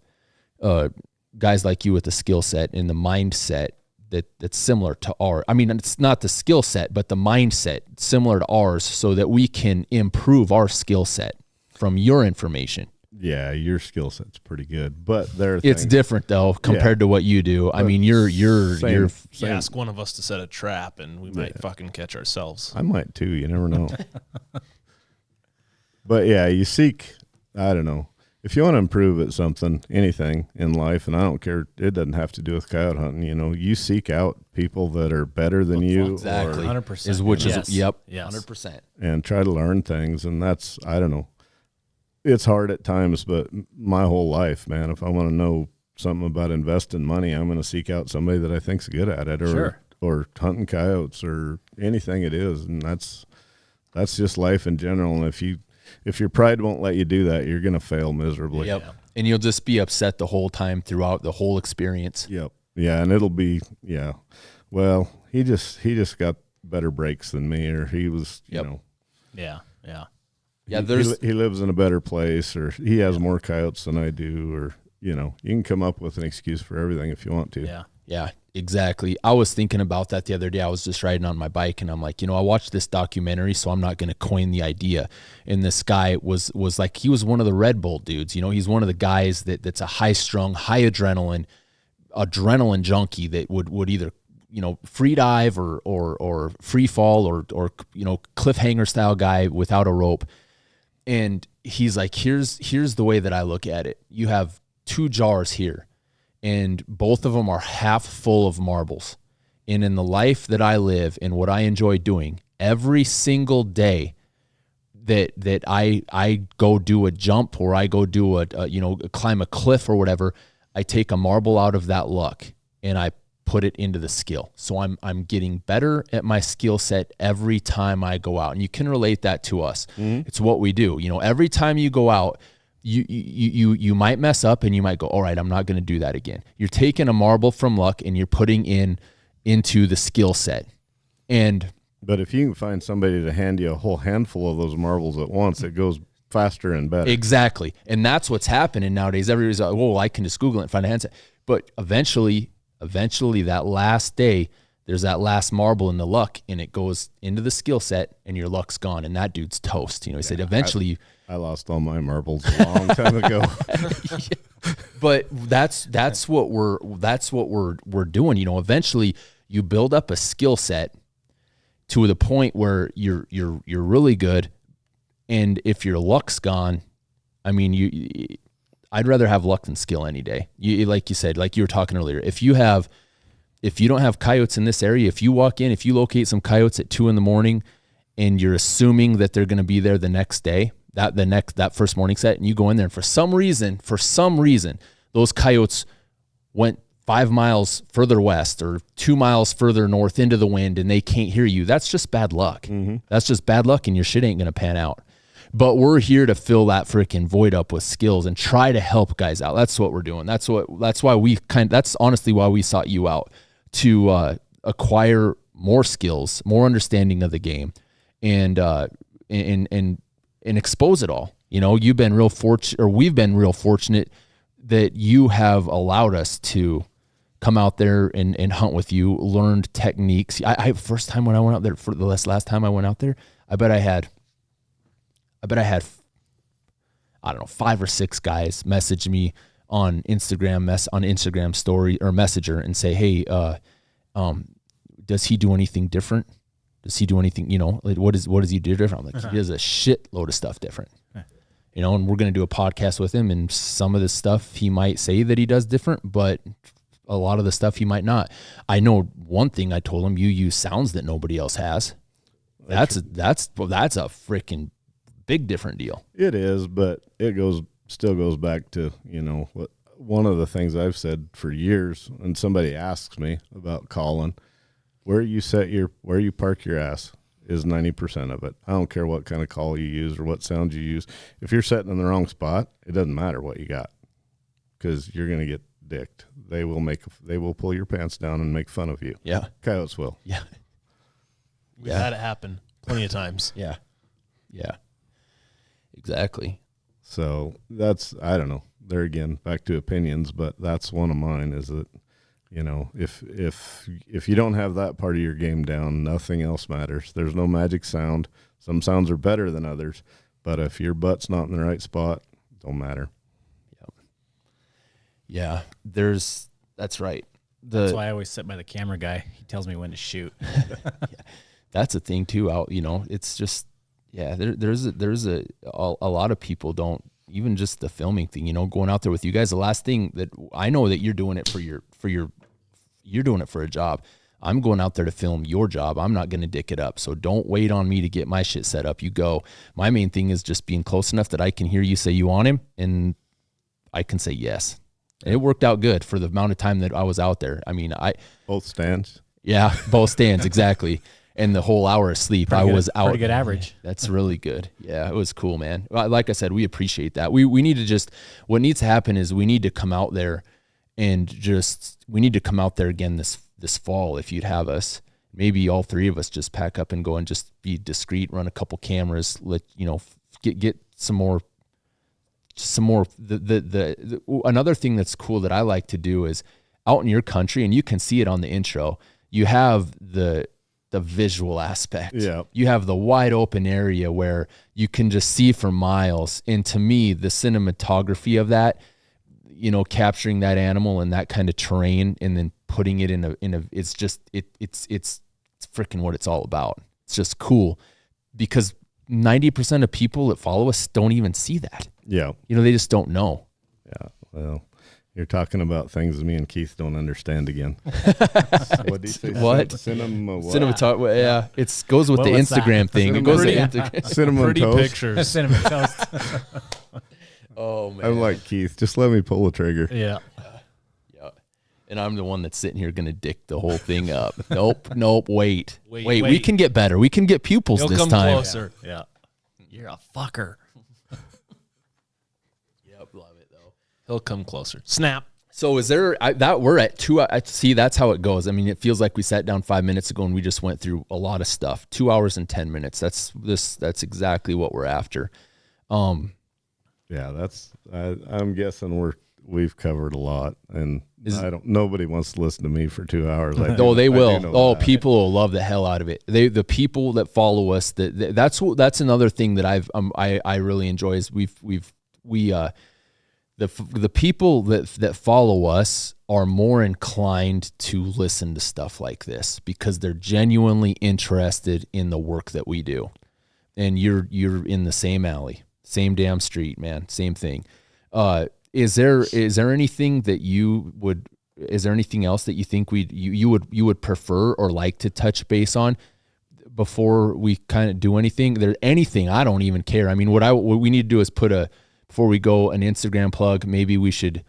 guys like you with the skill set and the mindset that's similar to ours. I mean, it's not the skill set, but the mindset similar to ours, so that we can improve our skill set from your information. Yeah, your skill set's pretty good, but it's different though compared to what you do. I mean, you're ask one of us to set a trap, and we might fucking catch ourselves. I might too. You never know. But yeah, you seek. I don't know. If you want to improve at something, anything in life, and I don't care, it doesn't have to do with coyote hunting. You seek out people that are better than you. Exactly. 100%. Yep. Yes. 100%. And try to learn things. And that's, I don't know. It's hard at times, but my whole life, man, if I want to know something about investing money, I'm going to seek out somebody that I think's good at it, or hunting coyotes, or anything it is. And that's just life in general. And if your pride won't let you do that, you're going to fail miserably. Yep. Yeah. And you'll just be upset the whole time throughout the whole experience. Yep. Yeah. And it'll be, well, he just got better breaks than me, or he was, Yeah. Yeah. He lives in a better place, or he has more coyotes than I do, or, you can come up with an excuse for everything if you want to. Yeah. Yeah, exactly. I was thinking about that the other day. I was just riding on my bike, and I'm like, I watched this documentary, so I'm not going to coin the idea. And this guy was like, he was one of the Red Bull dudes. He's one of the guys that's a high-strung, high adrenaline junkie that would either, free dive or free fall or cliffhanger style guy without a rope. And he's like, here's the way that I look at it. You have 2 jars here, and both of them are half full of marbles. And in the life that I live and what I enjoy doing, every single day that I go do a jump, or I go do climb a cliff or whatever, I take a marble out of that luck and I put it into the skill. So I'm getting better at my skill set every time I go out. And you can relate that to us. Mm-hmm. It's what we do. Every time you go out, you might mess up, and you might go, all right, I'm not going to do that again. You're taking a marble from luck and you're putting into the skill set. But if you can find somebody to hand you a whole handful of those marbles at once, it goes faster and better. Exactly. And that's what's happening nowadays. Everybody's like, well, I can just Google it and find a handset. But eventually that last day, there's that last marble in the luck, and it goes into the skill set, and your luck's gone, and that dude's toast. He said eventually I lost all my marbles a long time ago. But that's what we're doing. Eventually you build up a skill set to the point where you're really good, and if your luck's gone, I mean, I'd rather have luck than skill any day. Like you said, like you were talking earlier, if you don't have coyotes in this area, if you walk in, if you locate some coyotes at 2 a.m. and you're assuming that they're going to be there the next day, that first morning set, and you go in there, and for some reason, those coyotes went 5 miles further west or 2 miles further north into the wind, and they can't hear you. That's just bad luck. Mm-hmm. That's just bad luck, and your shit ain't going to pan out. But we're here to fill that freaking void up with skills and try to help guys out. That's what we're doing. That's honestly why we sought you out, to acquire more skills, more understanding of the game, and expose it all. You've been real fortunate, or we've been real fortunate that you have allowed us to come out there and hunt with you, learned techniques. I first time when I went out there, for the last time I went out there, I bet I had, I don't know, 5 or 6 guys message me on Instagram story or Messenger and say, hey, does he do anything different? Does he do anything, what does he do different? I'm like, he does a shitload of stuff different, and we're going to do a podcast with him, and some of the stuff he might say that he does different, but a lot of the stuff he might not. I know one thing I told him, you use sounds that nobody else has. That's a freaking big different deal. It is, but it still goes back to, what one of the things I've said for years, and somebody asks me about calling, where you park your ass. is 90% of it. I don't care what kind of call you use or what sounds you use. If you're setting in the wrong spot, it doesn't matter what you got, because you're going to get dicked. They will pull your pants down and make fun of you. Yeah. Coyotes will. Yeah. We've had it happen plenty of times. Yeah. Yeah. Exactly. So that's, I don't know. There again, back to opinions, but that's one of mine, is that, you know, if you don't have that part of your game down, nothing else matters. There's no magic sound. Some sounds are better than others, but if your butt's not in the right spot, it don't matter. Yep. Yeah. That's right. That's why I always sit by the camera guy. He tells me when to shoot. That's a thing too. It's just, yeah, there's a lot of people don't, even just the filming thing, you know, going out there with you guys. The last thing that I know that you're doing it you're doing it for a job. I'm going out there to film your job. I'm not going to dick it up. So don't wait on me to get my shit set up. You go. My main thing is just being close enough that I can hear you say you want him, and I can say yes. And it worked out good for the amount of time that I was out there. I mean, Both stands. Yeah, both stands, exactly. And the whole hour of sleep, I was out. Pretty good average. That's really good. Yeah, it was cool, man. Like I said, we appreciate that. We need to just, what needs to happen is we need to come out there and we need to come out there again this fall, if you'd have us. Maybe all three of us just pack up and go and just be discreet, run a couple cameras, get some more. Another thing that's cool that I like to do is out in your country, and you can see it on the intro, you have the visual aspect. Yeah. You have the wide open area where you can just see for miles. And to me, the cinematography of that, you know, capturing that animal in that kind of terrain and then putting it in a it's freaking what it's all about. It's just cool, because 90% of people that follow us don't even see that. Yeah. You know, they just don't know. Yeah. Well, you're talking about things me and Keith don't understand again. What did he say? What? Cinema what? Cinematography. Yeah. It goes with the what's that? Instagram thing. It goes with Instagram. Cinnamon Pretty toast. pictures. Cinnamon toast. Oh, man. I'm like, Keith, just let me pull the trigger. Yeah. Yeah. And I'm the one that's sitting here going to dick the whole thing up. Nope. Wait. We Wait. can get better. We can get pupils He'll this come time. closer. Yeah. You're a fucker. Yep. Love it, though. He'll come closer. Snap. So is there we're at 2 I see that's how it goes. I mean, it feels like we sat down 5 minutes ago and we just went through a lot of stuff. 2 hours and 10 minutes. That's exactly what we're after. Yeah, I'm guessing we've covered a lot, and nobody wants to listen to me for 2 hours. Oh, they will. People will love the hell out of it. The people that follow us, that's another thing that I really enjoy is the people that follow us are more inclined to listen to stuff like this because they're genuinely interested in the work that we do. And you're in the same alley, same damn street, man, same thing. Is there anything that is there anything else that you think you would prefer or like to touch base on before we kind of do anything? There's anything, I don't even care. I mean, what we need to do is before we go, an Instagram plug. Maybe we should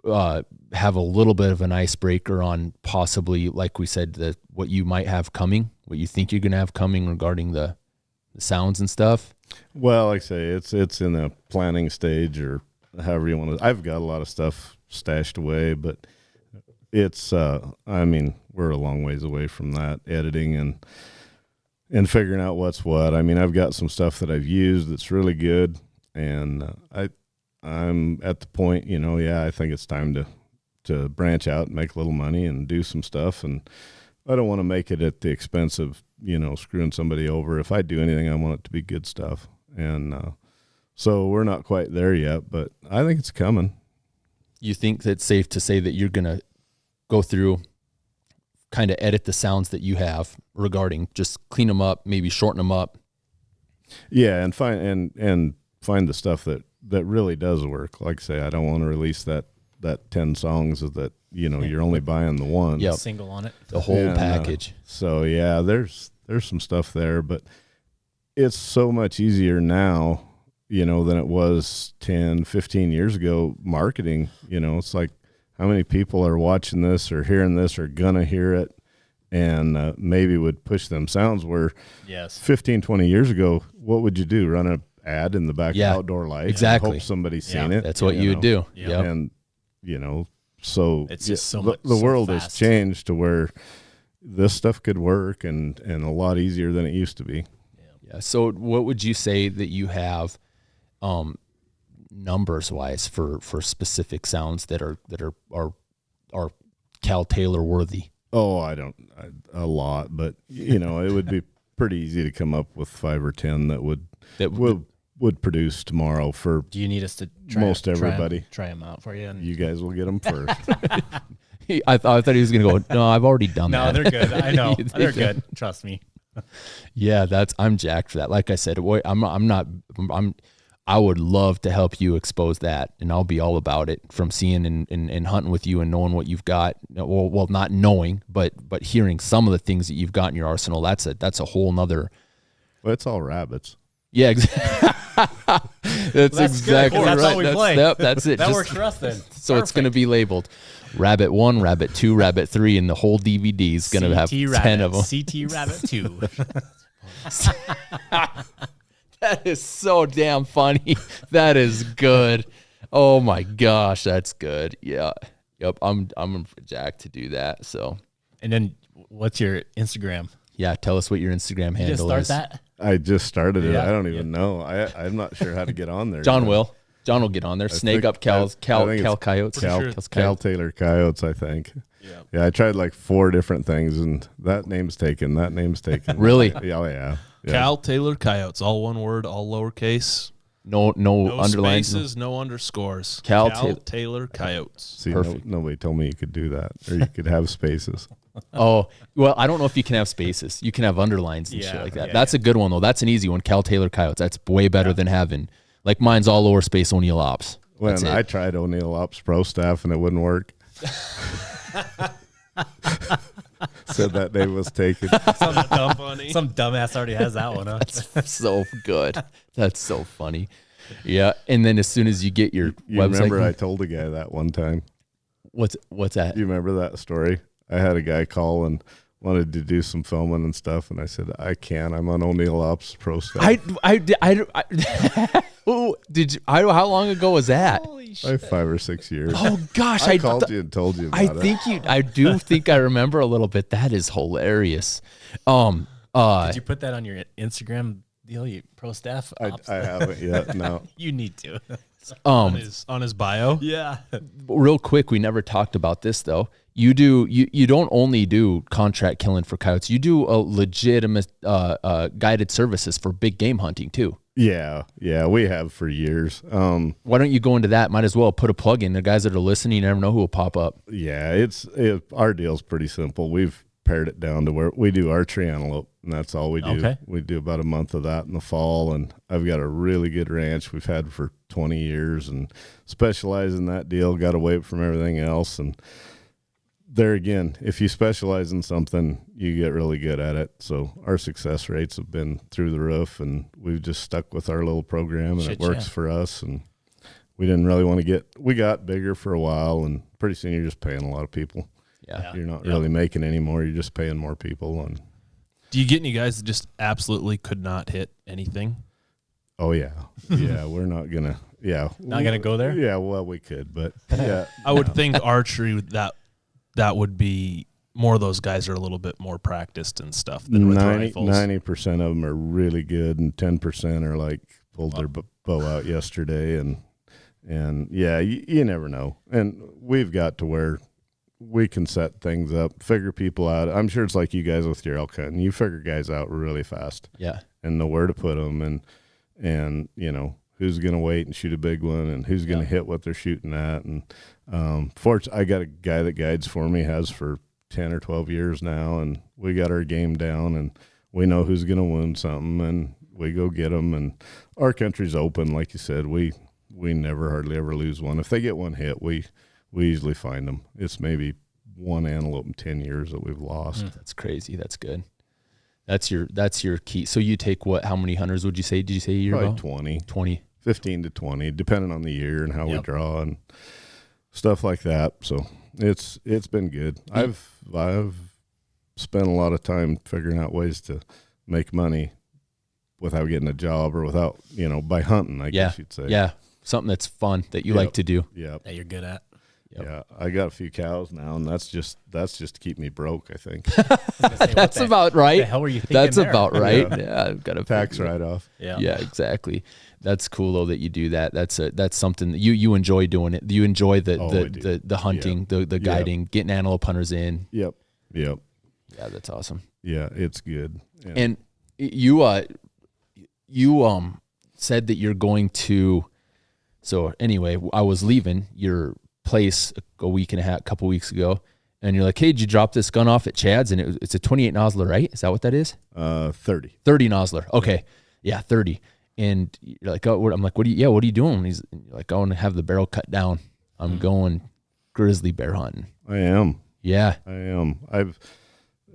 have a little bit of an icebreaker on possibly, like we said, what you might have coming, what you think you're going to have coming regarding the sounds and stuff. Well, like I say, it's in the planning stage, or however you want to. I've got a lot of stuff stashed away, but it's I mean, we're a long ways away from that, editing and figuring out what's what. I mean, I've got some stuff that I've used that's really good, and I'm at the point, you know, I think it's time to branch out and make a little money and do some stuff, and I don't want to make it at the expense of, you know, screwing somebody over. If I do anything, I want it to be good stuff. And so we're not quite there yet, but I think it's coming. You think that's safe to say that you're going to go through, kind of edit the sounds that you have regarding, just clean them up, maybe shorten them up? Yeah, and find the stuff that really does work. Like I say, I don't want to release that 10 songs that, you know, you're only buying the one. Yep. Single on it. The whole package. So yeah, there's some stuff there, but it's so much easier now, you know, than it was 10, 15 years ago. Marketing, you know, it's like how many people are watching this or hearing this or gonna hear it. and maybe would push them sounds where Yes. 15, 20 years ago, what would you do? Run an ad in the back Yeah, of outdoor lights? exactly. And hope somebody's Yeah. seen it. That's what you would do. Yeah. Yep. And, so It's just so the, much- the so world fast. has changed to where this stuff could work and a lot easier than it used to be. Yeah. So what would you say that you have numbers wise for specific sounds that are Cal Taylor worthy? Oh, a lot, but it would be pretty easy to come up with 5 or 10 that would produce tomorrow for Do you need us to most everybody. try them out for you? And You guys will get them first. I thought he was going to go, no, I've already done no, that. they're good. I know They they're good. Trust me. Yeah, I'm jacked for that. Like I said, I would love to help you expose that, and I'll be all about it from seeing and hunting with you and knowing what you've got. Well, not knowing, but hearing some of the things that you've got in your arsenal. That's a whole nother. Well, it's all rabbits. Yeah, exactly. That's exactly Cool. right. That's all we play. That's it. That Just- works for us then. So it's going to be labeled Rabbit 1, Rabbit 2, Rabbit 3, and the whole DVD is going to have 10 of them. CT Rabbit 2. That is so damn funny. That is good. Oh my gosh, that's good. Yeah. Yep. I'm jacked to do that. So And then what's your Instagram? yeah, tell us what your Instagram You handle just start is. that? I just started it. Yeah. I don't even know. I'm not sure how to get on there. John will. John will get on there. Snake think- up Cal I think it's Coyotes. Cal Taylor Coyotes, I think. Yeah, I tried like 4 different things, and that name's taken. That name's taken. Really? Yeah, oh, yeah. Cal Taylor Coyotes, all one word, all lowercase. No No underlines. spaces, no underscores. Cal Taylor Coyotes. See, Perfect. nobody told me you could do that, or you could have spaces. Oh, well, I don't know if you can have spaces. You can have underlines and shit Yeah, like that. yeah, That's a good one, though. That's an easy one. Cal Taylor Coyotes. That's way better than having, like mine's all lower space O'Neill Ops. That's When it. I tried O'Neill Ops Pro Staff and it wouldn't work. Said that name was taken. Some dumbass already has that one, huh? So good. That's so funny. Yeah. And then as soon as you get your You website, remember I told a guy that one time. what's that? You remember that story? I had a guy call and wanted to do some filming and stuff, and I said, I can't. I'm on O'Neill Ops Pro Staff. Oh, did you? How long ago was that? Like 5 or 6 years. Oh gosh, I called you and told you about it. I do think I remember a little bit. That is hilarious. Did you put that on your Instagram deal? You pro staff? I haven't yet. No. You need to. On his bio. Yeah. Real quick, we never talked about this though. You don't only do contract killing for coyotes. You do a legitimate guided services for big game hunting too. Yeah, we have for years. Why don't you go into that? Might as well put a plug in. The guys that are listening, you never know who will pop up. Yeah, our deal's pretty simple. We've pared it down to where we do archery antelope, and that's all we do. Okay. We do about a month of that in the fall, and I've got a really good ranch we've had for 20 years and specialize in that deal, got away from everything else. And there again, if you specialize in something, you get really good at it. So our success rates have been through the roof, and we've just stuck with our little program, and it works for us. And we didn't really want to we got bigger for a while, and pretty soon you're just paying a lot of people. Yeah. You're not really making any more. You're just paying more people. And Do you get any guys that just absolutely could not hit anything? oh yeah, yeah, we're not gonna. Yeah, Not gonna go there? Yeah, well, we could, but yeah, I would think archery that would be more of those guys are a little bit more practiced and stuff than with rifles. 90% of them are really good, and 10% are like pulled their bow out yesterday, and yeah, you never know. And we've got to where we can set things up, figure people out. I'm sure it's like you guys with your elk hunting. You figure guys out really fast, Yeah. and know where to put them, and who's going to wait and shoot a big one, and who's going to hit what they're shooting at. And I got a guy that guides for me, has for 10 or 12 years now, and we got our game down, and we know who's going to wound something, and we go get them. And our country's open, like you said. We never hardly ever lose one. If they get one hit, we usually find them. It's maybe one antelope in 10 years that we've lost. That's crazy. That's good. That's your key. So you take what? How many hunters would you say? Did you say a year Probably ago? 20. 20. 15 to 20, depending on the year and how we draw and stuff like that. So it's been good. I've spent a lot of time figuring out ways to make money without getting a job or without, by hunting, I guess you'd say. Yeah. Something that's fun that you like to do. Yeah. That you're good at. Yep. Yeah. I got a few cows now, and that's just to keep me broke, I think. That's about right. What the hell were you thinking That's there? about right. Yeah. I've got a Tax write-off. Yeah. Yeah, exactly. That's cool though that you do that. That's something that you enjoy doing it. You enjoy the hunting, the guiding, getting antelope hunters in. Yep. Yeah, that's awesome. Yeah, it's good. Yeah. And you said that you're going to. So anyway, I was leaving your place a couple weeks ago, and you're like, "Hey, did you drop this gun off at Chad's?" And it's a 28 nozzler, right? Is that what that is? 30. 30 nozzler. Okay, yeah, 30. And you're like, "Oh," I'm like, "What are you doing?" And you're like, "I want to have the barrel cut down. I'm going grizzly bear hunting." I am. Yeah. I am.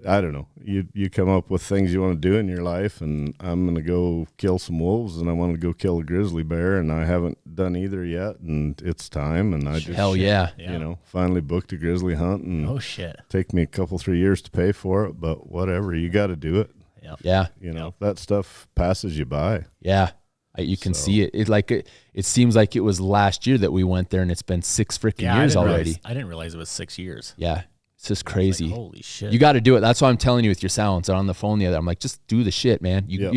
I don't know. You come up with things you want to do in your life, and I'm going to go kill some wolves, and I want to go kill a grizzly bear, and I haven't done either yet, and it's time, and I just Hell yeah. finally booked a grizzly hunt, and Oh shit. take me a couple 3 years to pay for it, but whatever, you got to do it. Yeah. That stuff passes you by. Yeah. You can see it. It seems like it was last year that we went there, and it's been 6 freaking years already. I didn't realize it was 6 years. Yeah. It's just crazy. Like, holy shit. You got to do it. That's why I'm telling you with your sounds. On the phone the other, I'm like, just do the shit, man. You've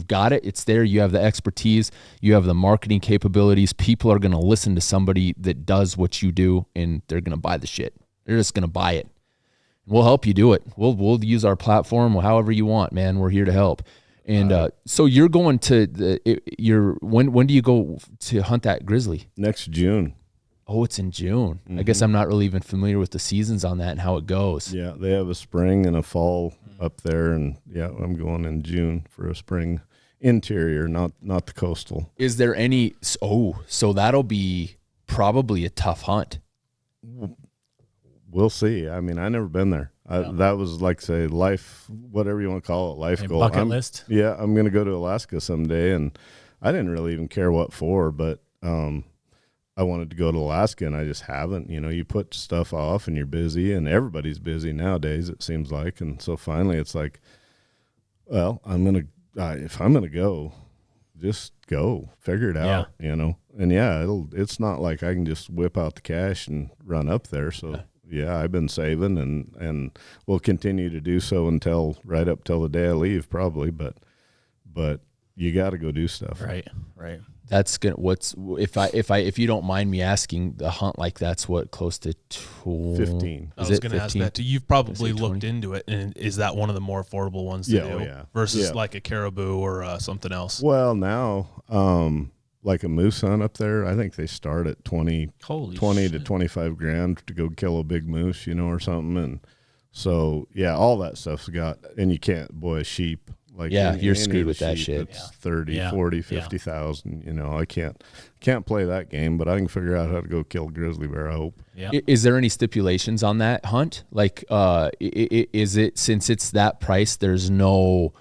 got it. It's there. You have the expertise. You have the marketing capabilities. People are going to listen to somebody that does what you do, and they're going to buy the shit. They're just going to buy it. We'll help you do it. We'll use our platform however you want, man. We're here to help. And so you're going to when do you go to hunt that grizzly? Next June. Oh, it's in June. I guess I'm not really even familiar with the seasons on that and how it goes. Yeah, they have a spring and a fall up there, and I'm going in June for a spring interior, not the coastal. Is there any? Oh, so that'll be probably a tough hunt. We'll see. I mean, I never been there. That was like, say, life, whatever you want to call it, life goal. Bucket list? Yeah, I'm going to go to Alaska someday, and I didn't really even care what for, but I wanted to go to Alaska, and I just haven't. You put stuff off, and you're busy, and everybody's busy nowadays, it seems like. And so finally it's like, well, if I'm going to go, just go. Figure it out, And it's not like I can just whip out the cash and run up there. So, I've been saving, and will continue to do so right up till the day I leave probably. But you got to go do stuff. Right. That's gonna. If you don't mind me asking, the hunt like that's what, close to 15. I was going to ask that too. You've probably looked into it, and is that one of the more affordable ones to do versus like a caribou or something else? Well, now, like a moose hunt up there, I think they start at 20 to 25 grand to go kill a big moose, or something. And so, all that stuff's got, and you can't, a sheep. Like you're screwed with that shit. It's 30, 40, 50,000. I can't play that game, but I can figure out how to go kill a grizzly bear, I hope. Yeah. Is there any stipulations on that hunt? Like, is it, since it's that price, there's no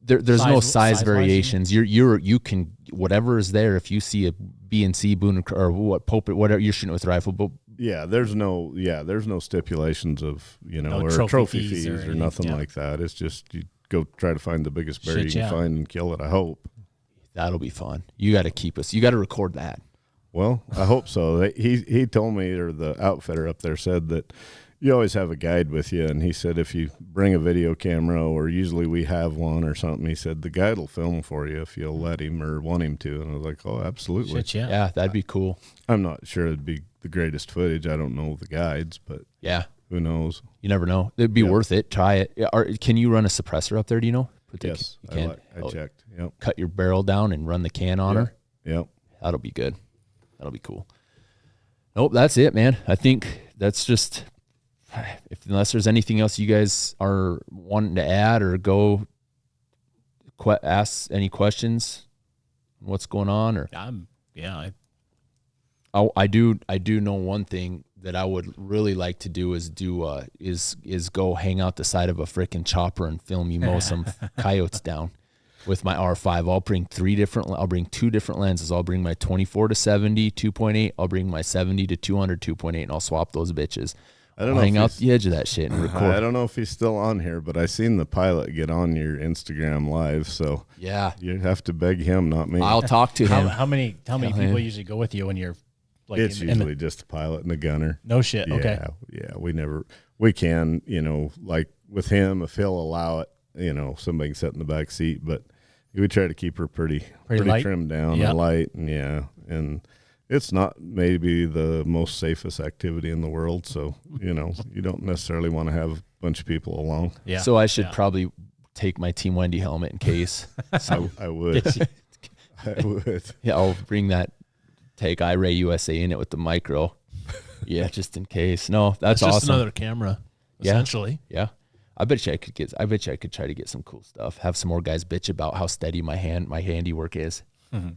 no size variations. You can, whatever is there. If you see a B and C Boone or what Pope, whatever, you're shooting with a rifle, but there's no stipulations of, no or trophy fees or nothing like that. It's just, you go try to find the biggest bear you can find and kill it, I hope. That'll be fun. You got to record that. Well, I hope so. He told me, or the outfitter up there said that you always have a guide with you, and he said if you bring a video camera, or usually we have one or something, he said the guide will film for you if you'll let him or want him to. And I was like, oh, absolutely. Yeah, that'd be cool. I'm not sure it'd be the greatest footage. I don't know the guides, but who knows? You never know. It'd be worth it. Try it. Can you run a suppressor up there? Do you know? Yes, you can. I checked. Yep. Cut your barrel down and run the can on her. Yep. That'll be good. That'll be cool. Nope, that's it, man. I think that's just, unless there's anything else you guys are wanting to add or go ask any questions, what's going on, or I do know one thing that I would really like to do is go hang out the side of a freaking chopper and film you mow some coyotes down with my R5. I'll bring two different lenses. I'll bring my 24 to 70 2.8. I'll bring my 70 to 200 2.8, and I'll swap those bitches hang out the edge of that shit and record. I don't know if he's still on here, but I seen the pilot get on your Instagram live, so yeah, you have to beg him, not me. I'll talk to him. How many people usually go with you when you're like? It's usually just a pilot and a gunner. No shit. Okay. Yeah. We can, like with him, if he'll allow it, somebody can sit in the back seat, but we try to keep her pretty trimmed down and light, and it's not maybe the most safest activity in the world, so you don't necessarily want to have a bunch of people along. Yeah. So I should probably take my Team Wendy helmet in case. So I would. I would. Yeah, I'll bring that. Take iRay USA in it with the micro. Yeah, just in case. No, that's awesome. Just another camera, essentially. Yeah. I bet you I could try to get some cool stuff. Have some more guys bitch about how steady my handiwork is. Mm-hmm.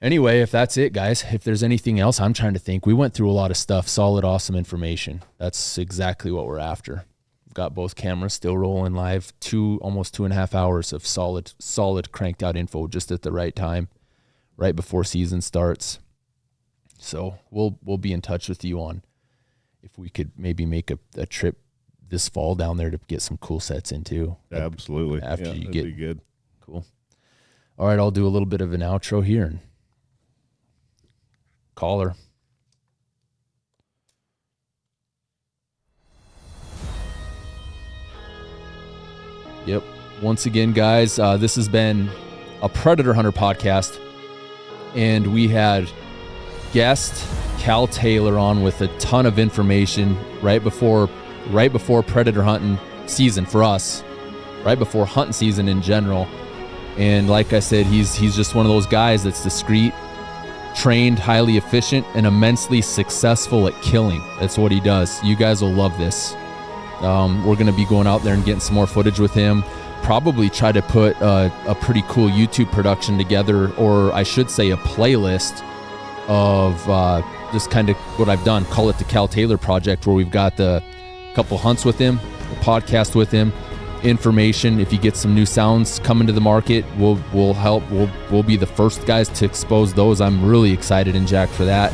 Anyway, if that's it, guys, if there's anything else, I'm trying to think. We went through a lot of stuff, solid, awesome information. That's exactly what we're after. We've got both cameras still rolling live, almost 2.5 hours of solid cranked out info just at the right time, right before season starts. So we'll be in touch with you on if we could maybe make a trip this fall down there to get some cool sets in too. Absolutely. After you that'd get be good. Cool. All right, I'll do a little bit of an outro here and caller. Yep. Once again, guys, this has been a Predator Hunter podcast, and we had guest Cal Taylor on with a ton of information right before predator hunting season for us, right before hunting season in general. And like I said, he's just one of those guys that's discreet, trained, highly efficient, and immensely successful at killing. That's what he does. You guys will love this. We're going to be going out there and getting some more footage with him. Probably try to put a pretty cool YouTube production together, or I should say a playlist of just kind of what I've done. Call it the Cal Taylor Project, where we've got the couple hunts with him, a podcast with him, information. If you get some new sounds coming to the market, we'll help. We'll be the first guys to expose those. I'm really excited and jacked for that.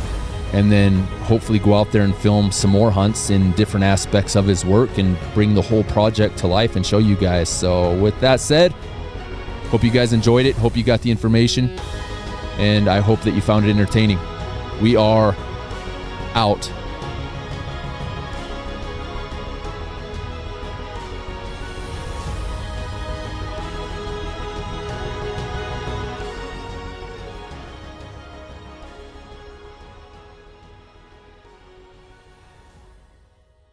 And then hopefully go out there and film some more hunts in different aspects of his work and bring the whole project to life and show you guys. So with that said, hope you guys enjoyed it. Hope you got the information. And I hope that you found it entertaining. We are out.